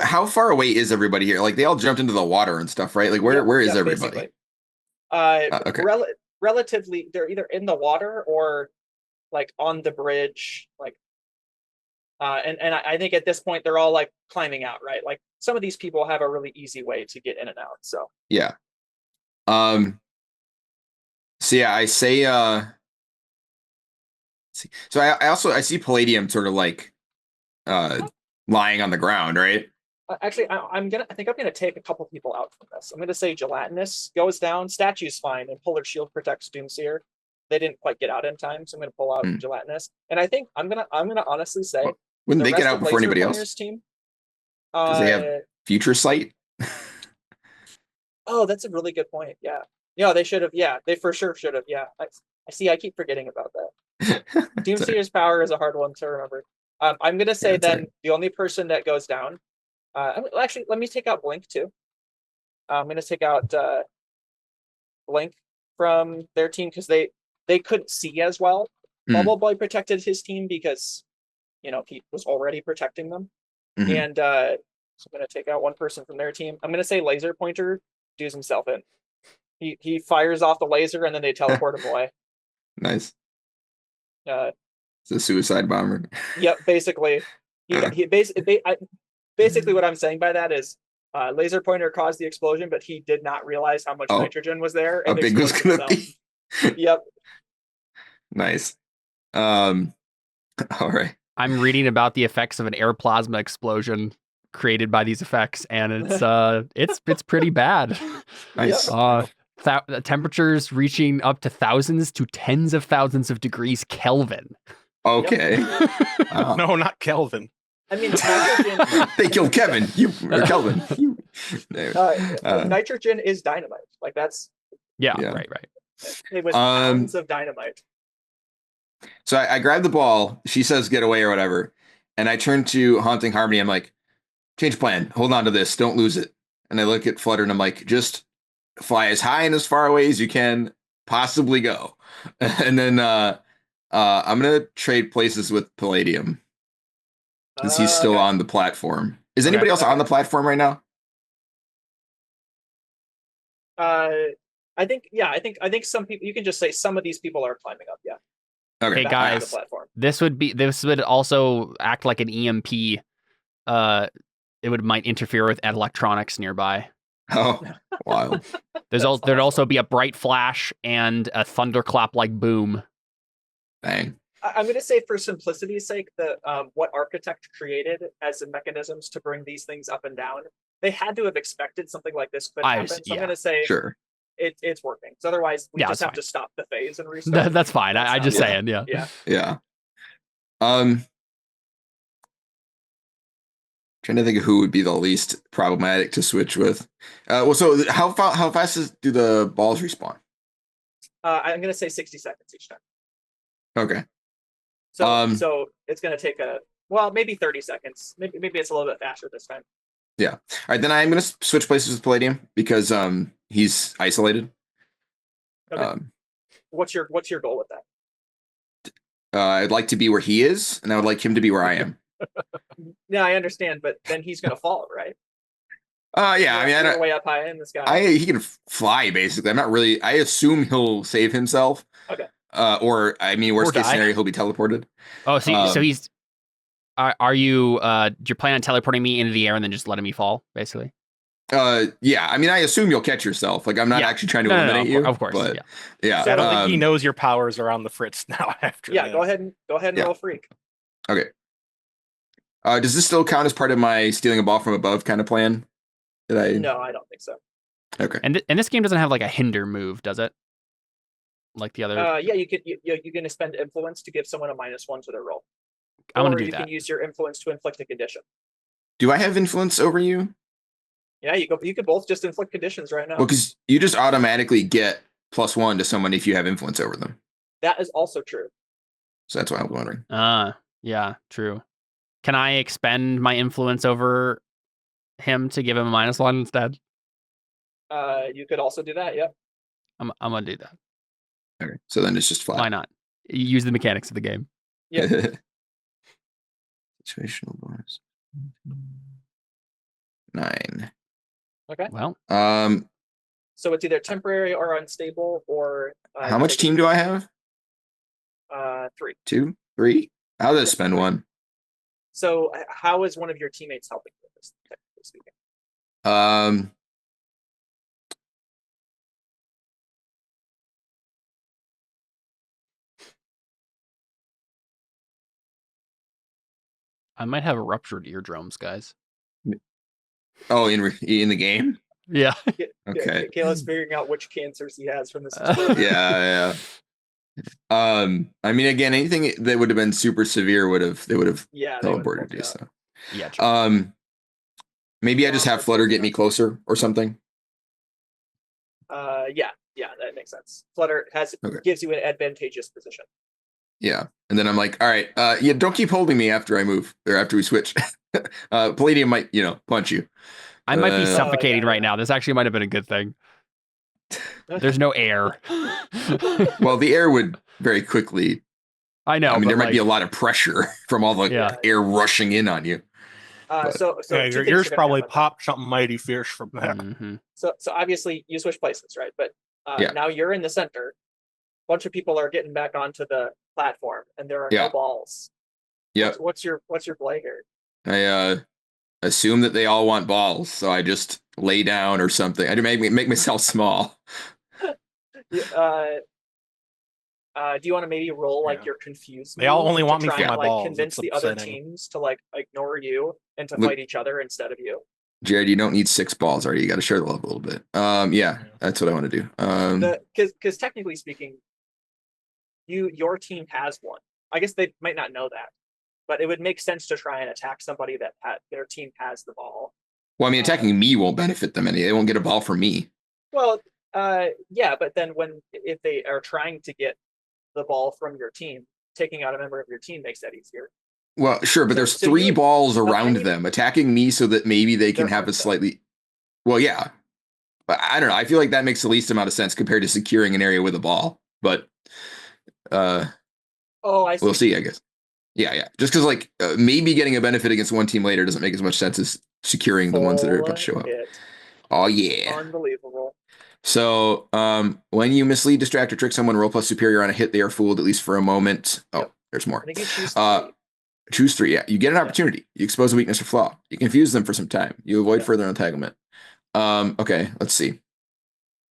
Speaker 4: How far away is everybody here? Like they all jumped into the water and stuff, right? Like where is everybody?
Speaker 1: Okay. Relatively, they're either in the water or like on the bridge, like and I think at this point they're all like climbing out, right? Like some of these people have a really easy way to get in and out. So
Speaker 4: yeah. So yeah, I say so I see Palladium sort of like lying on the ground, right?
Speaker 1: Actually, I think I'm gonna take a couple people out from this. I'm gonna say Gelatinous goes down, Statue's fine, and Polar Shield protects Doomseer. They didn't quite get out in time, so I'm gonna pull out Gelatinous. And I think I'm gonna honestly say,
Speaker 4: wouldn't they get out before anybody else?
Speaker 1: Team,
Speaker 4: because they have future sight.
Speaker 1: Oh, that's a really good point. Yeah, they should have. Yeah, they for sure should have. Yeah, I see. I keep forgetting about that. Doomseer's power is a hard one to remember. I'm gonna say then the only person that goes down. Actually, let me take out Blink too. I'm gonna take out Blink from their team because they couldn't see as well. Bubble Boy protected his team because he was already protecting them. And so I'm gonna take out one person from their team. I'm gonna say Laser Pointer does himself in. He fires off the laser and then they teleport him away.
Speaker 4: Nice. It's a suicide bomber.
Speaker 1: Yep, basically. Basically what I'm saying by that is Laser Pointer caused the explosion, but he did not realize how much nitrogen was there.
Speaker 4: How big was gonna be?
Speaker 1: Yep.
Speaker 4: Nice. All right.
Speaker 3: I'm reading about the effects of an air plasma explosion created by these effects, and it's pretty bad.
Speaker 4: Nice.
Speaker 3: Temperatures reaching up to thousands to tens of thousands of degrees Kelvin.
Speaker 4: Okay.
Speaker 2: No, not Kelvin.
Speaker 1: I mean, nitrogen.
Speaker 4: They killed Kevin. Kelvin.
Speaker 1: Nitrogen is dynamite. Like that's.
Speaker 3: Yeah. Right.
Speaker 1: It was pounds of dynamite.
Speaker 4: So I grab the ball. She says, "Get away" or whatever, and I turn to Haunting Harmony. I'm like, "Change plan. Hold on to this. Don't lose it." And I look at Flutter and I'm like, "Just fly as high and as far away as you can possibly go." And then I'm gonna trade places with Palladium. Because he's still on the platform. Is anybody else on the platform right now?
Speaker 1: I think some people. You can just say some of these people are climbing up. Yeah.
Speaker 4: Okay.
Speaker 3: Hey guys, this would also act like an EMP. It might interfere with electronics nearby.
Speaker 4: Oh, wild.
Speaker 3: There'd also be a bright flash and a thunderclap like boom.
Speaker 4: Bang.
Speaker 1: I'm going to say, for simplicity's sake, that what Architect created as the mechanisms to bring these things up and down, they had to have expected something like this could happen. So I'm going to say,
Speaker 4: sure,
Speaker 1: it's working. So otherwise, we just have to stop the phase and restart.
Speaker 3: That's fine. I'm just saying,
Speaker 1: yeah.
Speaker 4: Trying to think of who would be the least problematic to switch with. So how fast do the balls respawn?
Speaker 1: I'm going to say 60 seconds each time.
Speaker 4: Okay.
Speaker 1: So it's going to take maybe 30 seconds. Maybe it's a little bit faster this time.
Speaker 4: Yeah. All right, then I'm going to switch places with Palladium because he's isolated.
Speaker 1: Okay. What's your goal with that?
Speaker 4: I'd like to be where he is, and I would like him to be where I am.
Speaker 1: Yeah, I understand, but then he's going to fall, right?
Speaker 4: Yeah. I mean, I don't,
Speaker 1: way up high in the sky.
Speaker 4: He can fly basically. I'm not really. I assume he'll save himself.
Speaker 1: Okay.
Speaker 4: Or I mean, worst case scenario, he'll be teleported.
Speaker 3: Oh, so he's. Are you? You're planning on teleporting me into the air and then just letting me fall, basically?
Speaker 4: Yeah. I mean, I assume you'll catch yourself. Like, I'm not actually trying to eliminate you.
Speaker 3: Of course.
Speaker 4: But
Speaker 3: yeah.
Speaker 4: yeah.
Speaker 2: I don't think he knows your powers are on the fritz now after
Speaker 1: Yeah,
Speaker 2: that.
Speaker 1: go ahead and roll freak.
Speaker 4: Okay. Does this still count as part of my stealing a ball from above kind of plan?
Speaker 1: No, I don't think so.
Speaker 4: Okay.
Speaker 3: And this game doesn't have like a hinder move, does it? Like the other.
Speaker 1: Yeah, you can spend influence to give someone a -1 to their roll.
Speaker 3: I'm gonna do
Speaker 1: you
Speaker 3: that.
Speaker 1: can use your influence to inflict a condition.
Speaker 4: Do I have influence over you?
Speaker 1: Yeah, you could both just inflict conditions right now.
Speaker 4: Well, because you just automatically get +1 to someone if you have influence over them.
Speaker 1: That is also true.
Speaker 4: So that's why I'm wondering.
Speaker 3: Yeah, true. Can I expend my influence over him to give him a -1 instead?
Speaker 1: You could also do that. Yep.
Speaker 3: I'm gonna do that.
Speaker 4: Okay. So then it's just flat.
Speaker 3: Why not? Use the mechanics of the game.
Speaker 1: Yeah.
Speaker 4: Situational bonus. 9.
Speaker 3: Okay. Well.
Speaker 1: So it's either temporary or unstable, or
Speaker 4: how much team do I have?
Speaker 1: 3.
Speaker 4: 2, 3. I'll just spend 1.
Speaker 1: So how is one of your teammates helping with this, technically speaking?
Speaker 3: I might have ruptured eardrums, guys.
Speaker 4: Oh, in the game?
Speaker 3: Yeah.
Speaker 4: Okay.
Speaker 1: Caleb's figuring out which cancers he has from this.
Speaker 4: Yeah. I mean, again, anything that would have been super severe would have teleported you. So
Speaker 3: yeah. True.
Speaker 4: Maybe I just have Flutter get me closer or something.
Speaker 1: Yeah, that makes sense. Flutter gives you an advantageous position.
Speaker 4: Yeah, and then I'm like, all right, don't keep holding me after I move or after we switch. Palladium might, punch you.
Speaker 3: I might be suffocating right now. This actually might have been a good thing. There's no air.
Speaker 4: Well, the air would very quickly.
Speaker 3: I know.
Speaker 4: I mean, there might be a lot of pressure from all the air rushing in on you.
Speaker 1: So
Speaker 2: yours probably popped something mighty fierce from there.
Speaker 3: Mm-hmm.
Speaker 1: So obviously you switch places, right? But now you're in the center. A bunch of people are getting back onto the platform, and there are no balls.
Speaker 4: Yeah.
Speaker 1: What's your play here?
Speaker 4: I assume that they all want balls, so I just lay down or something. I do make myself small.
Speaker 1: Do you want to maybe roll like your confused?
Speaker 2: They all only want me for my
Speaker 1: like,
Speaker 2: balls.
Speaker 1: Convince the other teams to like ignore you and to fight each other instead of you.
Speaker 4: Jared, you don't need 6 balls already. You got to share the love a little bit. Yeah, that's what I want to do.
Speaker 1: Because technically speaking, your team has one. I guess they might not know that, but it would make sense to try and attack somebody that their team has the ball.
Speaker 4: Well, I mean, attacking me won't benefit them any. They won't get a ball from me.
Speaker 1: Well, yeah, but then if they are trying to get the ball from your team, taking out a member of your team makes that easier.
Speaker 4: Well, sure, but there's 3 balls around them attacking me so that maybe they can have a slightly. Well, yeah, but I don't know. I feel like that makes the least amount of sense compared to securing an area with a ball. But
Speaker 1: I see.
Speaker 4: We'll see, I guess. Yeah. Just because like maybe getting a benefit against one team later doesn't make as much sense as securing the ones that are about to show up. Oh yeah,
Speaker 1: unbelievable.
Speaker 4: So when you mislead, distract, or trick someone, roll plus superior on a hit, they are fooled at least for a moment. Oh, there's more.
Speaker 1: I think you choose 3.
Speaker 4: Choose 3. Yeah, you get an opportunity. You expose a weakness or flaw. You confuse them for some time. You avoid further entanglement. Okay, let's see.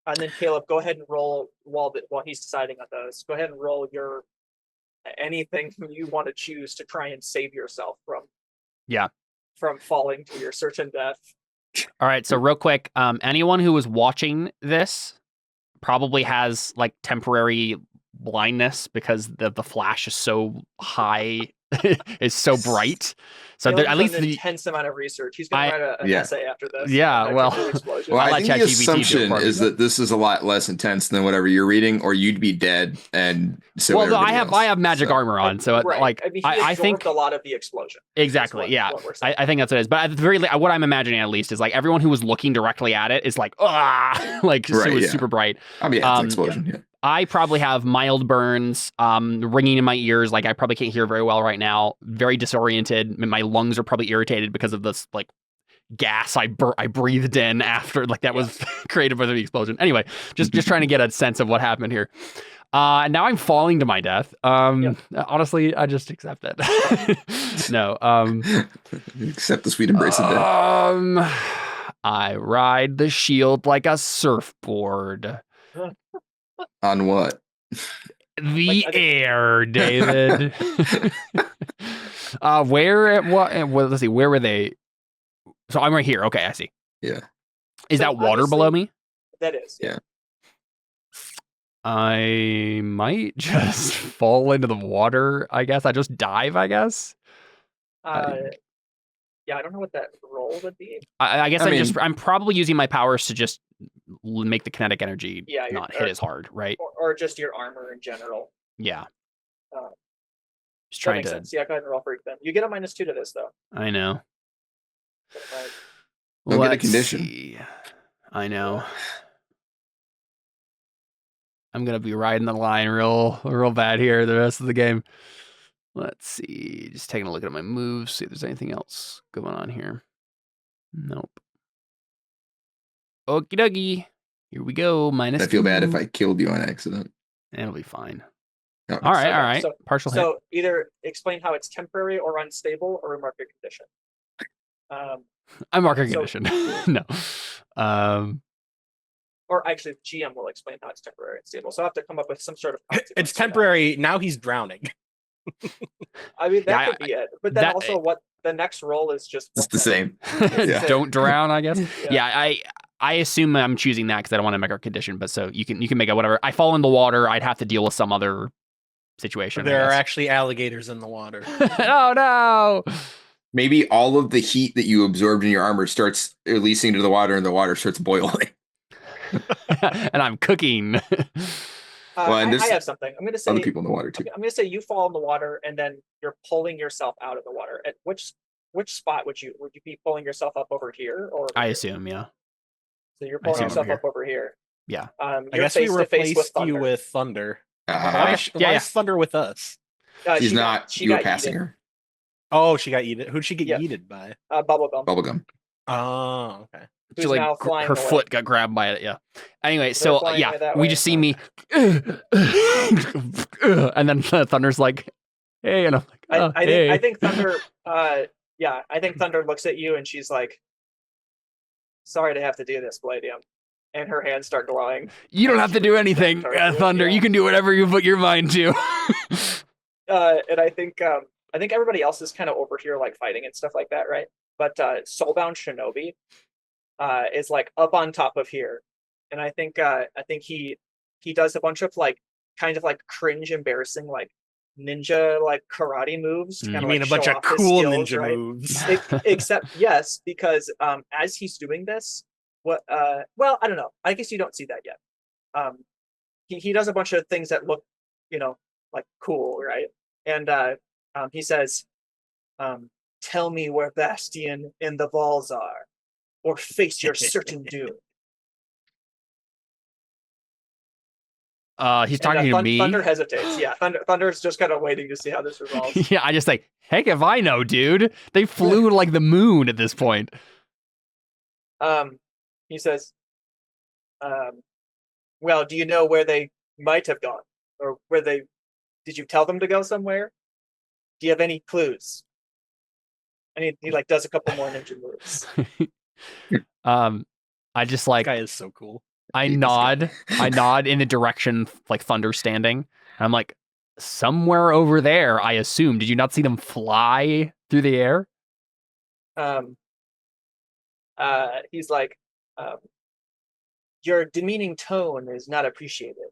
Speaker 1: And then Caleb, go ahead and roll while he's deciding on those. Go ahead and roll your anything you want to choose to try and save yourself from falling to your certain death.
Speaker 3: All right, so real quick, anyone who was watching this probably has like temporary blindness because the flash is so high, it's so bright. So at least
Speaker 1: an intense amount of research. He's going to write an essay after this.
Speaker 3: Yeah, well,
Speaker 4: I think the assumption is that this is a lot less intense than whatever you're reading, or you'd be dead. And so
Speaker 3: I have magic armor on, so
Speaker 1: right.
Speaker 3: Like
Speaker 1: I think a lot of the explosion.
Speaker 3: Exactly. I think that's what it is. But at the very what I'm imagining at least is like everyone who was looking directly at it is like like so it was super bright.
Speaker 4: I mean, it's an explosion. Yeah.
Speaker 3: I probably have mild burns, ringing in my ears. Like I probably can't hear very well right now. Very disoriented. My lungs are probably irritated because of this like gas I breathed in after like that was created by the explosion. Anyway, just trying to get a sense of what happened here. Now I'm falling to my death. Honestly, I just accept it. No.
Speaker 4: Accept the sweet embrace of death.
Speaker 3: I ride the shield like a surfboard.
Speaker 4: On what?
Speaker 3: The air, David. Where? What? Well, let's see. Where were they? So I'm right here. Okay, I see.
Speaker 4: Yeah.
Speaker 3: Is
Speaker 1: So
Speaker 3: that water below me?
Speaker 1: That is.
Speaker 4: Yeah.
Speaker 3: I might just fall into the water. I guess I just dive. I guess.
Speaker 1: Yeah, I don't know what that roll would be.
Speaker 3: I guess I'm probably using my powers to just make the kinetic energy not hit as hard, right?
Speaker 1: Or just your armor in general.
Speaker 3: Yeah.
Speaker 1: That
Speaker 3: Just trying
Speaker 1: makes
Speaker 3: to.
Speaker 1: sense. Yeah, go ahead and roll for them. You get a -2 to this though.
Speaker 3: I know.
Speaker 4: Don't get a condition.
Speaker 3: See. I know. I'm gonna be riding the line real bad here the rest of the game. Let's see. Just taking a look at my moves, see if there's anything else going on here. Nope. Okie dokie. Here we go. -2.
Speaker 4: I feel bad if I killed you on accident.
Speaker 3: It'll be fine.
Speaker 4: Oh.
Speaker 3: All right.
Speaker 1: So,
Speaker 3: Partial hit.
Speaker 1: So either explain how it's temporary or unstable, or remark a condition.
Speaker 3: I mark a condition. No.
Speaker 1: Or actually, the GM will explain how it's temporary and stable. So I have to come up with some sort of.
Speaker 2: It's temporary. Now he's drowning.
Speaker 1: I mean, that could be it. But then also, what the next roll is just.
Speaker 4: It's the same.
Speaker 3: Yeah. Don't drown, I guess. Yeah, I assume I'm choosing that because I don't want to make a condition. But so you can make it whatever. I fall in the water. I'd have to deal with some other situation.
Speaker 2: There are actually alligators in the water.
Speaker 3: Oh no.
Speaker 4: Maybe all of the heat that you absorbed in your armor starts releasing into the water, and the water starts boiling.
Speaker 3: And I'm cooking.
Speaker 1: I have something. I'm going to say
Speaker 4: other people in the water too.
Speaker 1: I'm going to say you fall in the water, and then you're pulling yourself out of the water. At which spot would you be pulling yourself up over here, or?
Speaker 3: I assume, yeah.
Speaker 1: So you're pulling yourself up over here.
Speaker 3: Yeah.
Speaker 1: I
Speaker 2: guess we replaced you with Thunder. Why is Thunder with us?
Speaker 4: She's not. You were passing her.
Speaker 2: Oh, she got yeeted. Who'd she get yeeted by?
Speaker 1: Bubblegum.
Speaker 4: Bubblegum.
Speaker 2: Oh, okay.
Speaker 1: Who's now flying
Speaker 3: her
Speaker 1: away.
Speaker 3: Foot got grabbed by it. Yeah. Anyway, so we just see me, and then Thunder's like, "Hey," and I'm like, "Hey."
Speaker 1: I think Thunder. I think Thunder looks at you and she's like, "Sorry to have to do this, Palladium," and her hands start glowing.
Speaker 3: You don't have to do anything, Thunder. You can do whatever you put your mind to.
Speaker 1: And I think everybody else is kind of over here like fighting and stuff like that, right? But Soulbound Shinobi is like up on top of here, and I think he does a bunch of like kind of like cringe, embarrassing like ninja like karate moves.
Speaker 2: You mean a bunch of cool ninja moves?
Speaker 1: Except yes, because as he's doing this, well, I don't know. I guess you don't see that yet. He does a bunch of things that look, like cool, right? And he says, "Tell me where Bastion and the Valls are, or face your certain doom."
Speaker 3: He's talking to me.
Speaker 1: Thunder hesitates. Yeah, Thunder's just kind of waiting to see how this resolves.
Speaker 3: Yeah, I just like, heck if I know, dude. They flew like the moon at this point.
Speaker 1: He says, "Well, do you know where they might have gone, or did you tell them to go somewhere? Do you have any clues?" And he like does a couple more ninja moves.
Speaker 3: I just like,
Speaker 2: this guy is so cool.
Speaker 3: I nod in the direction like Thunder standing. And I'm like, somewhere over there, I assume. Did you not see them fly through the air?
Speaker 1: He's like, "Your demeaning tone is not appreciated,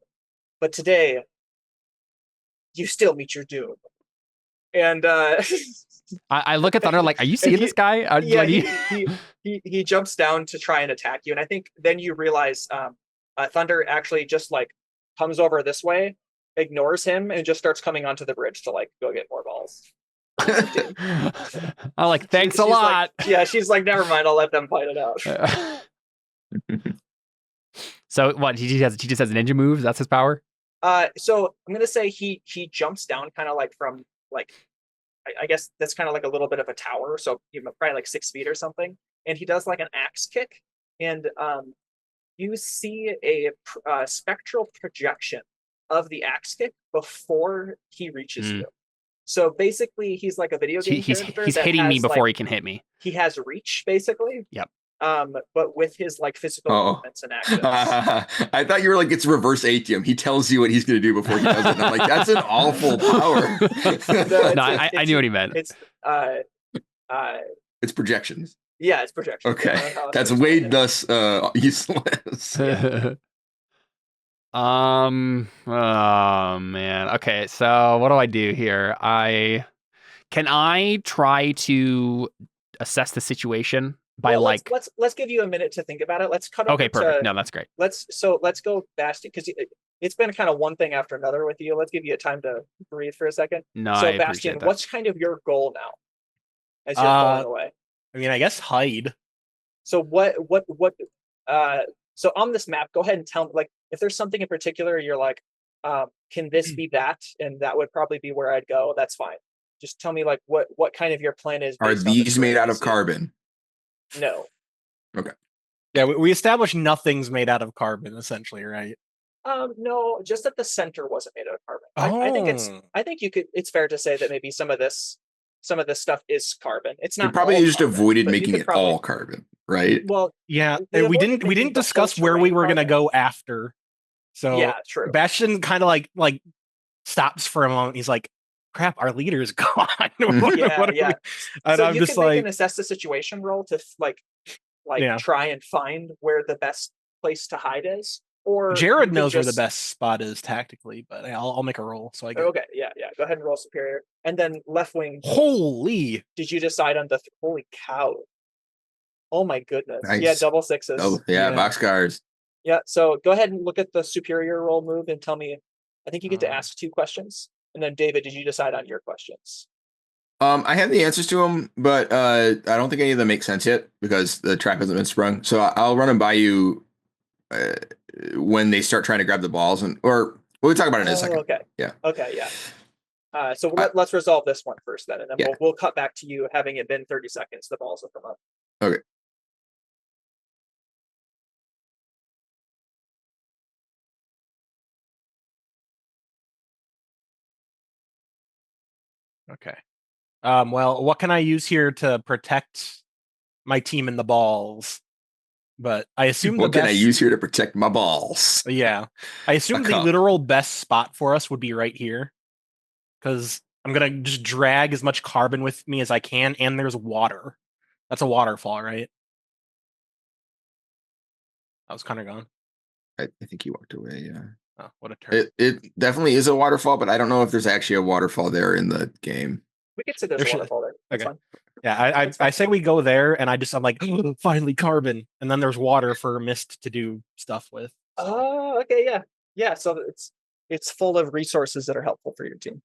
Speaker 1: but today you still meet your doom." And
Speaker 3: I look at Thunder like, are you seeing this guy?
Speaker 1: He jumps down to try and attack you, and I think then you realize Thunder actually just like comes over this way, ignores him, and just starts coming onto the bridge to like go get more balls.
Speaker 3: I'm like, thanks a lot.
Speaker 1: Like, she's like, never mind, I'll let them fight it out.
Speaker 3: So what? He just has ninja moves. That's his power.
Speaker 1: So I'm gonna say he jumps down kind of like from like, I guess that's kind of like a little bit of a tower, so probably like 6 feet or something, and he does like an axe kick, and you see a spectral projection of the axe kick before he reaches you. So basically, he's like a video game character.
Speaker 3: He's hitting me before he can hit me.
Speaker 1: He has reach, basically.
Speaker 3: Yep.
Speaker 1: but with his like physical movements and actions.
Speaker 4: I thought you were like, it's reverse Atium. He tells you what he's going to do before he does it. And I'm like, that's an awful power.
Speaker 3: No, I knew what he meant.
Speaker 1: It's
Speaker 4: it's projections.
Speaker 1: Yeah, it's projections.
Speaker 4: Okay, that's way less useless.
Speaker 3: Oh man. Okay, so what do I do here? Can I try to assess the situation by
Speaker 1: let's give you a minute to think about it. Let's cut over.
Speaker 3: Okay, perfect. No, that's great.
Speaker 1: Let's go Bastion, because it's been kind of one thing after another with you. Let's give you a time to breathe for a second.
Speaker 3: No,
Speaker 1: so
Speaker 3: I
Speaker 1: Bastion,
Speaker 3: that.
Speaker 1: What's kind of your goal now as you're falling away?
Speaker 2: I mean, I guess hide.
Speaker 1: So so on this map, go ahead and tell me, like, if there's something in particular you're like, can this be that? And that would probably be where I'd go. That's fine. Just tell me, like, what kind of your plan is.
Speaker 4: Are these made out of carbon?
Speaker 1: No.
Speaker 4: Okay.
Speaker 2: Yeah, we established nothing's made out of carbon, essentially, right?
Speaker 1: No, just that the center wasn't made out of carbon.
Speaker 2: Oh.
Speaker 1: I think it's fair to say that maybe some of this stuff is carbon. It's not.
Speaker 4: We probably just
Speaker 1: carbon,
Speaker 4: avoided making it all carbon, right?
Speaker 1: Well,
Speaker 2: yeah, we didn't discuss where we were gonna go after. So
Speaker 1: yeah, true.
Speaker 2: Bastion kind of like stops for a moment. He's like, "Crap, our leader's gone."
Speaker 1: Yeah.
Speaker 2: And
Speaker 1: so
Speaker 2: I'm
Speaker 1: you
Speaker 2: just
Speaker 1: can
Speaker 2: like,
Speaker 1: make an assess the situation roll to try and find where the best place to hide is. Or
Speaker 2: Jared knows where the best spot is tactically, but I'll make a roll. So I get.
Speaker 1: Okay, yeah. Go ahead and roll superior, and then left wing.
Speaker 2: Holy!
Speaker 1: Did you decide on the holy cow? Oh my goodness!
Speaker 4: Nice.
Speaker 1: Yeah, double sixes.
Speaker 4: Oh yeah, boxcars.
Speaker 1: Yeah. So go ahead and look at the superior roll move and tell me. I think you get to ask 2 questions, and then David, did you decide on your questions?
Speaker 4: I have the answers to them, but I don't think any of them make sense yet because the trap hasn't been sprung. So I'll run them by you when they start trying to grab the balls, or we'll talk about it in a second.
Speaker 1: Okay.
Speaker 4: Yeah.
Speaker 1: Okay. Yeah. So let's resolve this one first, then, and then we'll cut back to you having it been 30 seconds. The balls will come up.
Speaker 4: Okay.
Speaker 2: Okay. Well, what can I use here to protect my team and the balls? But I assume
Speaker 4: what can I use here to protect my balls?
Speaker 2: Yeah, I assume the literal best spot for us would be right here, because I'm gonna just drag as much carbon with me as I can, and there's water. That's a waterfall, right? I was kind of gone.
Speaker 4: I think he walked away. Yeah.
Speaker 2: Oh, what a turn!
Speaker 4: It definitely is a waterfall, but I don't know if there's actually a waterfall there in the game.
Speaker 1: We could say there's a waterfall there. That's fine.
Speaker 2: Yeah, I say we go there, and I'm like, oh, finally carbon, and then there's water for Mist to do stuff with.
Speaker 1: So. Oh, okay, yeah. So it's full of resources that are helpful for your team.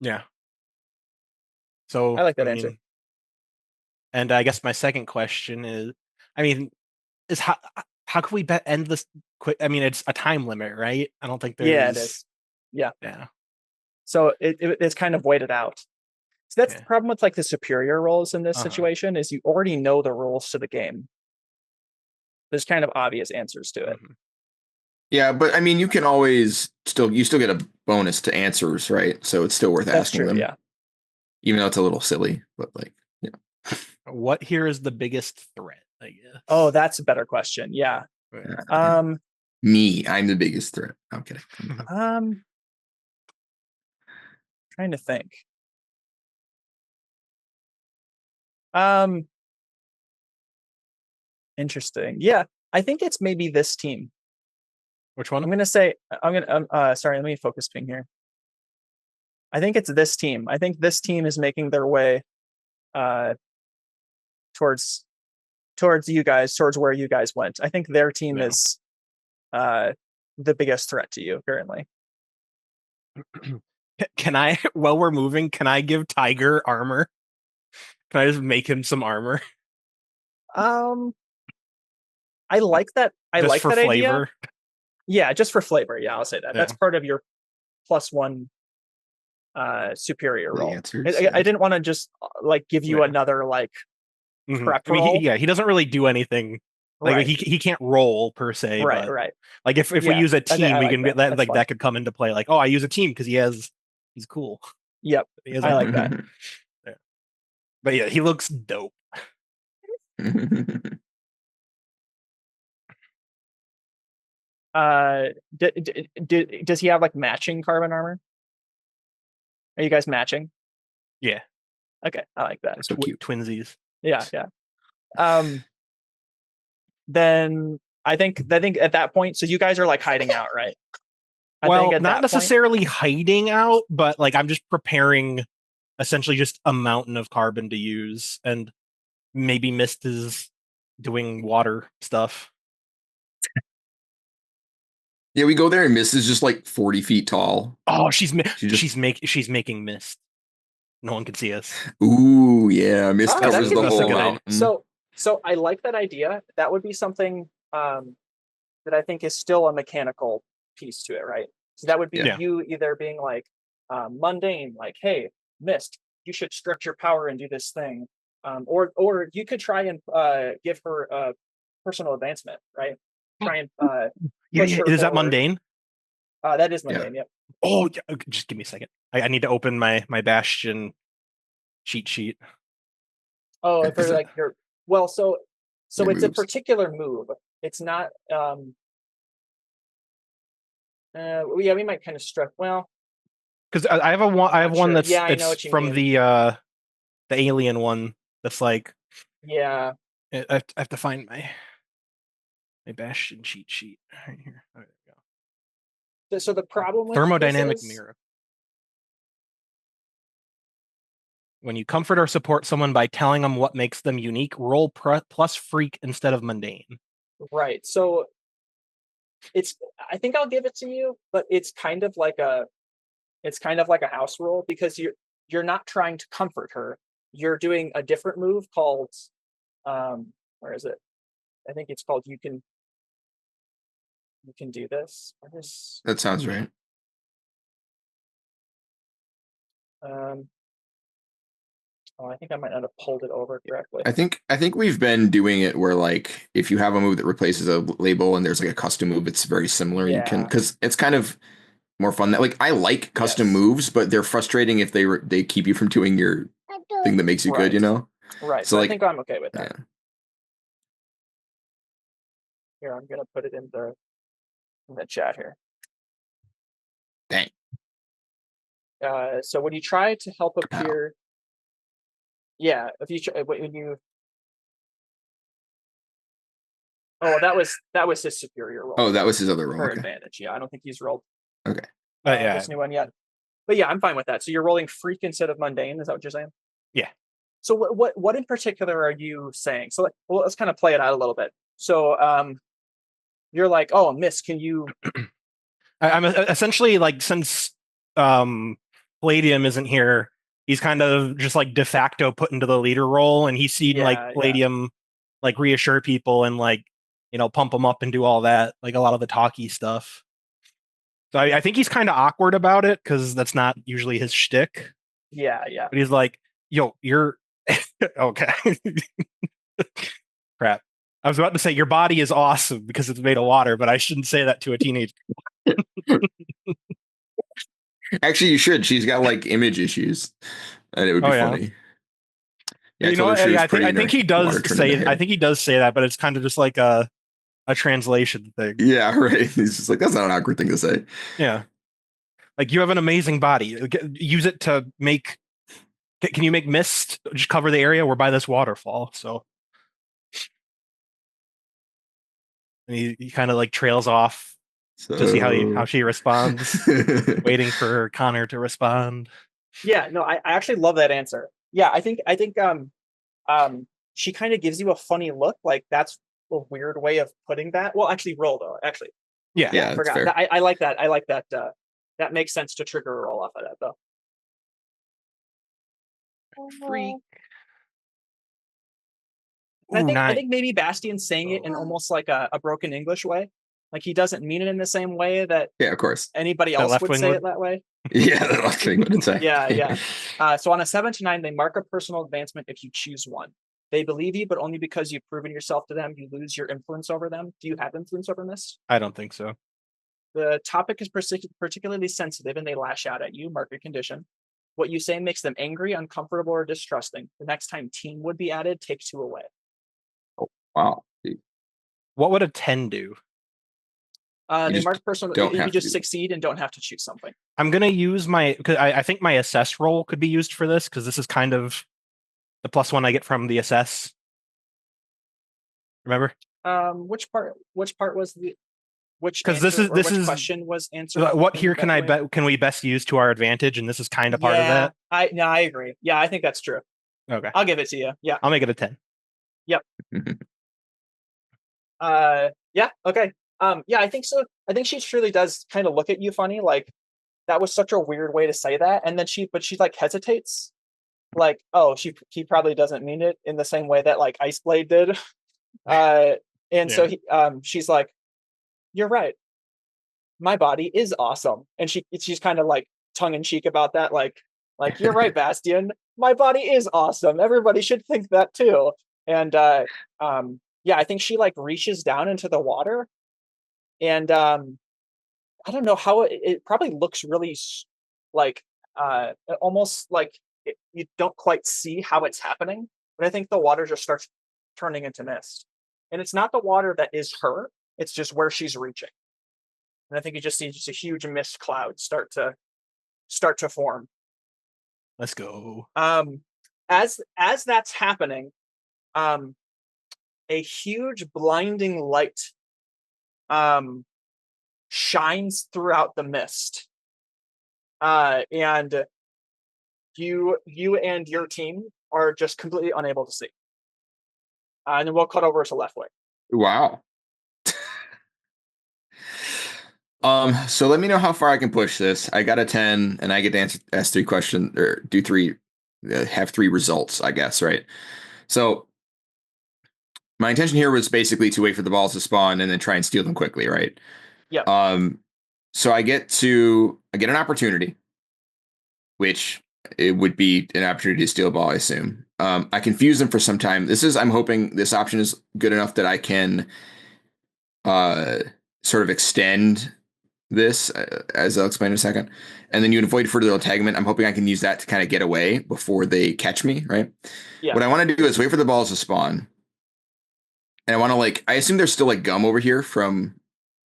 Speaker 2: Yeah. So
Speaker 1: I like that answer.
Speaker 2: And I guess my second question is how can we end this quick? I mean, it's a time limit, right? I don't think there's.
Speaker 1: Yeah, it is. Yeah. So it's kind of weighted out. So that's the problem with like the superior roles in this situation is you already know the rules to the game. There's kind of obvious answers to it.
Speaker 4: Yeah, but I mean, you can always still get a bonus to answers, right? So it's still worth asking them.
Speaker 1: Yeah.
Speaker 4: Even though it's a little silly, but like,
Speaker 2: what here is the biggest threat, I guess?
Speaker 1: Oh, that's a better question. Yeah.
Speaker 4: Me, I'm the biggest threat. I'm kidding.
Speaker 1: Trying to think. Interesting. Yeah, I think it's maybe this team.
Speaker 2: Which one?
Speaker 1: Sorry, let me focus ping here. I think it's this team. I think this team is making their way towards you guys, towards where you guys went. I think their team is the biggest threat to you currently.
Speaker 2: Can I, while we're moving, can I give Tiger armor? Can I just make him some armor?
Speaker 1: I like that. I
Speaker 2: just
Speaker 1: like
Speaker 2: for
Speaker 1: that
Speaker 2: flavor.
Speaker 1: idea. Yeah, just for flavor. Yeah, I'll say that. Yeah. That's part of your +1 superior roll. I didn't want to just like give you another like prep roll.
Speaker 2: He doesn't really do anything. Like he can't roll per se.
Speaker 1: Right.
Speaker 2: Like if we use a team, we can get that. Like that could come into play. Like, oh, I use a team because he's cool.
Speaker 1: Yep, I like that.
Speaker 2: But yeah, he looks dope.
Speaker 1: Does he have like matching carbon armor? Are you guys matching?
Speaker 2: Yeah.
Speaker 1: Okay, I like that.
Speaker 4: So cute.
Speaker 2: Twinsies.
Speaker 1: Yeah. Then I think at that point, so you guys are like hiding out, right?
Speaker 2: Well, not necessarily hiding out, but like I'm just preparing essentially just a mountain of carbon to use, and maybe Mist is doing water stuff.
Speaker 4: Yeah, we go there and Mist is just like 40 feet tall.
Speaker 2: Oh, she's making Mist. No one can see us.
Speaker 4: Ooh, yeah, Mist covers the whole mountain.
Speaker 1: So I like that idea. That would be something that I think is still a mechanical piece to it, right? So that would be you either being like mundane, like, hey, Mist, you should stretch your power and do this thing. Or you could try and give her a personal advancement, right? Try and
Speaker 2: is that mundane?
Speaker 1: That is mundane, yep.
Speaker 2: Oh, just give me a second. I need to open my Bastion cheat sheet.
Speaker 1: Oh, for like your so it's a particular move. It's not we might kind of stretch
Speaker 2: because I have one that's
Speaker 1: I know what you
Speaker 2: from
Speaker 1: mean.
Speaker 2: the alien one that's like
Speaker 1: I
Speaker 2: have to find my Bastion cheat sheet right here. Oh, there we
Speaker 1: go. So the problem with
Speaker 2: thermodynamic mirror. When you comfort or support someone by telling them what makes them unique, roll plus freak instead of mundane.
Speaker 1: Right. So I think I'll give it to you, but it's kind of like a house rule because you're not trying to comfort her. You're doing a different move called where is it? I think it's called you can do this.
Speaker 4: That sounds right.
Speaker 1: I think I might not have pulled it over correctly.
Speaker 4: I think we've been doing it where like if you have a move that replaces a label and there's like a custom move, it's very similar. You can because it's kind of more fun. That like I like custom moves, but they're frustrating if they keep you from doing your thing that makes you good. You know.
Speaker 1: Right. So like, I think I'm okay with that. Yeah. Here, I'm gonna put it in the chat here.
Speaker 4: Dang.
Speaker 1: So when you try to help appear. Yeah, if you when you that was his superior roll.
Speaker 4: Oh, that was his other roll.
Speaker 1: For advantage. Yeah, I don't think he's rolled.
Speaker 4: Okay.
Speaker 1: This new one yet. But yeah, I'm fine with that. So you're rolling freak instead of mundane. Is that what you're saying?
Speaker 2: Yeah.
Speaker 1: So what in particular are you saying? So let's kind of play it out a little bit. So you're like, oh, Mist, can you?
Speaker 2: I'm essentially like since Palladium isn't here. He's kind of just like de facto put into the leader role, and he's seen like Palladium like reassure people and like pump them up and do all that, like a lot of the talky stuff. So I think he's kind of awkward about it because that's not usually his shtick.
Speaker 1: Yeah.
Speaker 2: But he's like, "Yo, you're okay." Crap. I was about to say your body is awesome because it's made of water, but I shouldn't say that to a teenager.
Speaker 4: Actually, you should. She's got like image issues, and it would be funny.
Speaker 2: Yeah, I think he does say. I think he does say that, but it's kind of just like a translation thing.
Speaker 4: Yeah, right. He's just like, that's not an awkward thing to say.
Speaker 2: Yeah, like you have an amazing body. Use it to make. Can you make Mist just cover the area? We're by this waterfall, so. And he kind of like trails off to see how she responds, waiting for Connor to respond.
Speaker 1: Yeah, no, I actually love that answer. Yeah, I think she kind of gives you a funny look, like that's a weird way of putting that. Well, actually, roll though. Actually,
Speaker 4: yeah,
Speaker 1: I forgot. I like that. I like that. That makes sense to trigger a roll off of that though.
Speaker 2: Freak.
Speaker 1: I think maybe Bastian's saying it in almost like a broken English way. Like he doesn't mean it in the same way that
Speaker 4: of course
Speaker 1: anybody else would say it that way.
Speaker 4: Yeah, the left wing would say.
Speaker 1: Yeah. So on a 7 to 9, they mark a personal advancement if you choose one. They believe you, but only because you've proven yourself to them. You lose your influence over them. Do you have influence over this?
Speaker 2: I don't think so.
Speaker 1: The topic is particularly sensitive and they lash out at you. Mark your condition. What you say makes them angry, uncomfortable, or distrusting. The next time team would be added, take 2 away.
Speaker 4: Oh, wow.
Speaker 2: What would a 10 do?
Speaker 1: The marked person,
Speaker 4: don't
Speaker 1: you
Speaker 4: have
Speaker 1: just
Speaker 4: to.
Speaker 1: succeed and don't have to choose something.
Speaker 2: I'm gonna use because I think my assess roll could be used for this because this is kind of the +1 I get from the assess. Remember?
Speaker 1: Which part was the which
Speaker 2: because this is
Speaker 1: which question was answered?
Speaker 2: What here can can we best use to our advantage, and this is kind of part of that.
Speaker 1: I agree. Yeah, I think that's true.
Speaker 2: Okay,
Speaker 1: I'll give it to you. Yeah,
Speaker 2: I'll make it a 10.
Speaker 1: Yep. Yeah. Okay. Yeah, I think so. I think she truly does kind of look at you funny, like that was such a weird way to say that, and then she like hesitates, like, oh, he probably doesn't mean it in the same way that like Iceblade did. And so she's like, you're right. My body is awesome. And she's kind of like tongue in cheek about that. Like you're right, Bastian. My body is awesome. Everybody should think that too. And yeah, I think she like reaches down into the water, and I don't know how it probably looks really like almost like you don't quite see how it's happening, but I think the water just starts turning into mist. And it's not the water that is her, it's just where she's reaching. And I think you just see just a huge mist cloud start to form.
Speaker 2: Let's go.
Speaker 1: As that's happening, a huge blinding light shines throughout the mist. And you and your team are just completely unable to see. And then we'll cut over to left way.
Speaker 4: Wow. So let me know how far I can push this. I got a 10, and I get to ask 3 questions, or do 3, have 3 results, I guess, right? So my intention here was basically to wait for the balls to spawn and then try and steal them quickly, right?
Speaker 1: Yeah.
Speaker 4: So I get an opportunity, which it would be an opportunity to steal a ball, I assume. I confuse them for some time. I'm hoping this option is good enough that I can sort of extend this, as I'll explain in a second. And then you avoid further entanglement. I'm hoping I can use that to kind of get away before they catch me, right?
Speaker 1: Yeah.
Speaker 4: What I want to do is wait for the balls to spawn. And I want to I assume there's still gum over here from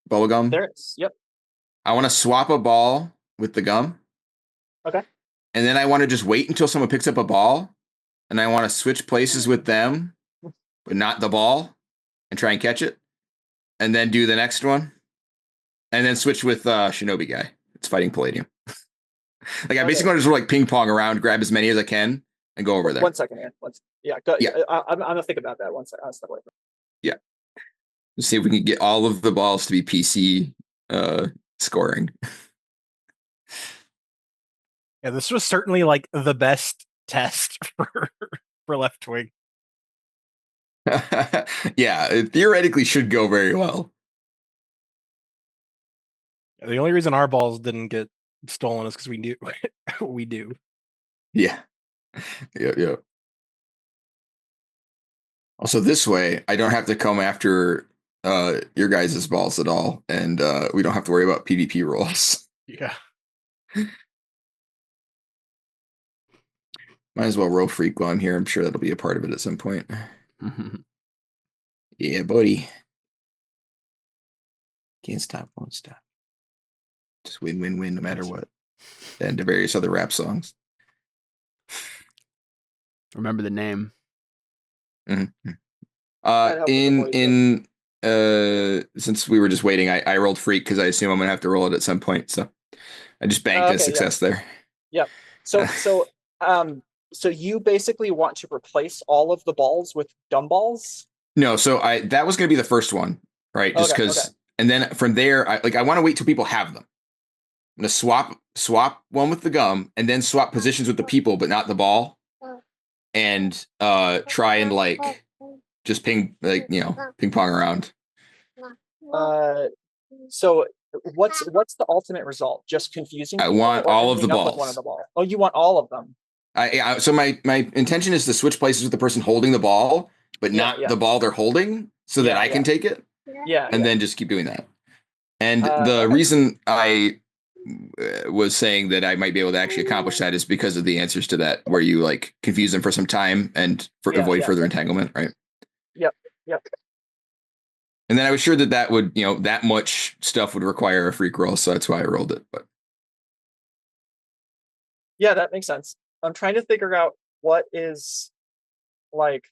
Speaker 4: bubblegum.
Speaker 1: There is. Yep.
Speaker 4: I want to swap a ball with the gum.
Speaker 1: Okay.
Speaker 4: And then I want to just wait until someone picks up a ball, and I want to switch places with them, but not the ball, and try and catch it. And then do the next one. And then switch with Shinobi guy. It's fighting Palladium. I basically want to just ping pong around, grab as many as I can, and go over there.
Speaker 1: 1 second, man. I'm gonna think about that. 1 second. I'll step away.
Speaker 4: Yeah. Let's see if we can get all of the balls to be PC scoring.
Speaker 2: Yeah, this was certainly the best test for left wing.
Speaker 4: Yeah, it theoretically should go very well.
Speaker 2: The only reason our balls didn't get stolen is because we knew we do.
Speaker 4: Yeah. Yeah. Also, this way, I don't have to come after your guys' balls at all, and we don't have to worry about PvP rolls.
Speaker 2: Yeah.
Speaker 4: Might as well roll freak while I'm here. I'm sure that'll be a part of it at some point. Yeah, buddy. Can't stop, won't stop. Just win, win, win, no matter what. And to various other rap songs.
Speaker 3: Remember the name.
Speaker 4: Mm-hmm. Since we were just waiting, I rolled freak because I assume I'm gonna have to roll it at some point. So I just banked a success there.
Speaker 1: Yep. So you basically want to replace all of the balls with dumb balls?
Speaker 4: No, so that was gonna be the first one, right? Just because, and then from there, I want to wait till people have them. I'm gonna swap one with the gum, and then swap positions with the people, but not the ball, and try and just ping pong around.
Speaker 1: So what's the ultimate result? Just confusing people?
Speaker 4: I want all of the balls.
Speaker 1: One of the balls. Oh, you want all of them?
Speaker 4: So my intention is to switch places with the person holding the ball, but not the ball they're holding, so that I can take it.
Speaker 1: Yeah.
Speaker 4: And then just keep doing that. And the reason I was saying that I might be able to actually accomplish that is because of the answers to that, where you confuse them for some time and avoid further entanglement, right?
Speaker 1: Yep.
Speaker 4: And then I was sure that would, that much stuff would require a freak roll, so that's why I rolled it. But
Speaker 1: yeah, that makes sense. I'm trying to figure out what is like,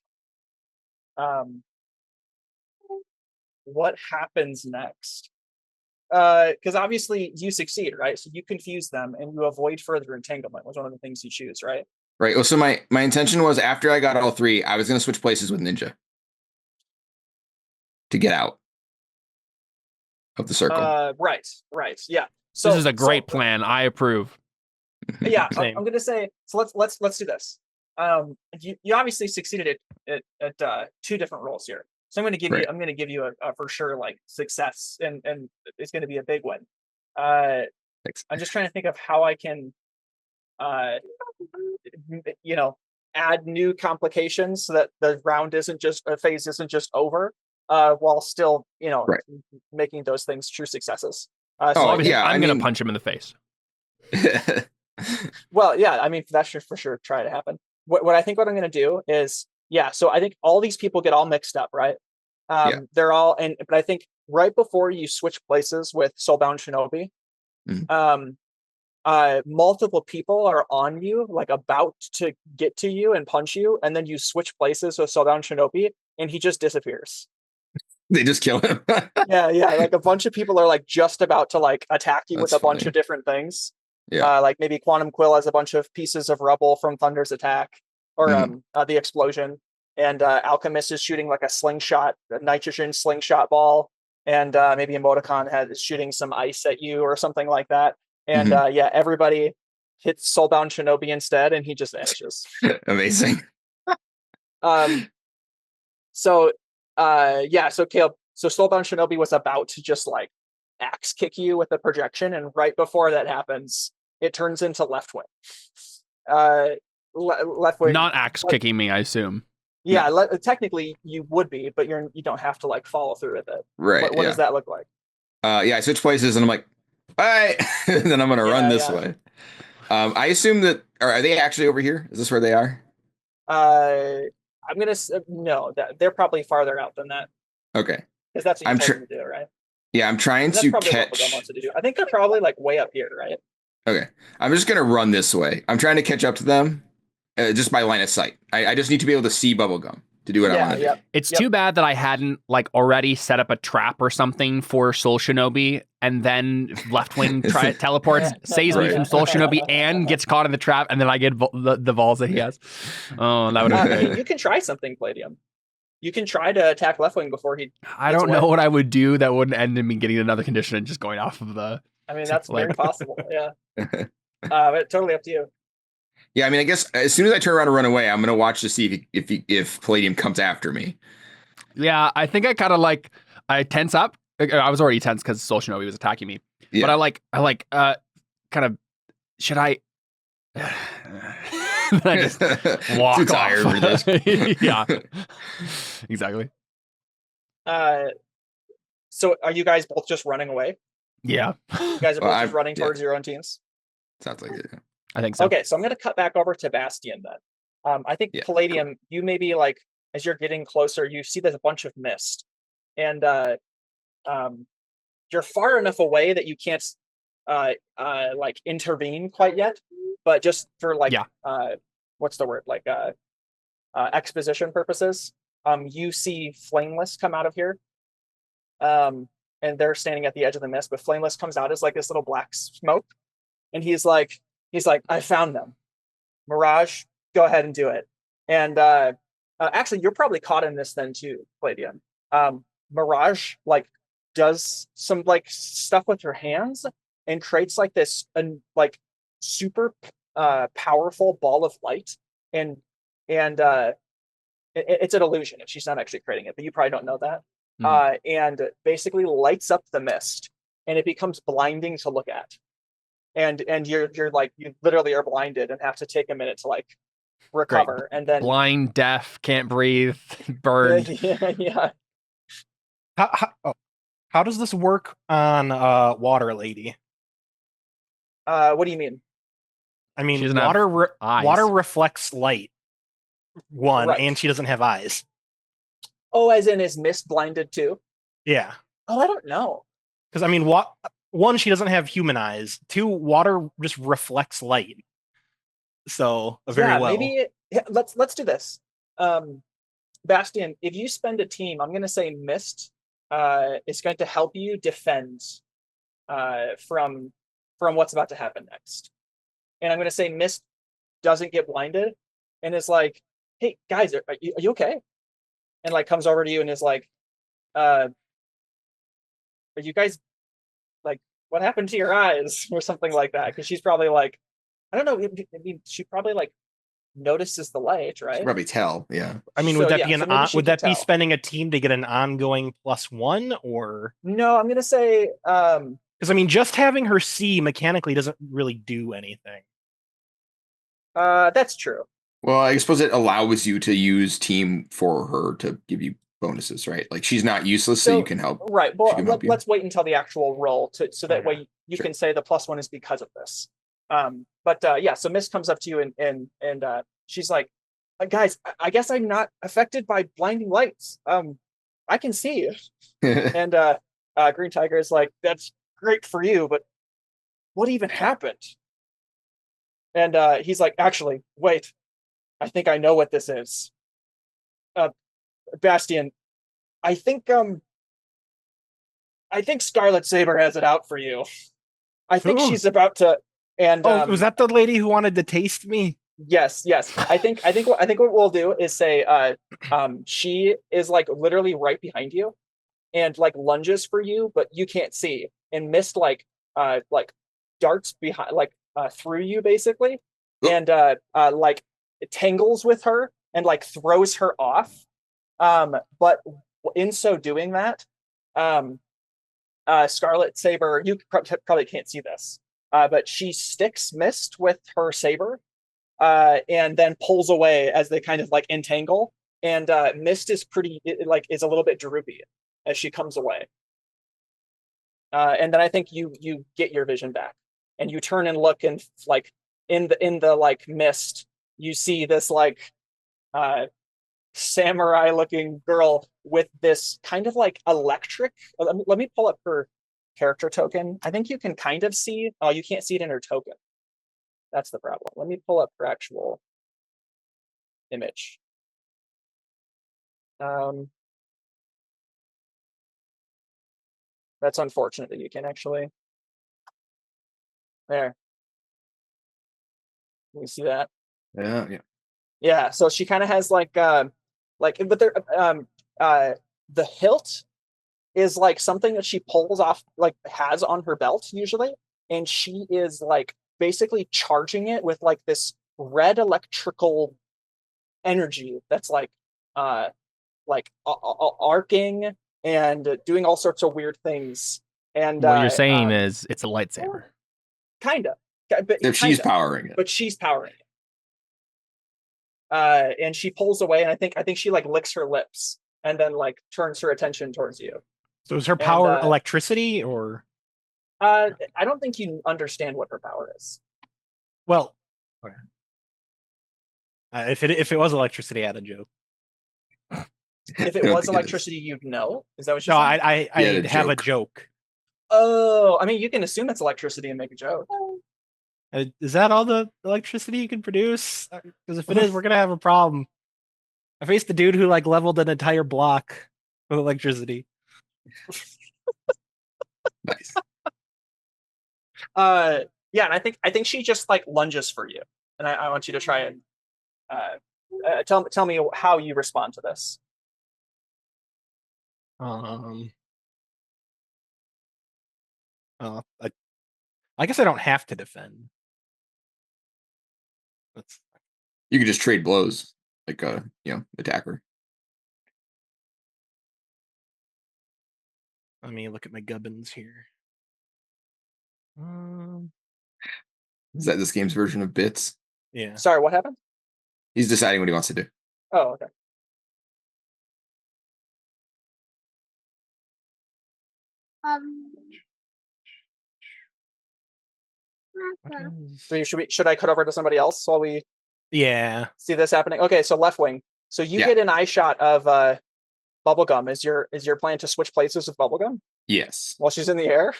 Speaker 1: what happens next. Because obviously you succeed, right? So you confuse them and you avoid further entanglement was one of the things you choose, right?
Speaker 4: Right. Well, so my intention was after I got all three, I was going to switch places with Ninja to get out of the circle.
Speaker 1: Right. Yeah. So
Speaker 3: this is a great plan. I approve.
Speaker 1: Yeah, I'm gonna say. So let's do this. You obviously succeeded at two different roles here. So I'm gonna give you a for sure like success, and it's gonna be a big one.
Speaker 4: Thanks.
Speaker 1: I'm just trying to think of how I can, add new complications so that the phase isn't just over, while still
Speaker 4: Right.
Speaker 1: making those things true successes.
Speaker 3: I'm gonna punch him in the face.
Speaker 1: Well, yeah, I mean that should for sure try to happen. What I think what I'm going to do is, so I think all these people get all mixed up, right? They're all, but I think right before you switch places with Soulbound Shinobi, multiple people are on you, like about to get to you and punch you, and then you switch places with Soulbound Shinobi, and he just disappears.
Speaker 4: They just kill him.
Speaker 1: yeah, like a bunch of people are like just about to like attack you with a bunch of different things.
Speaker 4: Yeah.
Speaker 1: Like maybe Quantum Quill has a bunch of pieces of rubble from Thunder's attack, or the explosion, and Alchemist is shooting like a nitrogen slingshot ball, and maybe Emoticon is shooting some ice at you or something like that. And everybody hits Soulbound Shinobi instead, and he just vanishes.
Speaker 4: Amazing.
Speaker 1: So Caleb, so Soulbound Shinobi was about to just like axe kick you with a projection, and right before that happens, it turns into Left Wing. Left Wing,
Speaker 3: not axe kicking me, I assume.
Speaker 1: Yeah, technically you would be, but you don't have to like follow through with it.
Speaker 4: Right.
Speaker 1: What does that look like?
Speaker 4: I switch places and I'm like, all right, and then I'm gonna run this way. I assume that are they actually over here? Is this where they are?
Speaker 1: I'm gonna no, that they're probably farther out than that.
Speaker 4: Okay,
Speaker 1: because that's what you told them to do, right?
Speaker 4: Yeah, I'm trying to catch.
Speaker 1: Wants to do. I think they're probably like way up here, right?
Speaker 4: Okay, I'm just gonna run this way. I'm trying to catch up to them, just by line of sight. I just need to be able to see Bubblegum to do what I want to do.
Speaker 3: It's too bad that I hadn't like already set up a trap or something for Soul Shinobi, and then Left Wing teleports, saves me from Soul Shinobi, and gets caught in the trap, and then I get the balls that he has. Oh, that would have been great.
Speaker 1: You can try something, Palladium. You can try to attack Left Wing before he.
Speaker 3: I don't know what I would do that wouldn't end in me getting another condition and just going off of the.
Speaker 1: I mean, that's very possible. Yeah. But totally up to you.
Speaker 4: Yeah, I mean, I guess as soon as I turn around and run away, I'm gonna watch to see if Palladium comes after me.
Speaker 3: Yeah, I think I kind of like I tense up. I was already tense because Soul Shinobi was attacking me. Yeah. But I kind of should I? I just walk
Speaker 4: too tired
Speaker 3: off.
Speaker 4: for this.
Speaker 3: Yeah, exactly.
Speaker 1: So are you guys both just running away?
Speaker 3: Yeah,
Speaker 1: you guys are both just running towards your own teams.
Speaker 4: Sounds like it.
Speaker 3: I think so.
Speaker 1: Okay, so I'm going to cut back over to Bastion then. I think Palladium, you maybe like as you're getting closer, you see there's a bunch of mist, and you're far enough away that you can't like intervene quite yet, but just for like what's the word, like exposition purposes, you see Flameless come out of here, and they're standing at the edge of the mist, but Flameless comes out as like this little black smoke, and he's like, I found them. Mirage, go ahead and do it. And actually, you're probably caught in this then too, Palladium. Mirage like does some like stuff with her hands and creates like this like super powerful ball of light, and it's an illusion if she's not actually creating it, but you probably don't know that. And basically lights up the mist, and it becomes blinding to look at. And you're like, you literally are blinded and have to take a minute to like recover. Great. And then
Speaker 3: blind, deaf, can't breathe, burned.
Speaker 1: Yeah.
Speaker 2: How does this work on Water Lady?
Speaker 1: What do you mean?
Speaker 2: I mean, water reflects light. And she doesn't have eyes.
Speaker 1: Oh, as in is mist blinded too?
Speaker 2: Yeah.
Speaker 1: Oh, I don't know.
Speaker 2: Because I mean, one, she doesn't have human eyes. Two, water just reflects light. So very well.
Speaker 1: Maybe let's do this. Bastian, if you spend a team, I'm gonna say Mist is going to help you defend from what's about to happen next. And I'm gonna say Mist doesn't get blinded and is like, hey guys, are you okay? And like comes over to you and is like, are you guys like, what happened to your eyes or something like that? Because she's probably like, I don't know. I mean, she probably like notices the light, right?
Speaker 4: She'll probably tell. Yeah.
Speaker 2: I mean,
Speaker 1: So,
Speaker 2: would that
Speaker 1: yeah,
Speaker 2: be
Speaker 1: so maybe she
Speaker 2: would
Speaker 1: can
Speaker 2: that be
Speaker 1: tell.
Speaker 2: spending a team to get an ongoing +1 or?
Speaker 1: No, I'm gonna say
Speaker 2: because I mean, just having her see mechanically doesn't really do anything.
Speaker 1: that's true.
Speaker 4: Well, I suppose it allows you to use team for her to give you bonuses, right? Like she's not useless, so you can help.
Speaker 1: Right.
Speaker 4: She
Speaker 1: Well,
Speaker 4: can help you.
Speaker 1: let's wait until the actual roll so that
Speaker 2: Okay.
Speaker 1: way you
Speaker 4: Sure.
Speaker 1: can say the +1 is because of this. But yeah, so Mist comes up to you and she's like, guys, I guess I'm not affected by blinding lights. I can see. And Green Tiger is like, that's great for you, but what even happened? And he's like, actually, wait, I think I know what this is. Bastian, I think Scarlet Saber has it out for you. I think
Speaker 2: Ooh.
Speaker 1: she's about to. And
Speaker 2: was that the lady who wanted to taste me?
Speaker 1: Yes. I think what we'll do is say she is like literally right behind you and like lunges for you, but you can't see. And Mist like darts behind like through you basically, and like tangles with her and like throws her off. But in so doing that, Scarlet Saber, you probably can't see this, but she sticks Mist with her saber, and then pulls away as they kind of like entangle. And Mist is is a little bit droopy as she comes away. And then I think you get your vision back, and you turn and look, and like in the like mist, you see this like samurai looking girl with this kind of like electric. Let me pull up her character token. I think you can kind of see. Oh, you can't see it in her token. That's the problem. Let me pull up her actual image. That's unfortunate that you can actually. There. You see that?
Speaker 4: Yeah.
Speaker 1: Yeah. So she kind of has but there, the hilt is like something that she pulls off, like has on her belt usually, and she is like basically charging it with like this red electrical energy that's like arcing and doing all sorts of weird things. And
Speaker 3: what you're saying is it's a lightsaber.
Speaker 1: Kind of.
Speaker 4: If she's powering it.
Speaker 1: But she's powering it. And she pulls away, and I think she like licks her lips and then like turns her attention towards you.
Speaker 2: So is her power electricity or?
Speaker 1: I don't think you understand what her power is.
Speaker 2: Well, okay. If it was electricity, I had a joke.
Speaker 1: If it was electricity, you'd know. Is that what you're saying?
Speaker 2: I have a joke.
Speaker 1: Oh, I mean, you can assume it's electricity and make a joke.
Speaker 2: Is that all the electricity you can produce? Because if it is, we're gonna have a problem. I faced a dude who like leveled an entire block with electricity.
Speaker 4: Nice.
Speaker 1: Yeah, and I think she just like lunges for you, and I want you to try and tell me how you respond to this.
Speaker 2: I guess I don't have to defend.
Speaker 4: You could just trade blows, like attacker.
Speaker 2: Let me look at my gubbins here.
Speaker 4: Is that this game's version of bits?
Speaker 2: Yeah.
Speaker 1: Sorry, what happened?
Speaker 4: He's deciding what he wants to do.
Speaker 1: Oh, okay. So should I cut over to somebody else while we see this happening? Okay, so left wing. So you get an eye shot of Bubblegum. Is your plan to switch places with Bubblegum
Speaker 4: Yes.
Speaker 1: while she's in the air?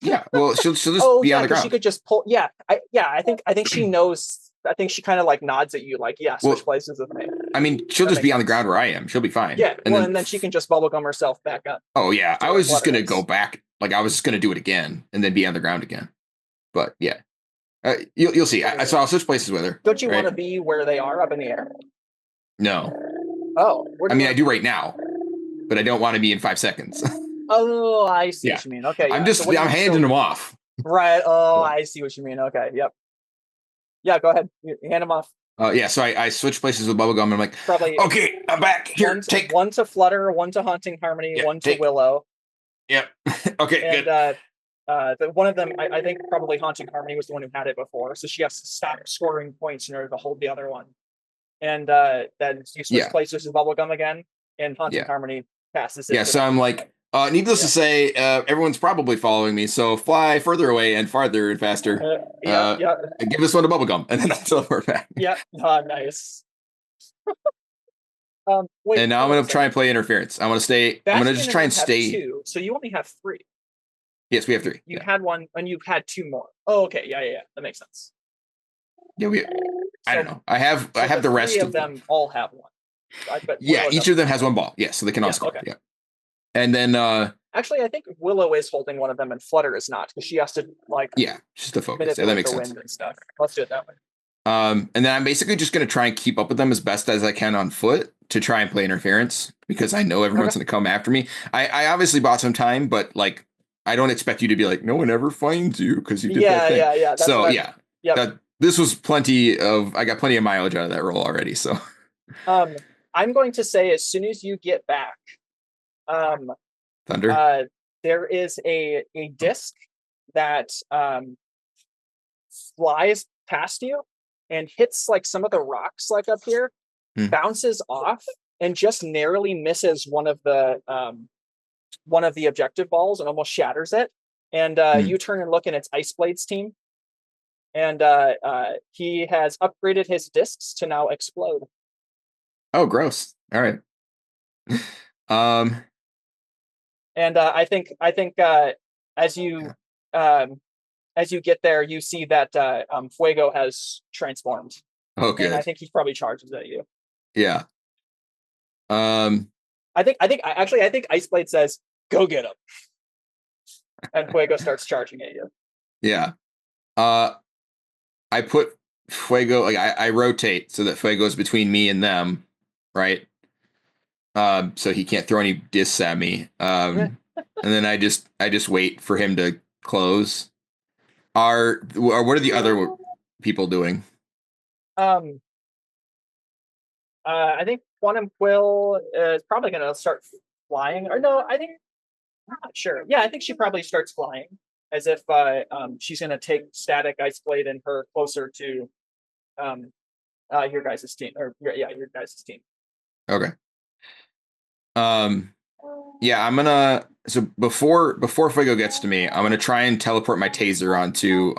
Speaker 4: Yeah. Well, she'll just be on the ground.
Speaker 1: She could just pull. Yeah, I think she knows. I think she kind of like nods at you, like, yeah, switch places with me.
Speaker 4: I mean, she'll just be on the ground where I am. She'll be fine.
Speaker 1: Yeah, and then she can just Bubblegum herself back up.
Speaker 4: Oh yeah, I was just gonna go back. Like I was just gonna do it again and then be on the ground again. But yeah, you'll see. So I'll switch places with her.
Speaker 1: Don't you want to be where they are up in the air?
Speaker 4: No.
Speaker 1: Oh,
Speaker 4: I mean, I do right now, but I don't want to be in 5 seconds.
Speaker 1: Oh, I see what you mean. Okay,
Speaker 4: I'm I'm handing them off.
Speaker 1: Right. Oh, I see what you mean. Okay. Yep. Yeah. Go ahead. You hand them off.
Speaker 4: Yeah. So I switch places with Bubblegum. And I'm like,
Speaker 1: probably
Speaker 4: okay, I'm back. Here, take
Speaker 1: one to Flutter, one to Haunting Harmony, one to Willow.
Speaker 4: Yep. Okay.
Speaker 1: And good. One of them, I think probably Haunting Harmony was the one who had it before, so she has to stop scoring points in order to hold the other one. And then you switch places with Bubblegum again, and Haunting Harmony passes it.
Speaker 4: Yeah. So I'm like. Needless to say, everyone's probably following me, so fly further away and farther and faster. And give this one to Bubblegum, and then I'll teleport back.
Speaker 1: Yeah, nice. Wait,
Speaker 4: and now I'm going to try and play interference. I'm going to just try and stay.
Speaker 1: 2, so you only have 3.
Speaker 4: Yes, we have 3.
Speaker 1: You had 1, and you've had 2 more. Oh, okay, yeah. That makes sense.
Speaker 4: Yeah, I don't know. I have the rest
Speaker 1: of them. All have 1.
Speaker 4: Each of them has 1 ball. Yeah, so they can all score. Okay. Yeah. And then
Speaker 1: actually I think Willow is holding one of them and Flutter is not, because she has to
Speaker 4: just to focus. Yeah, that makes sense.
Speaker 1: And stuff. Let's do it that way.
Speaker 4: And then I'm basically just going to try and keep up with them as best as I can on foot to try and play interference, because I know everyone's going to come after me. I obviously bought some time, but like I don't expect you to be like, no one ever finds you because you did that thing.
Speaker 1: Yeah.
Speaker 4: So this was I got plenty of mileage out of that roll already. So
Speaker 1: I'm going to say as soon as you get back,
Speaker 4: Thunder.
Speaker 1: There is a disc that flies past you and hits like some of the rocks like up here, bounces off and just narrowly misses one of the objective balls and almost shatters it. And you turn and look, and it's Ice Blade's team, and he has upgraded his discs to now explode.
Speaker 4: Oh, gross! All right.
Speaker 1: And I think as you get there, you see that Fuego has transformed.
Speaker 4: Oh, good.
Speaker 1: And I think he probably charges at you.
Speaker 4: Yeah.
Speaker 1: I think Ice Blade says, "Go get him," and Fuego starts charging at you.
Speaker 4: Yeah. I put Fuego, like I rotate so that Fuego's between me and them, right? So he can't throw any discs at me. And then I just wait for him to close. What are the other people doing?
Speaker 1: I think Quantum Quill is probably going to start flying. Or no, I'm not sure. Yeah, I think she probably starts flying, as if she's going to take Static, Ice Blade, and her closer to your guys' team. Your guys' team.
Speaker 4: Okay. Yeah, I'm gonna. So before Fuego gets to me, I'm gonna try and teleport my taser onto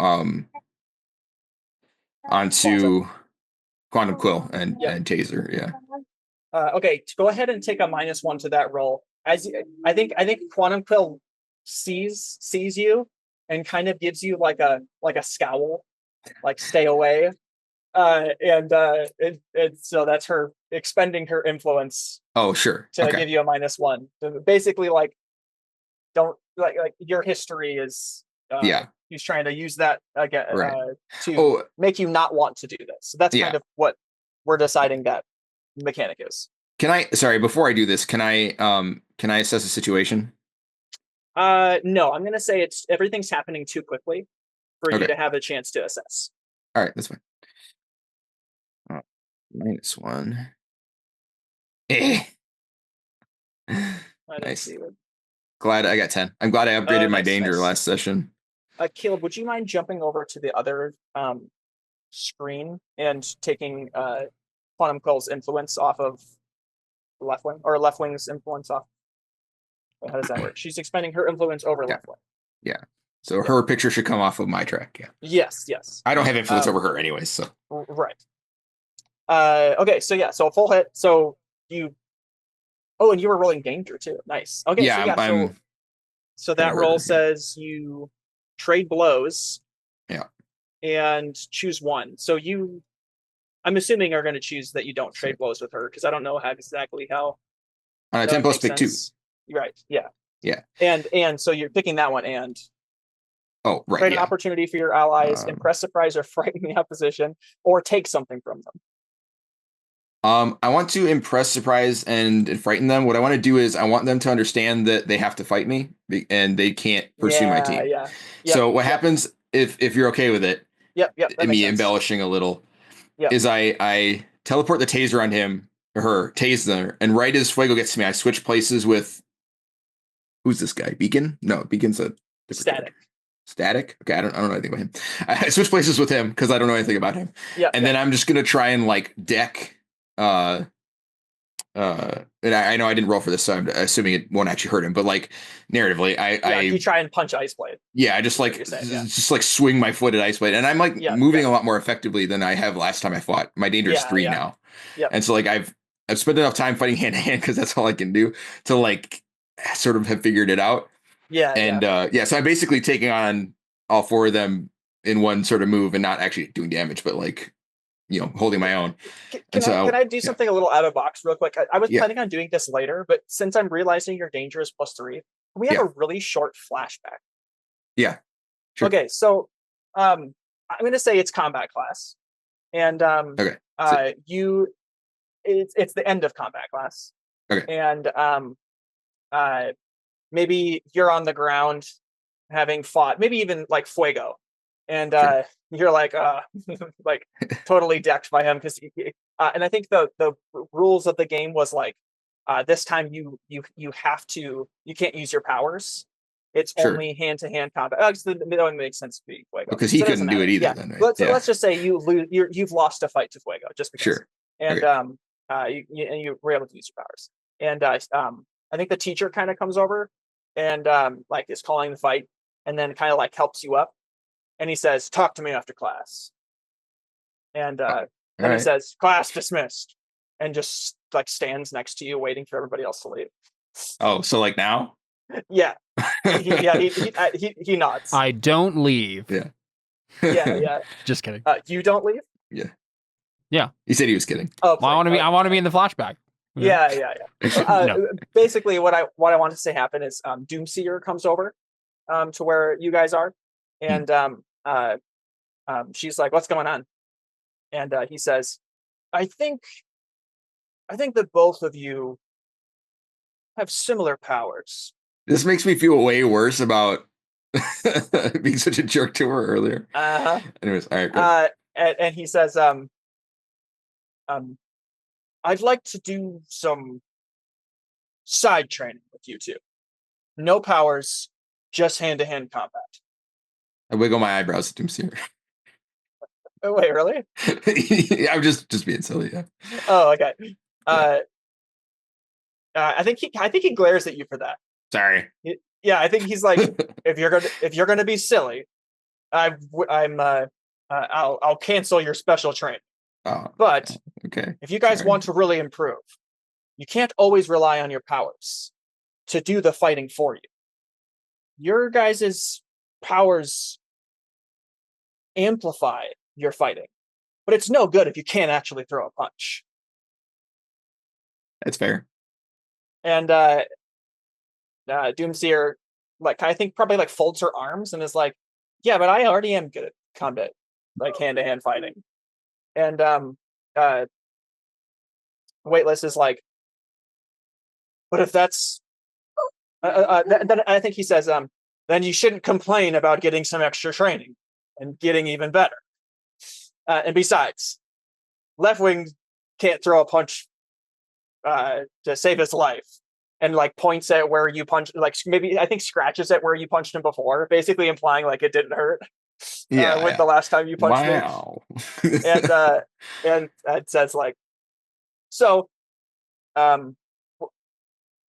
Speaker 4: Quantum Quill and taser. Yeah.
Speaker 1: Okay, go ahead and take a -1 to that roll. I think Quantum Quill sees you and kind of gives you like a scowl, like stay away. So that's her expending her influence.
Speaker 4: Oh, sure.
Speaker 1: To give you a -1. So basically, like, don't like your history is. He's trying to use that again to make you not want to do this. So that's kind of what we're deciding that mechanic is.
Speaker 4: Before I do this, can I assess the situation?
Speaker 1: No, I'm gonna say everything's happening too quickly for you to have a chance to assess.
Speaker 4: All right, that's fine. -1. Nice. Glad I got 10. I'm glad I upgraded my danger last session.
Speaker 1: Caleb, would you mind jumping over to the other screen and taking Quantum Quill's influence off of Left Wing, or Left Wing's influence off? How does that work? She's expending her influence over Left Wing.
Speaker 4: Yeah. So her picture should come off of my track. Yeah.
Speaker 1: Yes.
Speaker 4: I don't have influence over her anyways, so.
Speaker 1: Right. Okay, so a full hit. So you Oh, and you were rolling danger too. Nice. Okay,
Speaker 4: Yeah,
Speaker 1: so yeah,
Speaker 4: I'm
Speaker 1: so
Speaker 4: gonna
Speaker 1: that
Speaker 4: hurt
Speaker 1: roll
Speaker 4: her, yeah.
Speaker 1: says you trade blows.
Speaker 4: Yeah.
Speaker 1: And choose one. So I'm assuming are going to choose that you don't
Speaker 4: So,
Speaker 1: trade blows with her because I don't know exactly how
Speaker 4: on a
Speaker 1: that
Speaker 4: 10
Speaker 1: would
Speaker 4: plus
Speaker 1: make
Speaker 4: pick 2.
Speaker 1: sense. Right. Yeah.
Speaker 4: Yeah.
Speaker 1: And so you're picking that one and
Speaker 4: Oh, right.
Speaker 1: create an
Speaker 4: Yeah.
Speaker 1: opportunity for your allies, impress, surprise, or frighten the opposition, or take something from them.
Speaker 4: I want to impress, surprise, and frighten them. What I want to do is I want them to understand that they have to fight me and they can't pursue my team.
Speaker 1: Yeah. Yep,
Speaker 4: So what happens if you're okay with it?
Speaker 1: Yep. That makes
Speaker 4: Me
Speaker 1: sense.
Speaker 4: embellishing a little.
Speaker 1: Yep.
Speaker 4: Is I teleport the taser on him or her, tase them, and right as Fuego gets to me, I switch places with who's this guy? Beacon? No, Beacon's a different
Speaker 1: Static.
Speaker 4: character. Static? Okay, I don't know anything about him. I switch places with him because I don't know anything about him.
Speaker 1: Yeah.
Speaker 4: And then I'm just gonna try and like deck and I know I didn't roll for this, so I'm assuming it won't actually hurt him, but like narratively,
Speaker 1: you try and punch Ice Blade.
Speaker 4: Yeah, I just like just like swing my foot at Ice Blade, and I'm like moving a lot more effectively than I have last time I fought. My danger is 3 now, and so like I've spent enough time fighting hand to hand because that's all I can do to like sort of have figured it out. So I'm basically taking on all 4 of them in one sort of move and not actually doing damage, but like holding my own.
Speaker 1: Can I do something a little out of box real quick? I was planning on doing this later, but since I'm realizing your danger is +3, can we have a really short flashback?
Speaker 4: Yeah. Sure.
Speaker 1: Okay, so I'm going to say it's combat class, and it's the end of combat class.
Speaker 4: Okay.
Speaker 1: And maybe you're on the ground having fought, maybe even like Fuego, and you're like like totally decked by him because and I think the rules of the game was like this time you can't use your powers. It's only hand-to-hand combat. That would make sense to be Fuego
Speaker 4: because he couldn't do it either. Then, right?
Speaker 1: Let's just say you've lost a fight to Fuego just because.
Speaker 4: Sure.
Speaker 1: And you were able to use your powers. And I think the teacher kind of comes over and like is calling the fight, and then kind of like helps you up. And he says, "Talk to me after class." And he says, "Class dismissed," and just like stands next to you, waiting for everybody else to leave.
Speaker 4: Oh, so like now?
Speaker 1: Yeah. He nods.
Speaker 3: I don't leave.
Speaker 1: Yeah.
Speaker 3: Just kidding.
Speaker 1: You don't leave?
Speaker 3: Yeah.
Speaker 4: He said he was kidding.
Speaker 3: Oh, well, I want to be in the flashback.
Speaker 1: Yeah. Basically, what I want to say happen is Doomseer comes over to where you guys are, and she's like, "What's going on?" And he says, I think that both of you have similar powers."
Speaker 4: This makes me feel way worse about being such a jerk to her earlier. Anyways, all right. Go.
Speaker 1: And he says, "I'd like to do some side training with you two. No powers, just hand-to-hand combat."
Speaker 4: I wiggle my eyebrows at Doomseer.
Speaker 1: Oh, wait, really?
Speaker 4: I'm just being silly. Yeah.
Speaker 1: Oh, okay. I think he glares at you for that.
Speaker 4: Sorry.
Speaker 1: Yeah, I think he's like, if you're gonna be silly, I'll cancel your special training. But
Speaker 4: okay,
Speaker 1: if you guys want to really improve, you can't always rely on your powers to do the fighting for you. Your guys' powers amplify your fighting, but it's no good if you can't actually throw a punch.
Speaker 4: That's fair.
Speaker 1: And Doomseer, like, I think probably like folds her arms and is like, "Yeah, but I already am good at combat, like hand-to-hand fighting." And Weightless is like, "But if that's then I think he says, then you shouldn't complain about getting some extra training and getting even better. And besides, Leftwing can't throw a punch to save his life." And like points at where you punched, like maybe I think scratches at where you punched him before, basically implying like it didn't hurt. The last time you punched him. And it says like, "So,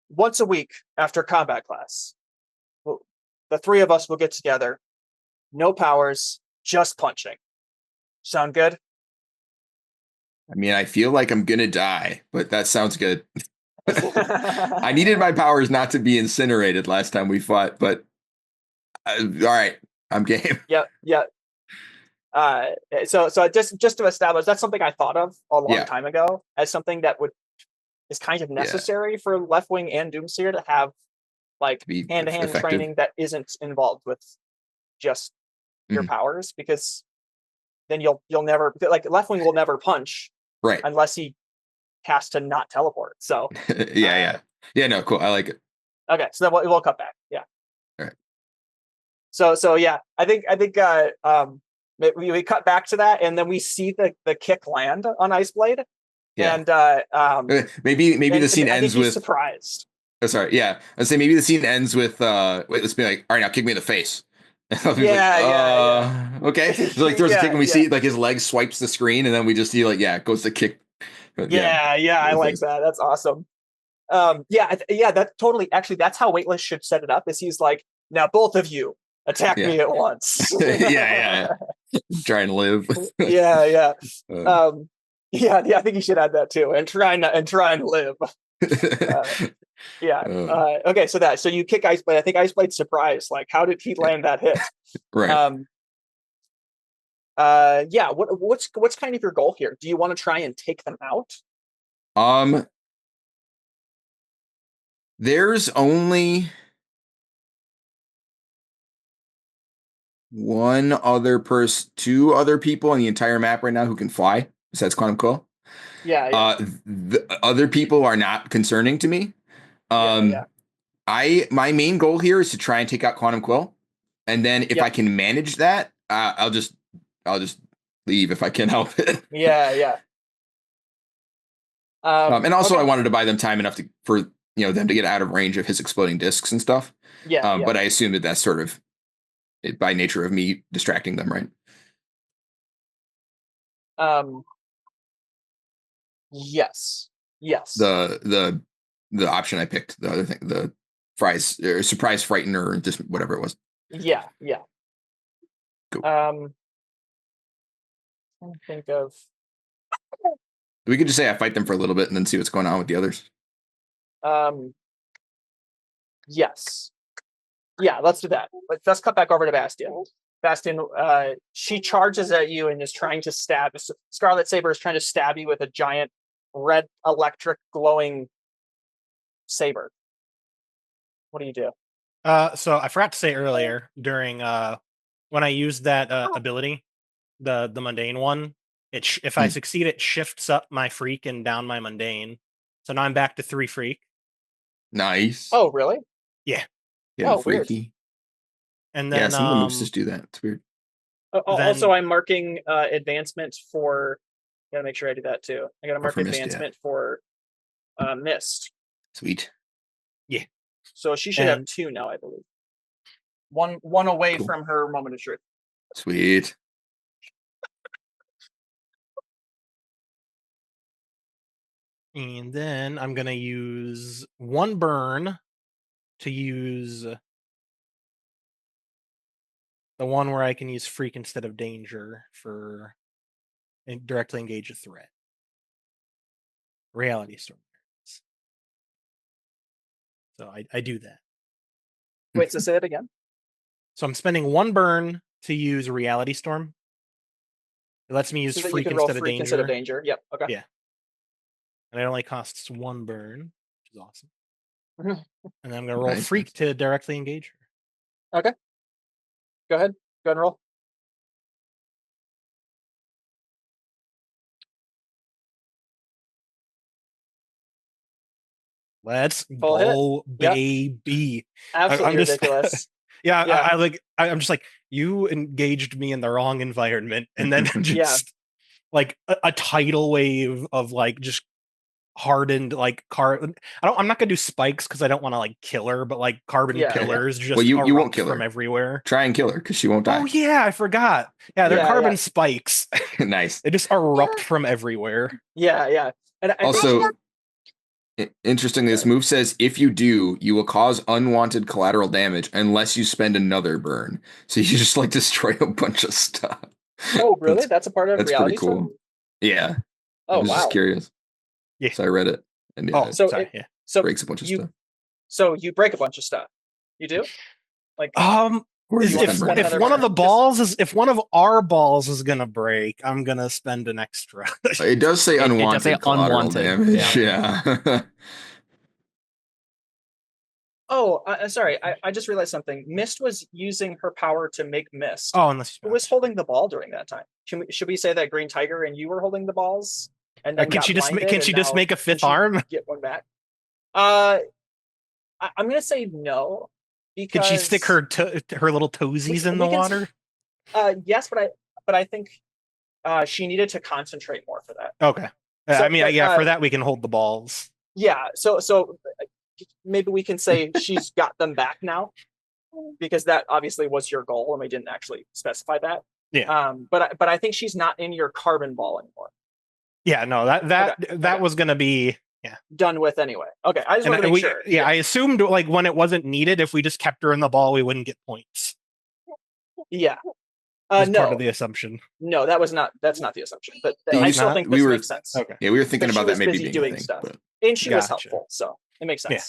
Speaker 1: once a week after combat class, the 3 of us will get together. No powers, just punching. Sound good?"
Speaker 4: I mean, I feel like I'm gonna die, but that sounds good. I needed my powers not to be incinerated last time we fought, but all right, I'm game.
Speaker 1: Yep. So just to establish, that's something I thought of a long time ago as something that is kind of necessary for Leftwing and Doomseer to have like hand-to-hand training that isn't involved with just your powers, because then you'll never, like, Leftwing will never punch unless he has to not teleport. So
Speaker 4: yeah, no, cool. I like it.
Speaker 1: Okay, so then we'll cut back. Yeah.
Speaker 4: All right.
Speaker 1: So yeah, I think we cut back to that, and then we see the kick land on Iceblade.
Speaker 4: Yeah.
Speaker 1: And
Speaker 4: maybe the scene ends with
Speaker 1: surprised.
Speaker 4: Oh, sorry. Yeah, I'd say maybe the scene ends with let's be like, all right, now kick me in the face.
Speaker 1: Yeah.
Speaker 4: Okay. So like throws a kick, and we see like his leg swipes the screen, and then we just see like it goes to kick.
Speaker 1: Yeah, I like that. That's awesome. That totally, actually, that's how Weightless should set it up. Is he's like, now both of you attack me at once.
Speaker 4: yeah. Try and live.
Speaker 1: Yeah. I think you should add that too, and try and live. Okay, so you kick Iceblade. I think Iceblade's surprised. Like, how did he land that hit?
Speaker 4: Right.
Speaker 1: What's kind of your goal here? Do you want to try and take them out?
Speaker 4: There's only two other people on the entire map right now who can fly besides Quantum Quill. The other people are not concerning to me. My main goal here is to try and take out Quantum Quill, and then if I can manage that, I'll just leave if I can help it. And also, I wanted to buy them time enough for them to get out of range of his exploding discs and stuff. But I assume that's sort of by nature of me distracting them, right?
Speaker 1: Yes.
Speaker 4: The option I picked, the other thing, the surprise frightener, or just whatever it was.
Speaker 1: Yeah.
Speaker 4: Cool.
Speaker 1: I think of.
Speaker 4: We could just say I fight them for a little bit and then see what's going on with the others.
Speaker 1: Yes. Yeah, let's do that. Let's cut back over to Bastion. Bastion, she charges at you and is trying to stab. Scarlet Saber is trying to stab you with a giant red electric glowing saber. What do you do?
Speaker 2: So I forgot to say earlier during when I used that ability, the mundane one, if I succeed, it shifts up my freak and down my mundane. So now I'm back to 3 freak.
Speaker 4: Nice.
Speaker 1: Oh, really?
Speaker 2: Yeah.
Speaker 4: Yeah, freaky.
Speaker 1: Weird.
Speaker 2: And then
Speaker 4: some of the moves just do that. It's weird.
Speaker 1: Also, I'm marking advancement for. Gotta make sure I do that too. I gotta mark advancement for Mist.
Speaker 4: Sweet.
Speaker 2: Yeah.
Speaker 1: So she should have 2 now, I believe. One away from her moment of truth.
Speaker 4: Sweet.
Speaker 2: And then I'm gonna use 1 burn to use the one where I can use freak instead of danger for directly engage a threat. Reality storm. So I do that.
Speaker 1: Wait, so say it again.
Speaker 2: So I'm spending 1 burn to use reality storm. It lets me use freak instead of danger.
Speaker 1: Yep. Okay.
Speaker 2: Yeah. And it only costs 1 burn, which is awesome. And then I'm gonna roll freak to directly engage her.
Speaker 1: Okay. Go ahead and roll.
Speaker 2: Let's go, baby.
Speaker 1: Absolutely ridiculous.
Speaker 2: I'm just like, you engaged me in the wrong environment, and then just like a tidal wave of like just hardened like I'm not gonna do spikes because I don't want to like kill her, but like carbon pillars just
Speaker 4: you won't kill her
Speaker 2: from everywhere.
Speaker 4: Try and kill her because she won't die.
Speaker 2: Oh yeah, I forgot. Yeah, they're carbon spikes.
Speaker 4: Nice.
Speaker 2: They just erupt from everywhere.
Speaker 1: Yeah. And
Speaker 4: also, interestingly, this move says if you do, you will cause unwanted collateral damage unless you spend another burn. So you just like destroy a bunch of stuff.
Speaker 1: Oh, really? That's a part of
Speaker 4: that's
Speaker 1: reality.
Speaker 4: Pretty cool. Yeah.
Speaker 1: Oh,
Speaker 4: I was just curious.
Speaker 2: Yeah.
Speaker 4: So I read it. And breaks a bunch of stuff.
Speaker 1: So you break a bunch of stuff. You do? Like
Speaker 2: if one of the balls is if one of our balls is gonna break, I'm gonna spend an extra.
Speaker 4: It does say unwanted collateral damage.
Speaker 3: Yeah.
Speaker 1: Oh, sorry. I just realized something. Mist was using her power to make mist.
Speaker 2: Oh, unless
Speaker 1: who was holding the ball during that time? Should we say that Green Tiger and you were holding the balls? And then
Speaker 2: can she just make a fifth arm?
Speaker 1: Get one back. I'm gonna say no. Because
Speaker 2: can she stick her little toesies in the water?
Speaker 1: Yes, but I think she needed to concentrate more for that.
Speaker 2: Okay. For that we can hold the balls.
Speaker 1: Yeah. So maybe we can say she's got them back now, because that obviously was your goal, and we didn't actually specify that.
Speaker 2: Yeah.
Speaker 1: But I think she's not in your carbon ball anymore.
Speaker 2: Yeah. No. That was gonna be. Yeah.
Speaker 1: Done with anyway. Okay. I just want to make sure.
Speaker 2: Yeah, I assumed like when it wasn't needed, if we just kept her in the ball, we wouldn't get points.
Speaker 1: Yeah.
Speaker 2: No. Part of the assumption.
Speaker 1: No, that's not the assumption. But I still think this makes sense.
Speaker 2: Okay.
Speaker 4: Yeah, we were thinking about that maybe being
Speaker 1: doing stuff. And she was helpful, so it makes sense.
Speaker 2: Yeah.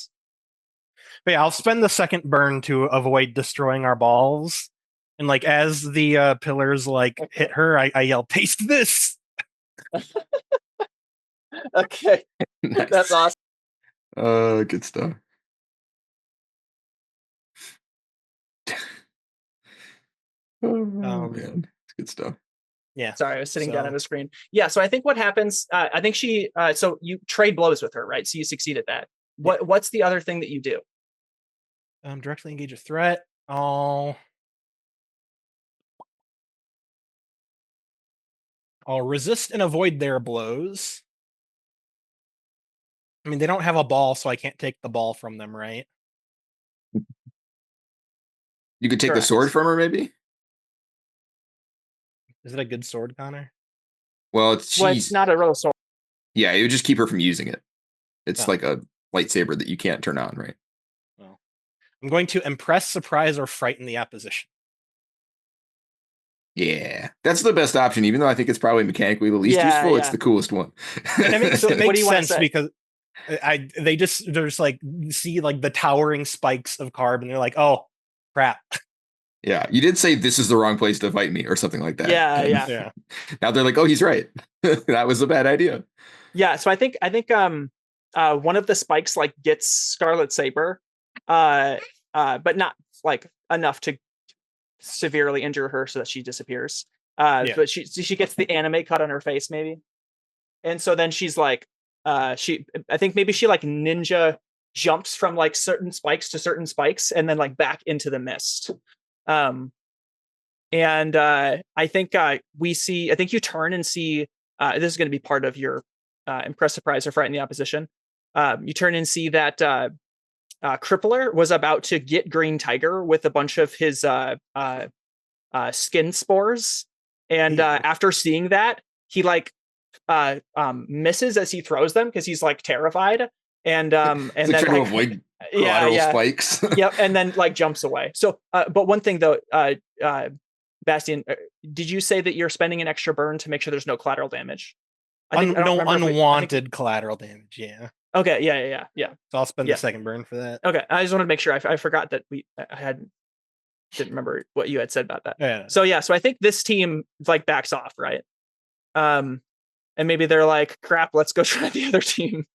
Speaker 2: But yeah, I'll spend the second burn to avoid destroying our balls. And like as the pillars hit her, I yell, "Taste this!"
Speaker 1: Okay.
Speaker 4: Nice.
Speaker 1: That's awesome.
Speaker 4: Good stuff. Man, it's good stuff.
Speaker 2: Yeah.
Speaker 1: Sorry, I was sitting down on the screen. Yeah, so I think what happens, I think she, so you trade blows with her, right? So you succeed at that. What's the other thing that you do?
Speaker 2: Directly engage a threat. I'll resist and avoid their blows. I mean, they don't have a ball, so I can't take the ball from them, right?
Speaker 4: You could take the sword from her, maybe?
Speaker 2: Is it a good sword, Connor?
Speaker 4: Well, it's
Speaker 1: not a real sword.
Speaker 4: Yeah, it would just keep her from using it. It's like a lightsaber that you can't turn on, right?
Speaker 2: Well, I'm going to impress, surprise, or frighten the opposition.
Speaker 4: Yeah, that's the best option, even though I think it's probably mechanically the least useful. Yeah. It's the coolest one.
Speaker 2: And I mean, so it makes sense because they just see like the towering spikes of carb, and they're like, oh crap.
Speaker 4: Yeah, you did say this is the wrong place to fight me or something like that.
Speaker 1: Yeah.
Speaker 4: Now they're like, oh, he's right. That was a bad idea.
Speaker 1: Yeah, so I think one of the spikes gets Scarlet Saber, but not enough to severely injure her so that she disappears. But she gets the anime cut on her face maybe, and so then she's I think maybe she ninja jumps from certain spikes to certain spikes and then back into the mist. I think you turn and see this is going to be part of your impress, surprise, or frighten the opposition. You turn and see that Crippler was about to get Green Tiger with a bunch of his skin spores, and after seeing that, he misses as he throws them because he's terrified, and then
Speaker 4: trying to avoid collateral spikes.
Speaker 1: Yep, and then jumps away. So, but one thing though, Bastian, did you say that you're spending an extra burn to make sure there's no collateral damage?
Speaker 2: No unwanted collateral damage. Yeah.
Speaker 1: Okay. Yeah.
Speaker 2: So I'll spend the second burn for that.
Speaker 1: Okay. I just wanted to make sure. I forgot that didn't remember what you had said about that.
Speaker 2: Yeah.
Speaker 1: So I think this team backs off, right? And maybe they're like, crap, let's go try the other team.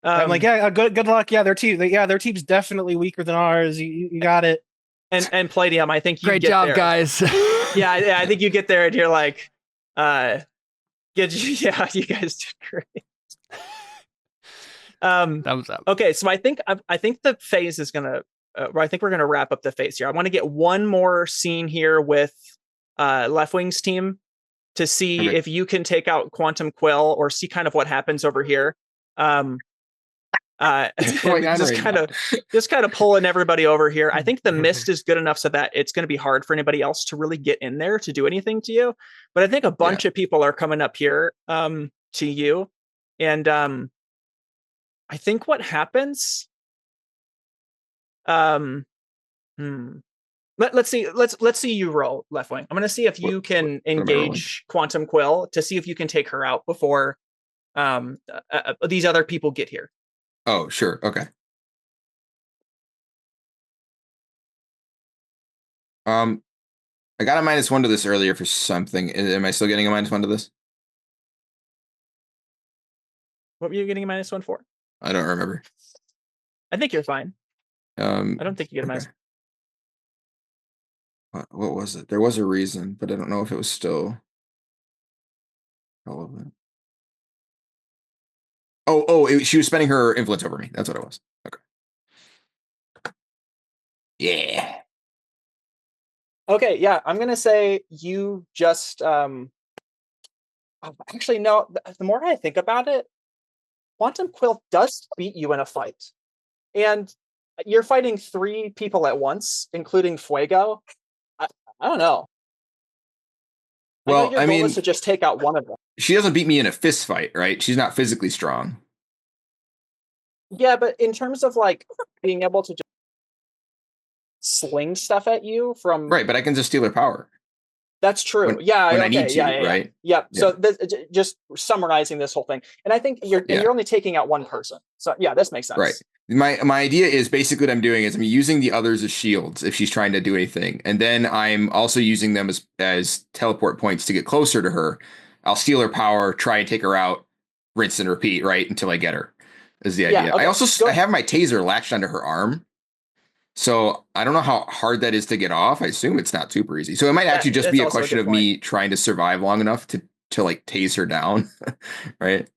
Speaker 2: I'm like, yeah, good luck. Yeah, their team's definitely weaker than ours. You got it.
Speaker 1: And Palladium, I think you
Speaker 3: great
Speaker 1: get
Speaker 3: job,
Speaker 1: there.
Speaker 3: guys.
Speaker 1: yeah, I think you get there and you're like, you guys did great.
Speaker 3: Thumbs up.
Speaker 1: Okay, so I think the phase is gonna. I think we're gonna wrap up the phase here. I want to get one more scene here with Left Wing's team to see if you can take out Quantum Quill or see kind of what happens over here. Just kind of pulling everybody over here. I think the mist is good enough so that it's going to be hard for anybody else to really get in there to do anything to you. But I think a bunch of people are coming up here to you, and I think what happens. Let's see you roll, Left Wing. I'm going to see if you can engage Quantum Quill to see if you can take her out before these other people get here.
Speaker 4: Oh, sure. Okay. I got a -1 to this earlier for something. Am I still getting a -1 to this?
Speaker 1: What were you getting a -1 for?
Speaker 4: I don't remember.
Speaker 1: I think you're fine. I don't think you get a
Speaker 4: okay. What was it? There was a reason, but I don't know if it was still relevant. She was spending her influence over me. That's what it was. Okay. Yeah.
Speaker 1: Okay, yeah, I'm gonna say you just actually no. The more I think about it, Quantum Quill does beat you in a fight, and you're fighting 3 people at once, including Fuego. I don't know. I know
Speaker 4: Well,
Speaker 1: your goal is to just take out one of them.
Speaker 4: She doesn't beat me in a fist fight, right? She's not physically strong.
Speaker 1: Yeah, but in terms of like being able to just sling stuff at you from
Speaker 4: Right, but I can just steal her power.
Speaker 1: That's true.
Speaker 4: When I need to, right?
Speaker 1: Yep. So just summarizing this whole thing, and I think you're only taking out one person. So yeah, this makes sense.
Speaker 4: Right. My idea is basically what I'm doing is I'm using the others as shields if she's trying to do anything, and then I'm also using them as teleport points to get closer to her. I'll steal her power, try and take her out, rinse and repeat, right, until I get her. Is the idea.
Speaker 1: Okay.
Speaker 4: I have my taser latched onto her arm. So I don't know how hard that is to get off. I assume it's not super easy. So it might actually just be a question of me trying to survive long enough to like tase her down, right?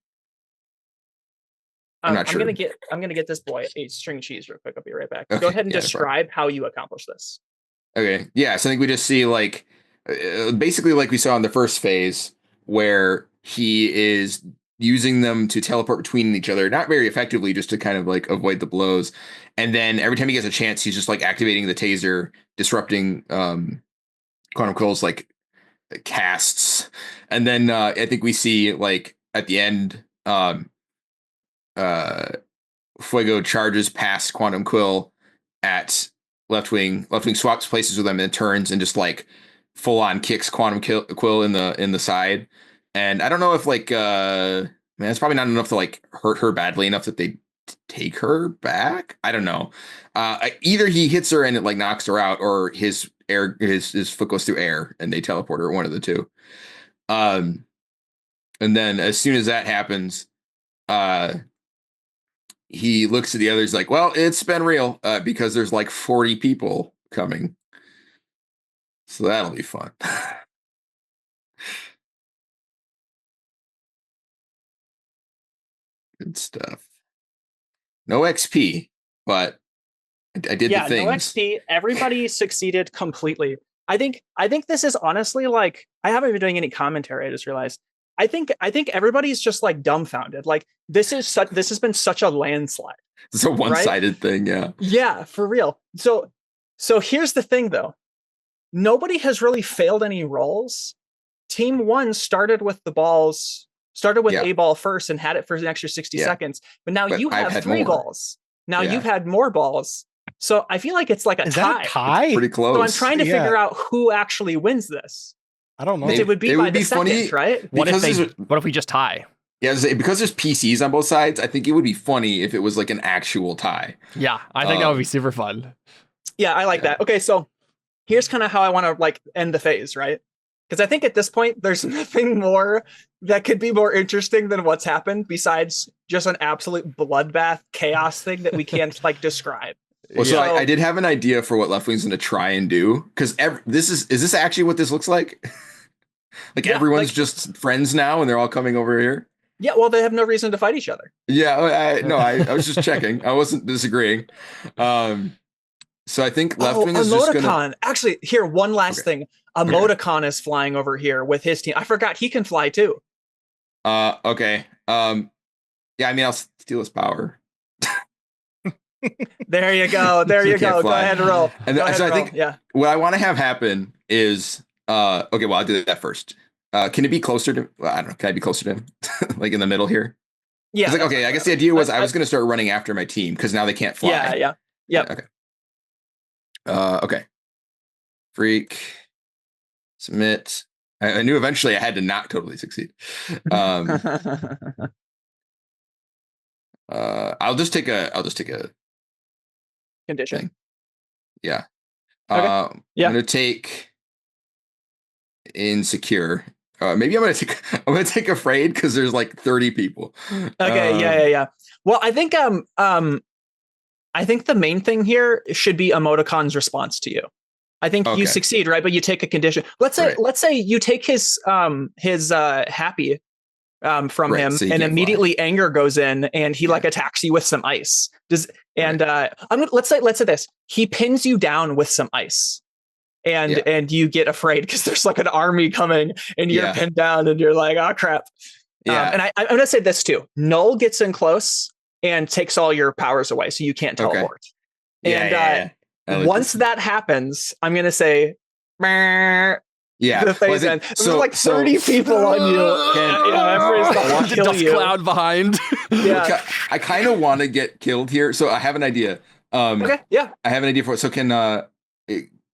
Speaker 4: I'm not sure.
Speaker 1: I'm gonna get this boy a string cheese real quick. I'll be right back. Okay, go ahead and describe how you accomplish this.
Speaker 4: Okay. Yeah. So I think we just see like basically like we saw in the first phase where he is using them to teleport between each other, not very effectively, just to kind of like avoid the blows. And then every time he gets a chance, he's just like activating the taser, disrupting Quantum Quill's like casts. And then I think we see like at the end, Fuego charges past Quantum Quill at left wing. Left wing swaps places with him and turns and just like full on kicks Quantum Quill in the side. And I don't know if like man, it's probably not enough to like hurt her badly enough that they take her back. I don't know. Either he hits her and it like knocks her out, or his foot goes through air and they teleport her. One of the two. And then as soon as that happens, he looks at the others like, well, it's been real because there's like 40 people coming. So that'll be fun. Good stuff. No XP, but I did the things.
Speaker 1: No XP. Everybody succeeded completely. I think this is honestly like, I haven't been doing any commentary. I just realized. I think everybody's just like dumbfounded. Like this has been such a landslide.
Speaker 4: It's a one-sided thing, yeah.
Speaker 1: Yeah, for real. So here's the thing though. Nobody has really failed any rolls. Team 1 started with a ball first and had it for an extra 60 seconds. But now you have 3 balls. Now you've had more balls. So I feel like it's like a tie.
Speaker 2: It's
Speaker 4: pretty close.
Speaker 1: So I'm trying to figure out who actually wins this.
Speaker 2: I don't know.
Speaker 1: It would be by the second, right?
Speaker 3: What if we just tie?
Speaker 4: Yeah, because there's PCs on both sides, I think it would be funny if it was like an actual tie.
Speaker 3: Yeah, I think that would be super fun.
Speaker 1: Yeah, I like that. Okay, so here's kind of how I want to like end the phase, right? Because I think at this point, there's nothing more that could be more interesting than what's happened besides just an absolute bloodbath chaos thing that we can't like describe.
Speaker 4: Well, so I did have an idea for what Left Wing's going to try and do, because is this actually what this looks like? Like everyone's just friends now and they're all coming over here?
Speaker 1: Yeah, well, they have no reason to fight each other.
Speaker 4: Yeah, I was just checking. I wasn't disagreeing. So I think Left Wing is just gonna...
Speaker 1: Actually, here, one last thing. Emoticon is flying over here with his team. I forgot he can fly too.
Speaker 4: Okay. Yeah, I mean, I'll steal his power.
Speaker 1: There you go. There you go. Go ahead and roll.
Speaker 4: And I think what I want to have happen is okay, well, I'll do that first. Can it be closer to... Well, I don't know. Can I be closer to him? Like in the middle here?
Speaker 1: Yeah.
Speaker 4: Like, okay, I guess the idea was I was going to start running after my team because now they can't fly.
Speaker 1: Yeah.
Speaker 4: Okay. Okay. Freak. Submit. I knew eventually I had to not totally succeed. I'll just take a
Speaker 1: condition.
Speaker 4: thing. Yeah.
Speaker 1: Okay.
Speaker 4: I'm
Speaker 1: Yeah.
Speaker 4: gonna take insecure. Maybe I'm gonna take afraid because there's like 30 people.
Speaker 1: Okay. Yeah. Well, I think I think the main thing here should be emoticon's response to you. I think you succeed, right? But you take a condition. Let's say you take his happy from him, so and immediately anger goes in, and he like attacks you with some ice. Let's say this: he pins you down with some ice, and you get afraid because there's like an army coming, and you're pinned down, and you're like, oh crap. And I'm gonna say this too: Null gets in close and takes all your powers away, so you can't teleport. Once that happens, I'm gonna say, the phase end. So there's like 30 people on you. Everybody's
Speaker 3: the dust cloud behind.
Speaker 4: I kind of want to get killed here, so I have an idea. I have an idea for it. So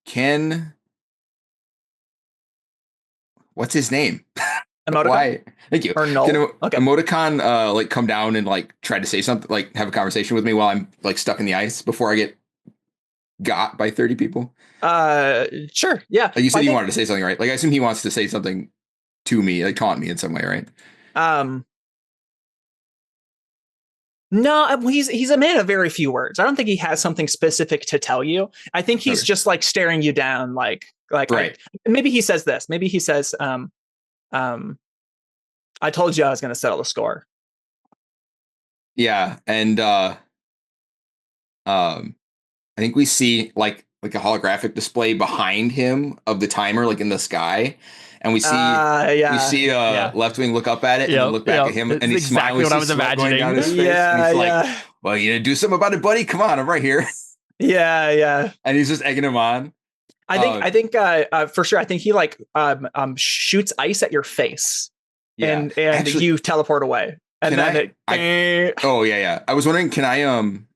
Speaker 4: can what's his name?
Speaker 1: Emoticon?
Speaker 4: Why? Thank you.
Speaker 1: Or Null.
Speaker 4: Can Emoticon like come down and like try to say something, like have a conversation with me while I'm like stuck in the ice before I get got by 30 people?
Speaker 1: Sure. Yeah.
Speaker 4: Like you said, you wanted to say something, right? Like I assume he wants to say something to me, like taunt me in some way, right?
Speaker 1: No, he's a man of very few words. I don't think he has something specific to tell you. I think he's just like staring you down, like right. Maybe he says this. Maybe he says, I told you I was going to settle the score.
Speaker 4: Yeah, and I think we see like a holographic display behind him of the timer, like in the sky, and we see Left Wing look up at it and then look back at him, and he's
Speaker 3: exactly
Speaker 4: smiling.
Speaker 3: What I was imagining.
Speaker 4: Down his face, and he's like, well, you do something about it, buddy. Come on, I'm right here.
Speaker 1: Yeah.
Speaker 4: And he's just egging him on.
Speaker 1: I think for sure. I think he like shoots ice at your face, and actually, you teleport away. And then
Speaker 4: I was wondering, can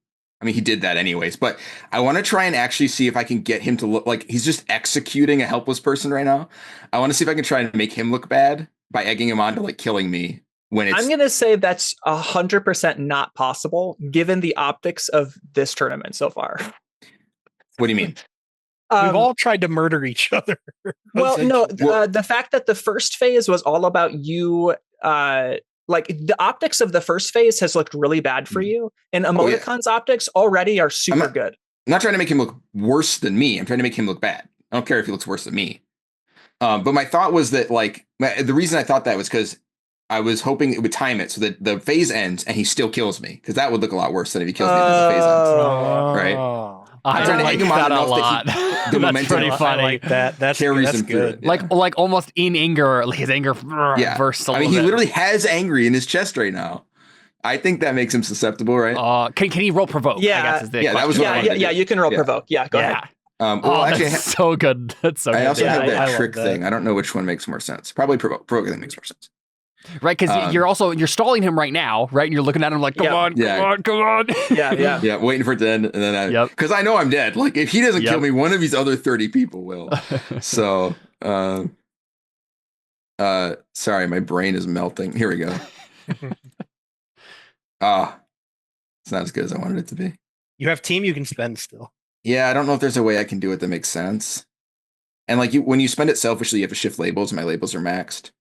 Speaker 4: I mean, he did that anyways, but I want to try and actually see if I can get him to look like he's just executing a helpless person right now. I want to see if I can try and make him look bad by egging him on to like killing me when it's.
Speaker 1: I'm going to say that's 100% not possible given the optics of this tournament so far.
Speaker 4: What do you mean?
Speaker 2: We've all tried to murder each other.
Speaker 1: The fact that the first phase was all about you, like the optics of the first phase has looked really bad for you, and Emoticon's optics already are super good.
Speaker 4: I'm not trying to make him look worse than me. I'm trying to make him look bad. I don't care if he looks worse than me. But my thought was that like the reason I thought that was because I was hoping it would time it so that the phase ends and he still kills me, because that would look a lot worse than if he kills me as the phase ends. Right?
Speaker 3: I'm trying to egg him on enough that the momentum
Speaker 2: pretty funny. I like that. That's
Speaker 3: good. Like almost in anger, like his anger bursts.
Speaker 4: I mean, he literally has angry in his chest right now. I think that makes him susceptible, right?
Speaker 3: Can he roll provoke?
Speaker 1: Yeah,
Speaker 4: that was what
Speaker 1: you can roll provoke. Yeah, go ahead.
Speaker 3: That's so good. That's so good.
Speaker 4: I also have that trick thing. I don't know which one makes more sense. Probably provoke. Provoke I think makes more sense.
Speaker 3: Right, because you're stalling him right now, right? And you're looking at him like, come on.
Speaker 1: Yeah,
Speaker 4: waiting for it to end, and then because I know I'm dead. Like if he doesn't kill me, one of these other 30 people will. So, sorry, my brain is melting. Here we go. It's not as good as I wanted it to be.
Speaker 2: You have team you can spend still.
Speaker 4: Yeah, I don't know if there's a way I can do it that makes sense. And like when you spend it selfishly, you have to shift labels. My labels are maxed.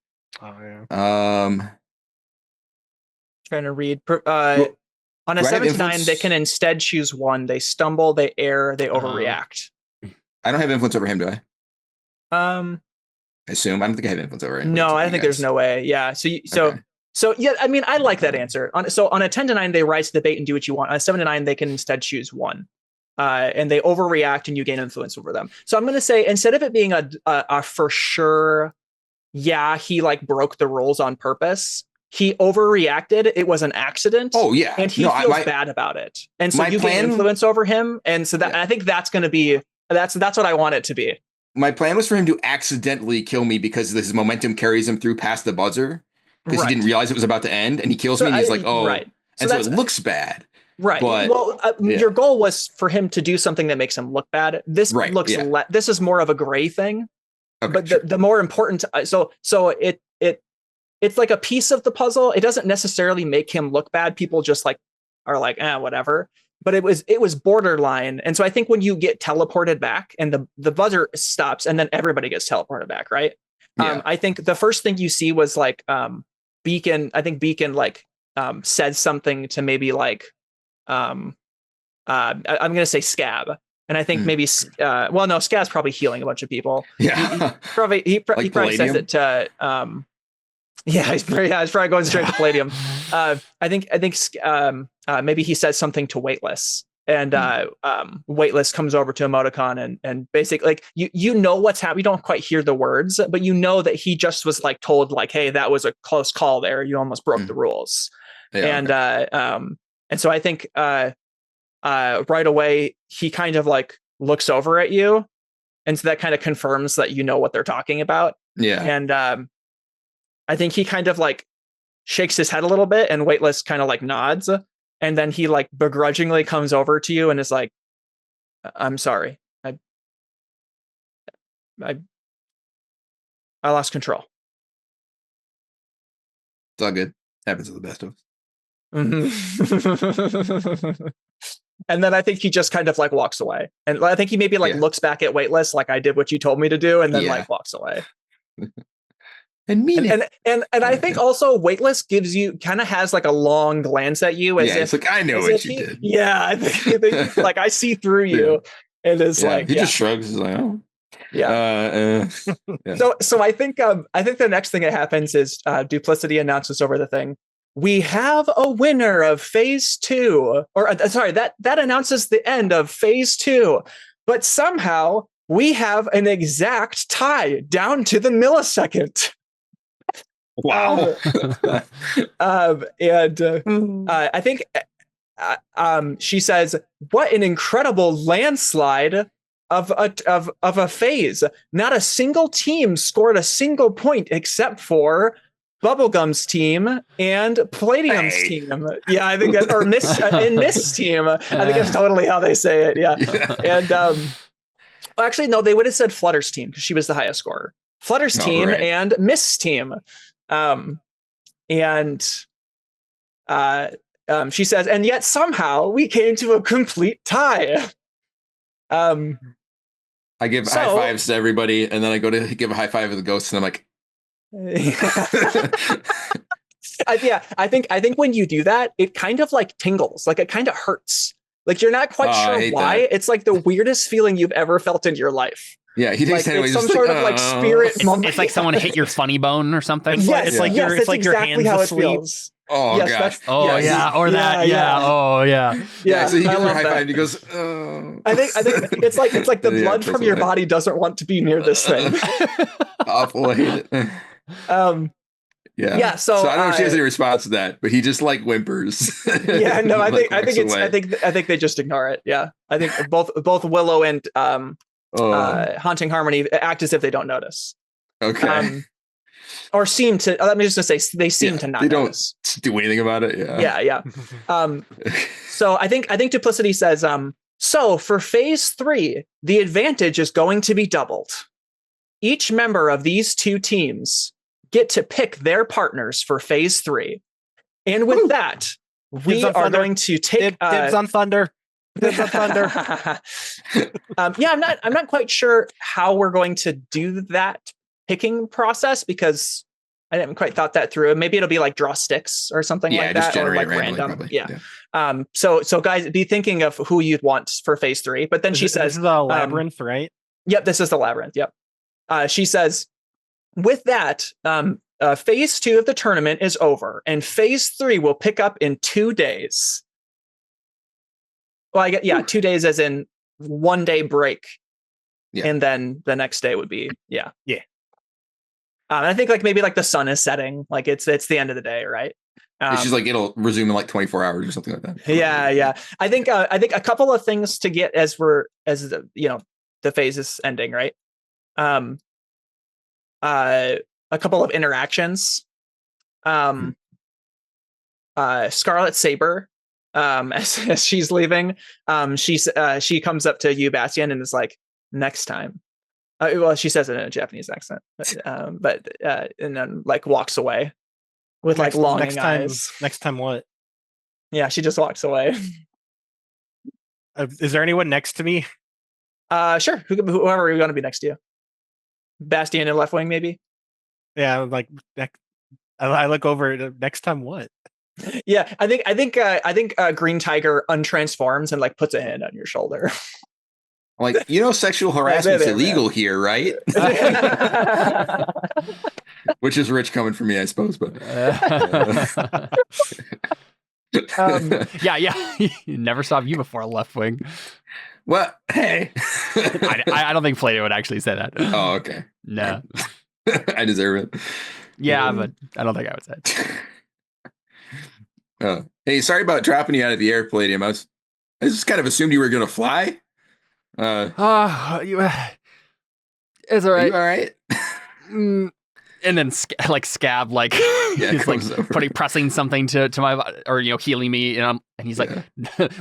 Speaker 2: Oh yeah.
Speaker 1: Trying to read. On a 7 to 9, they can instead choose one. They stumble, they err, they overreact.
Speaker 4: I don't have influence over him, do I? I assume. I don't think I have influence over him.
Speaker 1: No, I don't think there's no way. Yeah. So yeah, I mean, I like that answer. On a 10 to 9, they rise to the bait and do what you want. On a 7 to 9, they can instead choose one. And they overreact and you gain influence over them. So I'm going to say, instead of it being a for sure, he like broke the rules on purpose, he overreacted. It was an accident.
Speaker 4: Oh yeah.
Speaker 1: And he feels bad about it. And so you gain influence over him. And so that I think that's going to be, that's what I want it to be.
Speaker 4: My plan was for him to accidentally kill me because his momentum carries him through past the buzzer, because he didn't realize it was about to end, and he kills me and he's like, right. And so it looks bad.
Speaker 1: Right. But, your goal was for him to do something that makes him look bad. This looks this is more of a gray thing. Okay, but the more important, it's like a piece of the puzzle. It doesn't necessarily make him look bad. People just like are like, whatever. But it was borderline. And so I think when you get teleported back and the buzzer stops and then everybody gets teleported back, right?
Speaker 4: Yeah.
Speaker 1: I think the first thing you see was like Beacon. I think Beacon like said something to maybe like I'm gonna say Scab. And I think maybe no, Scab's probably healing a bunch of people.
Speaker 4: Yeah.
Speaker 1: He probably says it to he's probably going straight to Palladium. I think maybe he says something to Weightless, and Weightless comes over to Emoticon and basically like you know what's happening. You don't quite hear the words, but you know that he just was like told like, hey, that was a close call there. You almost broke the rules. Yeah, and so I think right away he kind of like looks over at you, and so that kind of confirms that you know what they're talking about.
Speaker 4: Yeah,
Speaker 1: and I think he kind of like shakes his head a little bit, and Weightless kind of like nods, and then he like begrudgingly comes over to you and is like, I'm sorry, I lost control.
Speaker 4: It's all good. Happens to the best of us.
Speaker 1: And then I think he just kind of like walks away, and I think he maybe like looks back at Weightless like, I did what you told me to do, and then like walks away.
Speaker 4: And
Speaker 1: I think also Weightless gives you kind of has like a long glance at you as if
Speaker 4: it's like, I know what you did.
Speaker 1: Yeah, I think like I see through you, and it's like
Speaker 4: he just shrugs. He's like, oh. Yeah.
Speaker 1: So I think the next thing that happens is Duplicity announces over the thing, we have a winner of phase 2, or sorry, that announces the end of phase 2, but somehow we have an exact tie down to the millisecond.
Speaker 4: Wow.
Speaker 1: I think she says, what an incredible landslide of a phase. Not a single team scored a single point except for Bubblegum's team and Palladium's team. Yeah, I think that, or Mist's team. I think that's totally how they say it. Yeah. And actually, no, they would have said Flutter's team because she was the highest scorer. Flutter's team and Mist's team. She says, and yet somehow we came to a complete tie.
Speaker 4: I give high fives to everybody, and then I go to give a high five to the ghosts, and I'm like,
Speaker 1: I think when you do that, it kind of like tingles, like it kind of hurts. Like you're not quite sure why. That. It's like the weirdest feeling you've ever felt in your life.
Speaker 4: Yeah, he takes
Speaker 1: like, some sort of like spirit.
Speaker 3: It's like someone hit your funny bone or something.
Speaker 1: Yes,
Speaker 2: it's like
Speaker 1: your
Speaker 2: exactly
Speaker 1: hands how asleep. It feels.
Speaker 4: Oh
Speaker 1: yes,
Speaker 4: gosh.
Speaker 3: Oh yeah.
Speaker 4: Yeah. So he gives her a high five and he goes,
Speaker 1: I think it's like the blood from your body doesn't want to be near this thing.
Speaker 4: Awful. I hate it. Yeah. So I don't know if she has any response to that, but he just like whimpers.
Speaker 1: Yeah. No, I think they just ignore it. Yeah. I think both Willow and Haunting Harmony act as if they don't notice.
Speaker 4: Okay.
Speaker 1: Or seem to. Let me just say they seem to not.
Speaker 4: They
Speaker 1: notice.
Speaker 4: Don't do anything about it. Yeah.
Speaker 1: So I think Duplicity says, so for phase 3, the advantage is going to be doubled. Each member of these two teams get to pick their partners for phase 3, and with that, we are going to take
Speaker 2: dibs on Thunder. Dibs on Thunder.
Speaker 1: I'm not quite sure how we're going to do that picking process because I haven't quite thought that through. Maybe it'll be like draw sticks or something like that, or like random. Yeah. So guys, be thinking of who you'd want for phase 3. But then she says,
Speaker 2: "This is the labyrinth, right?"
Speaker 1: Yep, this is the labyrinth. Yep. She says, with that, phase 2 of the tournament is over, and phase 3 will pick up in 2 days. Well, I get 2 days as in 1 day break, and then the next day would be yeah. I think like maybe like the sun is setting, like it's the end of the day, right?
Speaker 4: She's like, it'll resume in like 24 hours or something like that.
Speaker 1: Yeah. I think a couple of things to get as the phase is ending, right? A couple of interactions. Scarlet Saber, as she's leaving, she comes up to you, Bastian, and is like, next time. Well, she says it in a Japanese accent, but and then like walks away with like longing eyes.
Speaker 2: Next time what?
Speaker 1: Yeah, she just walks away.
Speaker 2: Is there anyone next to me?
Speaker 1: Sure. Whoever you're gonna be next to you. Bastion and left wing, maybe.
Speaker 2: Yeah, like I look over. Next time, what?
Speaker 1: Yeah, I think Green Tiger untransforms and like puts a hand on your shoulder.
Speaker 4: Like, sexual harassment's illegal here, right? Which is rich coming from me, I suppose. But
Speaker 3: yeah. Never saw you before, left wing.
Speaker 4: Well, hey.
Speaker 3: I don't think Plato would actually say that.
Speaker 4: Oh, okay.
Speaker 3: No.
Speaker 4: I deserve it.
Speaker 3: Yeah, but I don't think I would say it.
Speaker 4: Hey, sorry about dropping you out of the air, Palladium. I just kind of assumed you were going to fly.
Speaker 3: It's all right.
Speaker 4: You all right?
Speaker 3: And then Scab he's like pressing something to my body, or healing me, and he's like,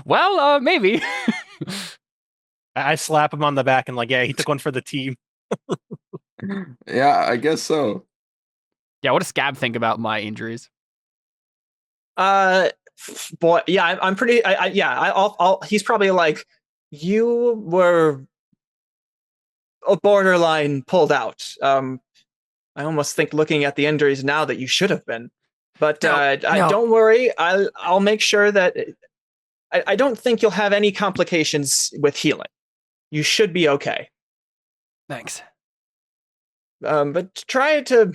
Speaker 3: well, maybe.
Speaker 2: I slap him on the back and like, yeah, he took one for the team.
Speaker 4: Yeah, I guess so.
Speaker 3: Yeah, what does Scab think about my injuries?
Speaker 1: Boy, yeah, I'm pretty. He's probably like, you were a borderline pulled out. I almost think looking at the injuries now that you should have been, but no. Don't worry. I'll make sure that I don't think you'll have any complications with healing. You should be okay.
Speaker 3: Thanks.
Speaker 1: But try to,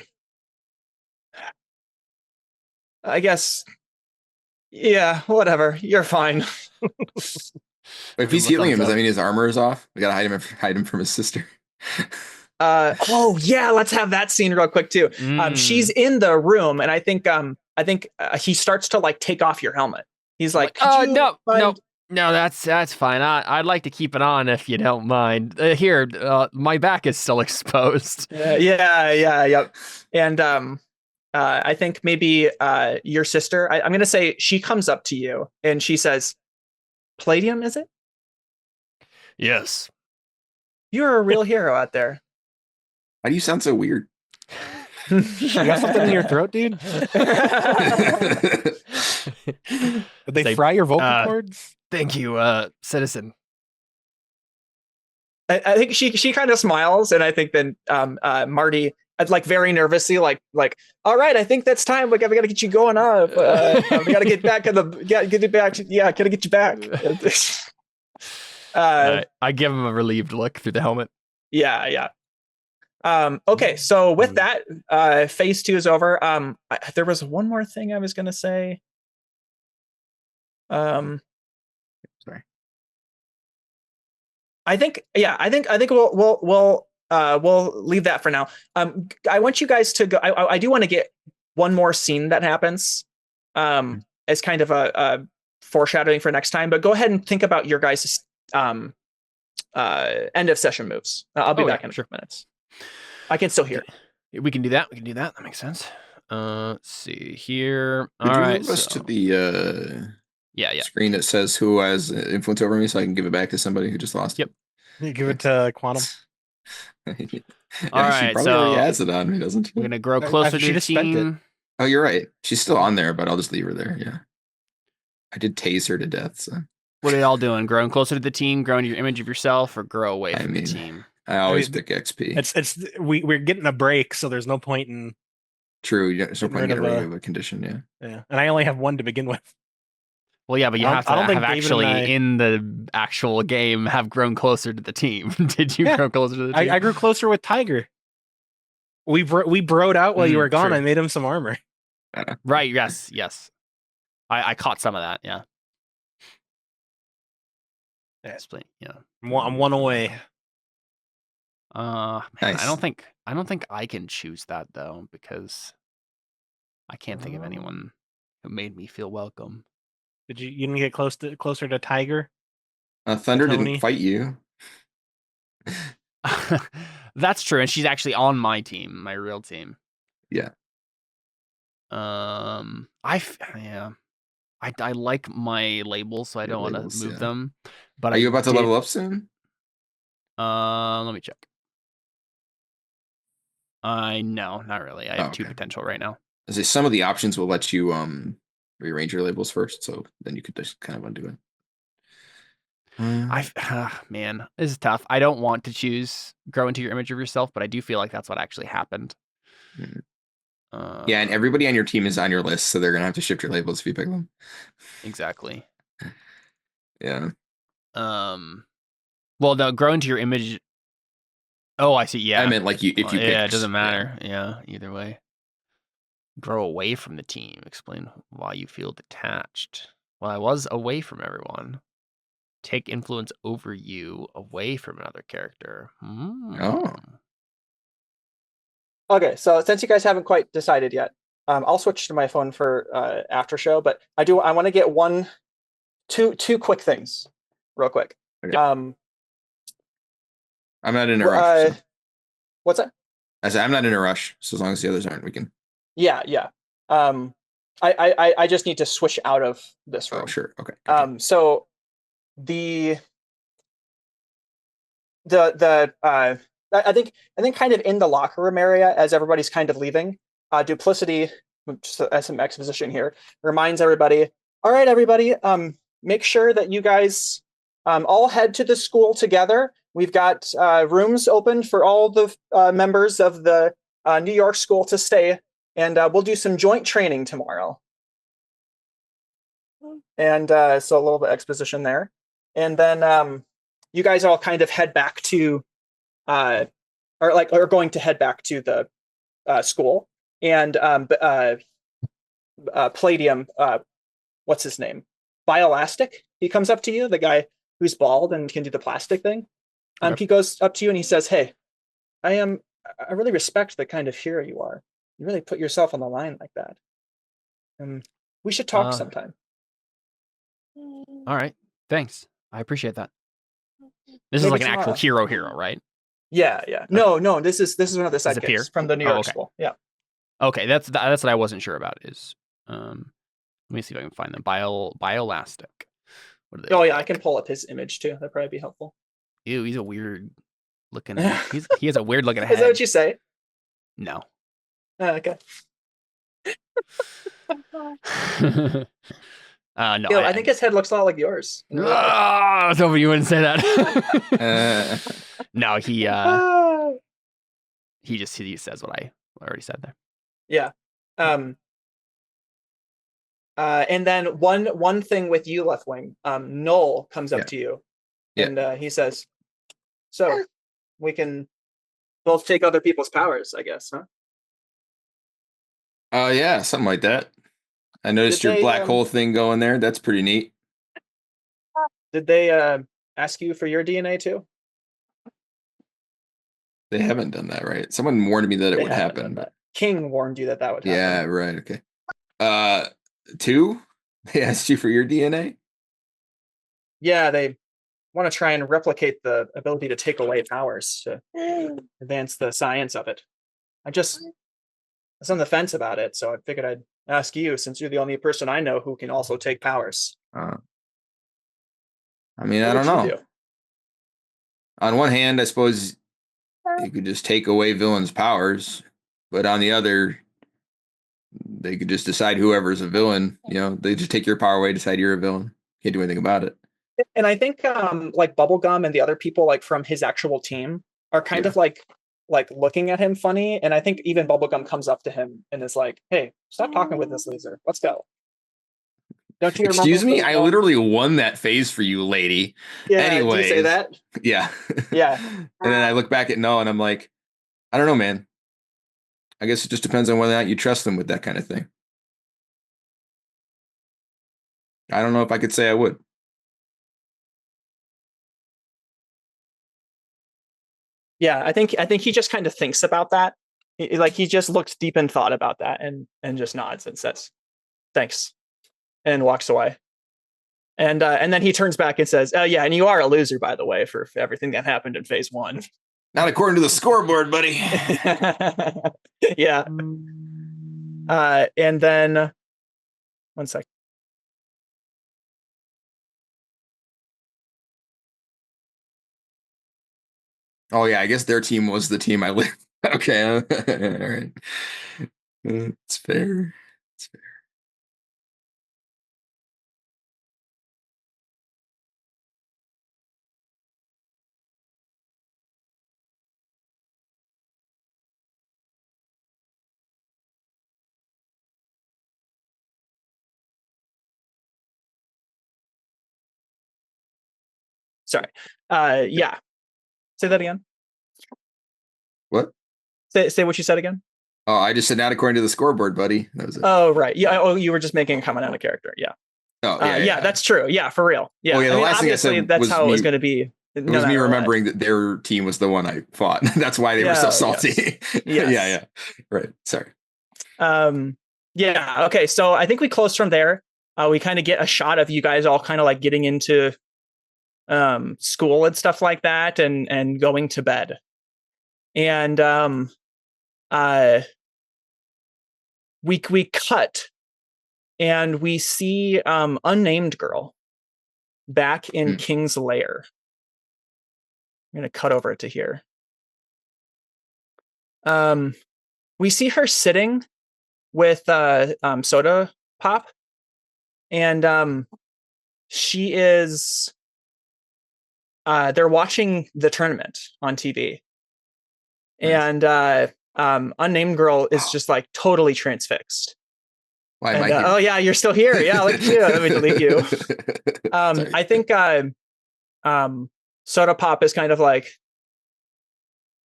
Speaker 1: I guess. Yeah, whatever. You're fine.
Speaker 4: If he's healing him, does that mean his armor is off? We gotta hide him from his sister.
Speaker 1: Oh yeah, let's have that scene real quick too. She's in the room, and I think he starts to like take off your helmet. He's like,
Speaker 3: no, that's fine. I'd like to keep it on if you don't mind. Here, my back is still exposed.
Speaker 1: Yeah. And I think maybe your sister. I'm gonna say she comes up to you and she says, "Palladium, is it?
Speaker 3: Yes.
Speaker 1: You're a real hero out there."
Speaker 4: Why do you sound so weird?
Speaker 2: You got something in your throat, dude? Did they fry your vocal cords?
Speaker 3: Thank you, citizen.
Speaker 1: I think she kind of smiles, and I think then Marty, like very nervously, like, all right, I think that's time. We gotta get you going up. We gotta get back gotta get you back.
Speaker 3: I give him a relieved look through the helmet.
Speaker 1: Yeah. Okay, so with that, phase 2 is over. There was one more thing I was gonna say. Sorry. I think we'll leave that for now. I want you guys to go. I do want to get one more scene that happens, as kind of a foreshadowing for next time. But go ahead and think about your guys' end of session moves. I'll be back in a few minutes. I can still hear.
Speaker 3: We can do that. That makes sense. Let's see here.
Speaker 4: Could you move us to the screen that says who has influence over me, so I can give it back to somebody who just lost it?
Speaker 2: You give it to Quantum.
Speaker 4: She
Speaker 3: right,
Speaker 4: probably already has it on me, doesn't she?
Speaker 3: We're gonna grow closer to the team.
Speaker 4: Oh, you're right. She's still on there, but I'll just leave her there. Yeah, I did tase her to death. So
Speaker 3: what are y'all doing? Growing closer to the team, growing your image of yourself, or grow away from the team?
Speaker 4: I always pick XP.
Speaker 2: We're getting a break, so there's no point in.
Speaker 4: True, there's no point in getting rid of a condition.
Speaker 2: Yeah, and I only have one to begin with.
Speaker 3: Well, yeah, but you have to have actually in the actual game have grown closer to the team. Did you grow closer to the team?
Speaker 2: I grew closer with Tiger. We broed out while you were gone. True. I made him some armor.
Speaker 3: Right. Yes. I caught some of that. Yeah. Explain. Yeah.
Speaker 2: I'm one away.
Speaker 3: Nice. I don't think I can choose that though, because I can't think of anyone who made me feel welcome.
Speaker 2: Did you didn't get closer to Tiger?
Speaker 4: Thunder didn't fight you.
Speaker 3: That's true, and she's actually on my team, my real team.
Speaker 4: Yeah.
Speaker 3: I like my labels, so I don't want to move them. But
Speaker 4: are you about to level up soon?
Speaker 3: Let me check. No, not really. I have 2 potential right now.
Speaker 4: Some of the options will let you rearrange your labels first, so then you could just kind of undo it.
Speaker 3: Man, this is tough. I don't want to choose grow into your image of yourself, but I do feel like that's what actually happened.
Speaker 4: Yeah, and everybody on your team is on your list, so they're gonna have to shift your labels if you pick them.
Speaker 3: Exactly.
Speaker 4: Yeah.
Speaker 3: Well, no, grow into your image. Oh, I see. Yeah.
Speaker 4: I meant like you if you pick.
Speaker 3: Yeah, it doesn't matter. Yeah, either way. Grow away from the team. Explain why you feel detached. Well, I was away from everyone. Take influence over you away from another character.
Speaker 4: Oh.
Speaker 1: Okay, so since you guys haven't quite decided yet, I'll switch to my phone for after show. But I want to get two quick things, real quick.
Speaker 4: Okay. I'm not in a rush. So.
Speaker 1: What's that?
Speaker 4: I said I'm not in a rush, so as long as the others aren't, we can.
Speaker 1: Yeah. I just need to switch out of this room.
Speaker 4: Oh, sure. Okay.
Speaker 1: So I think kind of in the locker room area as everybody's kind of leaving, Duplicity, just as some exposition here, reminds everybody, all right, everybody, make sure that you guys all head to the school together. We've got rooms open for all the members of the New York school to stay, and we'll do some joint training tomorrow. And so a little bit of exposition there. And then you guys all kind of head back to are going to head back to the school, and Palladium, what's his name? Bioelastic. He comes up to you, the guy who's bald and can do the plastic thing.
Speaker 3: Okay.
Speaker 1: He goes up to you and he says, "Hey, I really respect the kind of hero you are. You really put yourself on the line like that. We should talk sometime."
Speaker 3: All right. Thanks. I appreciate that. This is like an actual hero, right?
Speaker 1: Yeah. No. This is one of the sidekicks from the New York
Speaker 3: okay.
Speaker 1: school. Yeah.
Speaker 3: Okay, that's what I wasn't sure about. Is let me see if I can find them. Bioelastic. What are they?
Speaker 1: Oh yeah, I can pull up his image too. That'd probably be helpful.
Speaker 3: Ew, he's a weird looking. He has a weird looking head.
Speaker 1: Is that what you say?
Speaker 3: No.
Speaker 1: Okay.
Speaker 3: No,
Speaker 1: I think his head looks a lot like yours.
Speaker 3: I was hoping you wouldn't say that. No, he says what I already said there.
Speaker 1: Yeah. And then one thing with you, Left Wing, Noel comes up to you, and he says, "So we can both take other people's powers, I guess, huh?"
Speaker 4: Yeah, something like that. I noticed your black hole thing going there. That's pretty neat.
Speaker 1: Did they ask you for your DNA too?
Speaker 4: They haven't done that, right? Someone warned me that it would happen.
Speaker 1: King warned you that would happen.
Speaker 4: Yeah, right. Okay. 2? They asked you for your DNA?
Speaker 1: Yeah, they want to try and replicate the ability to take away powers to advance the science of it. I was on the fence about it, so I figured I'd ask you, since you're the only person I know who can also take powers.
Speaker 4: I mean, I don't know. On one hand, I suppose you could just take away villains' powers, but on the other, they could just decide whoever's a villain. They just take your power away, decide you're a villain. Can't do anything about it.
Speaker 1: And I think like Bubblegum and the other people like from his actual team are kind of like looking at him funny. And I think even Bubblegum comes up to him and is like, "Hey, stop talking with this loser. Let's go." Don't you remember?
Speaker 4: Excuse me? I literally won that phase for you, lady.
Speaker 1: Yeah,
Speaker 4: anyways,
Speaker 1: do you say that?
Speaker 4: Yeah.
Speaker 1: Yeah.
Speaker 4: And then I look back at Noah and I'm like, I don't know, man. I guess it just depends on whether or not you trust them with that kind of thing. I don't know if I could say I would.
Speaker 1: Yeah, I think he just kind of thinks about that. He just looks deep in thought about that and just nods and says, "Thanks," and walks away. And then he turns back and says, "Oh yeah, and you are a loser, by the way, for everything that happened in phase 1."
Speaker 4: Not according to the scoreboard, buddy.
Speaker 1: Yeah. And then 1 sec.
Speaker 4: Oh yeah, I guess their team was the team I lived. Okay, all right. It's fair. It's fair.
Speaker 1: Sorry. Yeah. Say that again.
Speaker 4: What?
Speaker 1: Say what you said again.
Speaker 4: Oh, I just said not according to the scoreboard, buddy. That was it.
Speaker 1: Oh, right. Yeah. Oh, you were just making a comment on a character. Yeah.
Speaker 4: Oh,
Speaker 1: yeah. That's true. Yeah, for real. Yeah.
Speaker 4: Oh, yeah. The last thing I
Speaker 1: obviously,
Speaker 4: said
Speaker 1: that's
Speaker 4: was
Speaker 1: how it was
Speaker 4: me.
Speaker 1: going to be.
Speaker 4: It was me remembering that their team was the one I fought. That's why they were so salty.
Speaker 1: Yes.
Speaker 4: Yeah. Right. Sorry.
Speaker 1: Yeah. Okay. So I think we close from there. We kind of get a shot of you guys all kind of like getting into school and stuff like that, and going to bed. And we cut, and we see unnamed girl back in King's lair. I'm gonna cut over to here. We see her sitting with soda pop, and she is they're watching the tournament on TV. Nice. And unnamed girl is just like totally transfixed.
Speaker 4: Why am I here?
Speaker 1: Oh yeah, you're still here. Yeah, look at you. Let me delete you. I think soda pop is kind of like,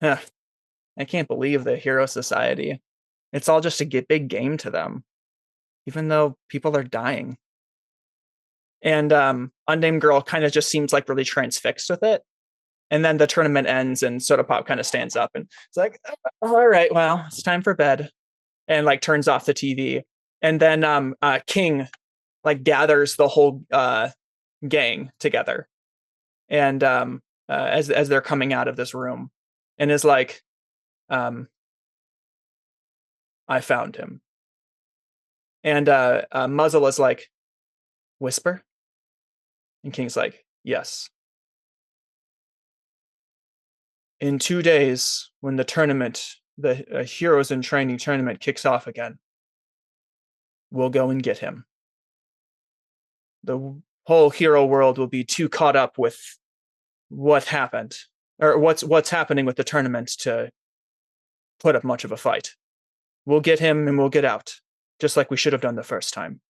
Speaker 1: I can't believe the Hero Society. It's all just a big game to them, even though people are dying. And unnamed girl kind of just seems like really transfixed with it. And then the tournament ends, and soda pop kind of stands up and it's like, all right, well, it's time for bed, and like turns off the TV. And then King like gathers the whole gang together, and as they're coming out of this room, and is like, I found him. And Muzzle is like, whisper? And King's like, yes. In 2 days, when the tournament, the Heroes in Training tournament kicks off again, we'll go and get him. The whole hero world will be too caught up with what happened, or what's happening with the tournament, to put up much of a fight. We'll get him and we'll get out, just like we should have done the first time.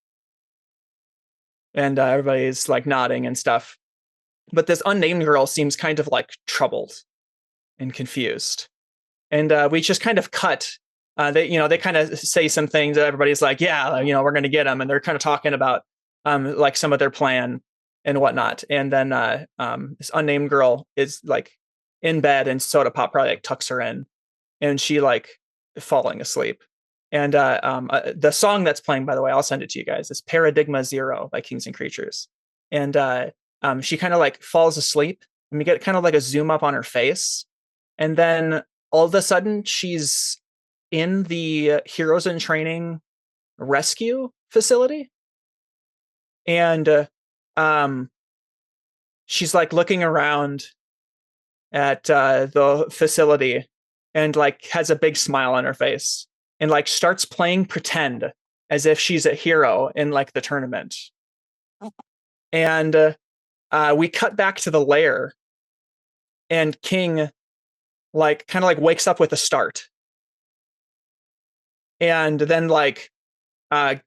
Speaker 1: And everybody's like nodding and stuff. But this unnamed girl seems kind of like troubled and confused. And we just kind of cut. They kind of say some things that everybody's like, yeah, we're going to get him. And they're kind of talking about like some of their plan and whatnot. And then this unnamed girl is like in bed, and soda pop probably like tucks her in, and she like falling asleep. And the song that's playing, by the way, I'll send it to you guys, is Paradigma Zero by Kings and Creatures. And she kind of like falls asleep, and we get kind of like a zoom up on her face. And then all of a sudden she's in the Heroes in Training rescue facility. And she's like looking around at the facility, and like has a big smile on her face, and like starts playing pretend as if she's a hero in like the tournament. And we cut back to the lair, and King like kind of like wakes up with a start, and then like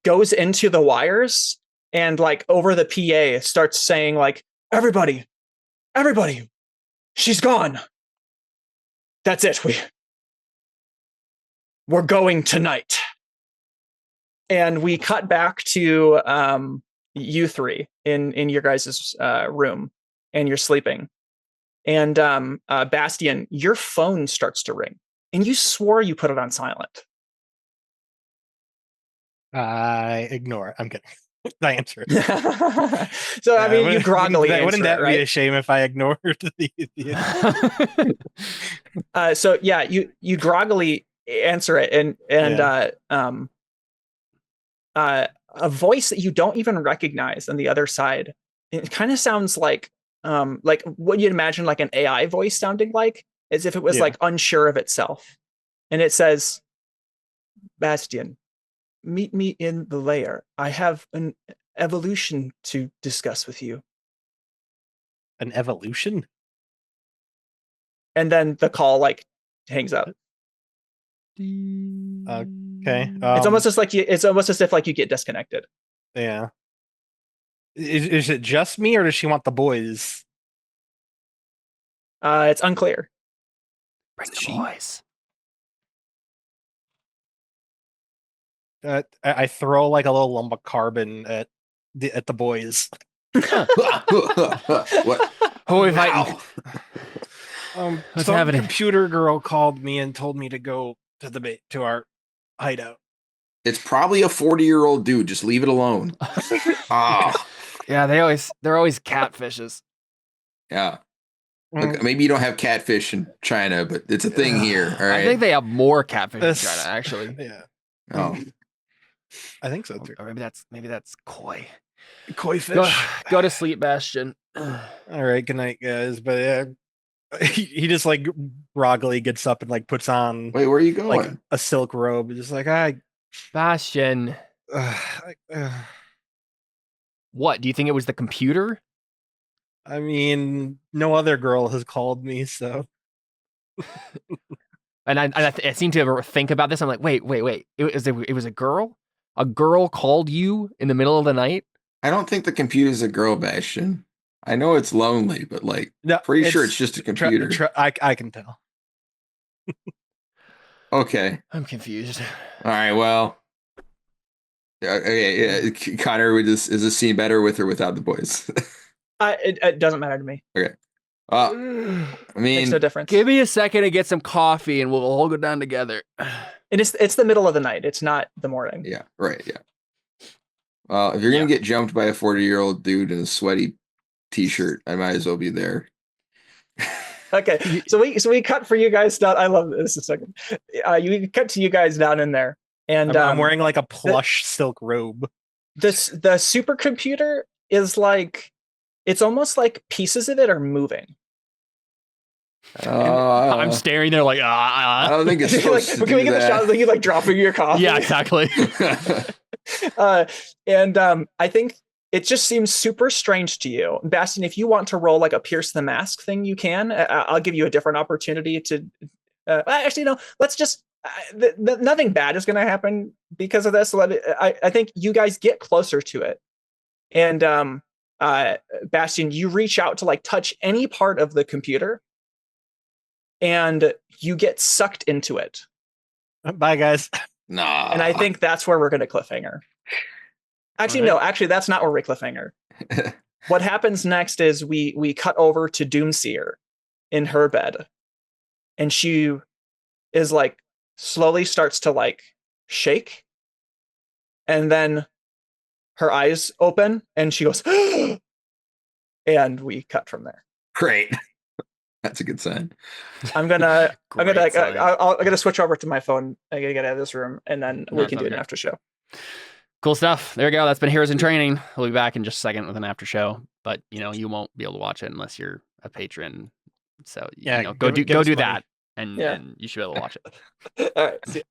Speaker 1: goes into the wires, and like over the PA starts saying like, everybody, she's gone. That's it. We're going tonight. And we cut back to you three in your guys' room, and you're sleeping. And Bastian, your phone starts to ring, and you swore you put it on silent.
Speaker 2: I ignore it. I'm kidding. I answer it.
Speaker 1: So I mean, you groggily
Speaker 2: wouldn't that
Speaker 1: right?
Speaker 2: be a shame if I ignored the
Speaker 1: so yeah, you groggily answer it, and a voice that you don't even recognize on the other side. It kind of sounds like what you'd imagine like an AI voice sounding like, as if it was like unsure of itself. And it says, Bastian, meet me in the lair. I have an evolution to discuss with you.
Speaker 2: An evolution?
Speaker 1: And then the call like hangs up.
Speaker 2: Okay.
Speaker 1: It's almost as if like you get disconnected.
Speaker 2: Yeah. Is it just me, or does she want the boys?
Speaker 1: It's unclear.
Speaker 3: Bring the
Speaker 4: She-
Speaker 3: boys.
Speaker 2: I throw like a little lump of carbon at the boys.
Speaker 4: What?
Speaker 3: Who are we fighting?
Speaker 4: Wow.
Speaker 3: What's
Speaker 2: Some
Speaker 3: happening?
Speaker 2: computer girl called me and told me to go to our hideout.
Speaker 4: It's probably a 40-year-old dude. Just leave it alone. Ah,
Speaker 3: Yeah, they're always catfishes.
Speaker 4: yeah. Look, maybe you don't have catfish in China, but it's a thing here. All right.
Speaker 3: I think they have more catfish in
Speaker 2: This-
Speaker 3: China, actually.
Speaker 2: Yeah,
Speaker 4: Oh,
Speaker 2: I think so too.
Speaker 3: Or maybe that's koi.
Speaker 2: Koi fish.
Speaker 3: Go to sleep, Bastion.
Speaker 2: All right, good night, guys. But he just like groggily gets up and like puts on
Speaker 4: wait, where are you going?
Speaker 2: like a silk robe, just like
Speaker 3: Bastion. What? Do you think it was the computer?
Speaker 2: I mean, no other girl has called me, so
Speaker 3: And I seem to think about this. I'm like, wait. It was a girl? A girl called you in the middle of the night?
Speaker 4: I don't think the computer's a girl, Bastion. I know it's lonely, but like,
Speaker 2: no,
Speaker 4: pretty sure it's just a computer.
Speaker 2: I can tell.
Speaker 4: Okay.
Speaker 3: I'm confused.
Speaker 4: All right. Well. Okay. Yeah, Connor, is this scene better with or without the boys?
Speaker 1: It doesn't matter to me.
Speaker 4: I
Speaker 1: Makes
Speaker 4: mean,
Speaker 1: no difference.
Speaker 3: Give me a second to get some coffee and we'll all go down together.
Speaker 1: It's the middle of the night. It's not the morning.
Speaker 4: yeah, right. Yeah. If you're gonna get jumped by a 40-year-old dude in a sweaty t-shirt, I might as well be there.
Speaker 1: Okay, so we cut for you guys down. I love this. A second. You cut to you guys down in there, and
Speaker 2: I'm wearing like a plush silk robe.
Speaker 1: the supercomputer is like, it's almost like pieces of it are moving.
Speaker 3: I'm staring there like,
Speaker 4: I don't think it's
Speaker 1: Like,
Speaker 4: supposed to
Speaker 1: can we
Speaker 4: do
Speaker 1: get the shot of you like dropping your coffee?
Speaker 3: yeah, exactly.
Speaker 1: And I think it just seems super strange to you, Bastion. If you want to roll like a pierce the mask thing, you can. I'll give you a different opportunity to. Actually, no. Let's just. Nothing bad is going to happen because of this. I think you guys get closer to it, and Bastion, you reach out to like touch any part of the computer, and you get sucked into it.
Speaker 2: Bye, guys.
Speaker 4: Nah.
Speaker 1: And I think that's where we're going to cliffhanger. Actually, no. Actually, that's not where we cliffhanger. What happens next is we cut over to Doomseer in her bed, and she is like slowly starts to like shake, and then her eyes open, and she goes, and we cut from there.
Speaker 4: Great. That's a good sign.
Speaker 1: I'm gonna
Speaker 3: Great
Speaker 1: switch over to my phone. I gotta get out of this room, and then we can do an after show.
Speaker 3: Cool stuff. There we go. That's been Heroes in Training. We'll be back in just a second with an after show, but you won't be able to watch it unless you're a patron. So
Speaker 2: Yeah,
Speaker 3: go
Speaker 2: give
Speaker 3: do
Speaker 2: us money.
Speaker 3: that, and you should be able to watch it.
Speaker 1: All right. See ya.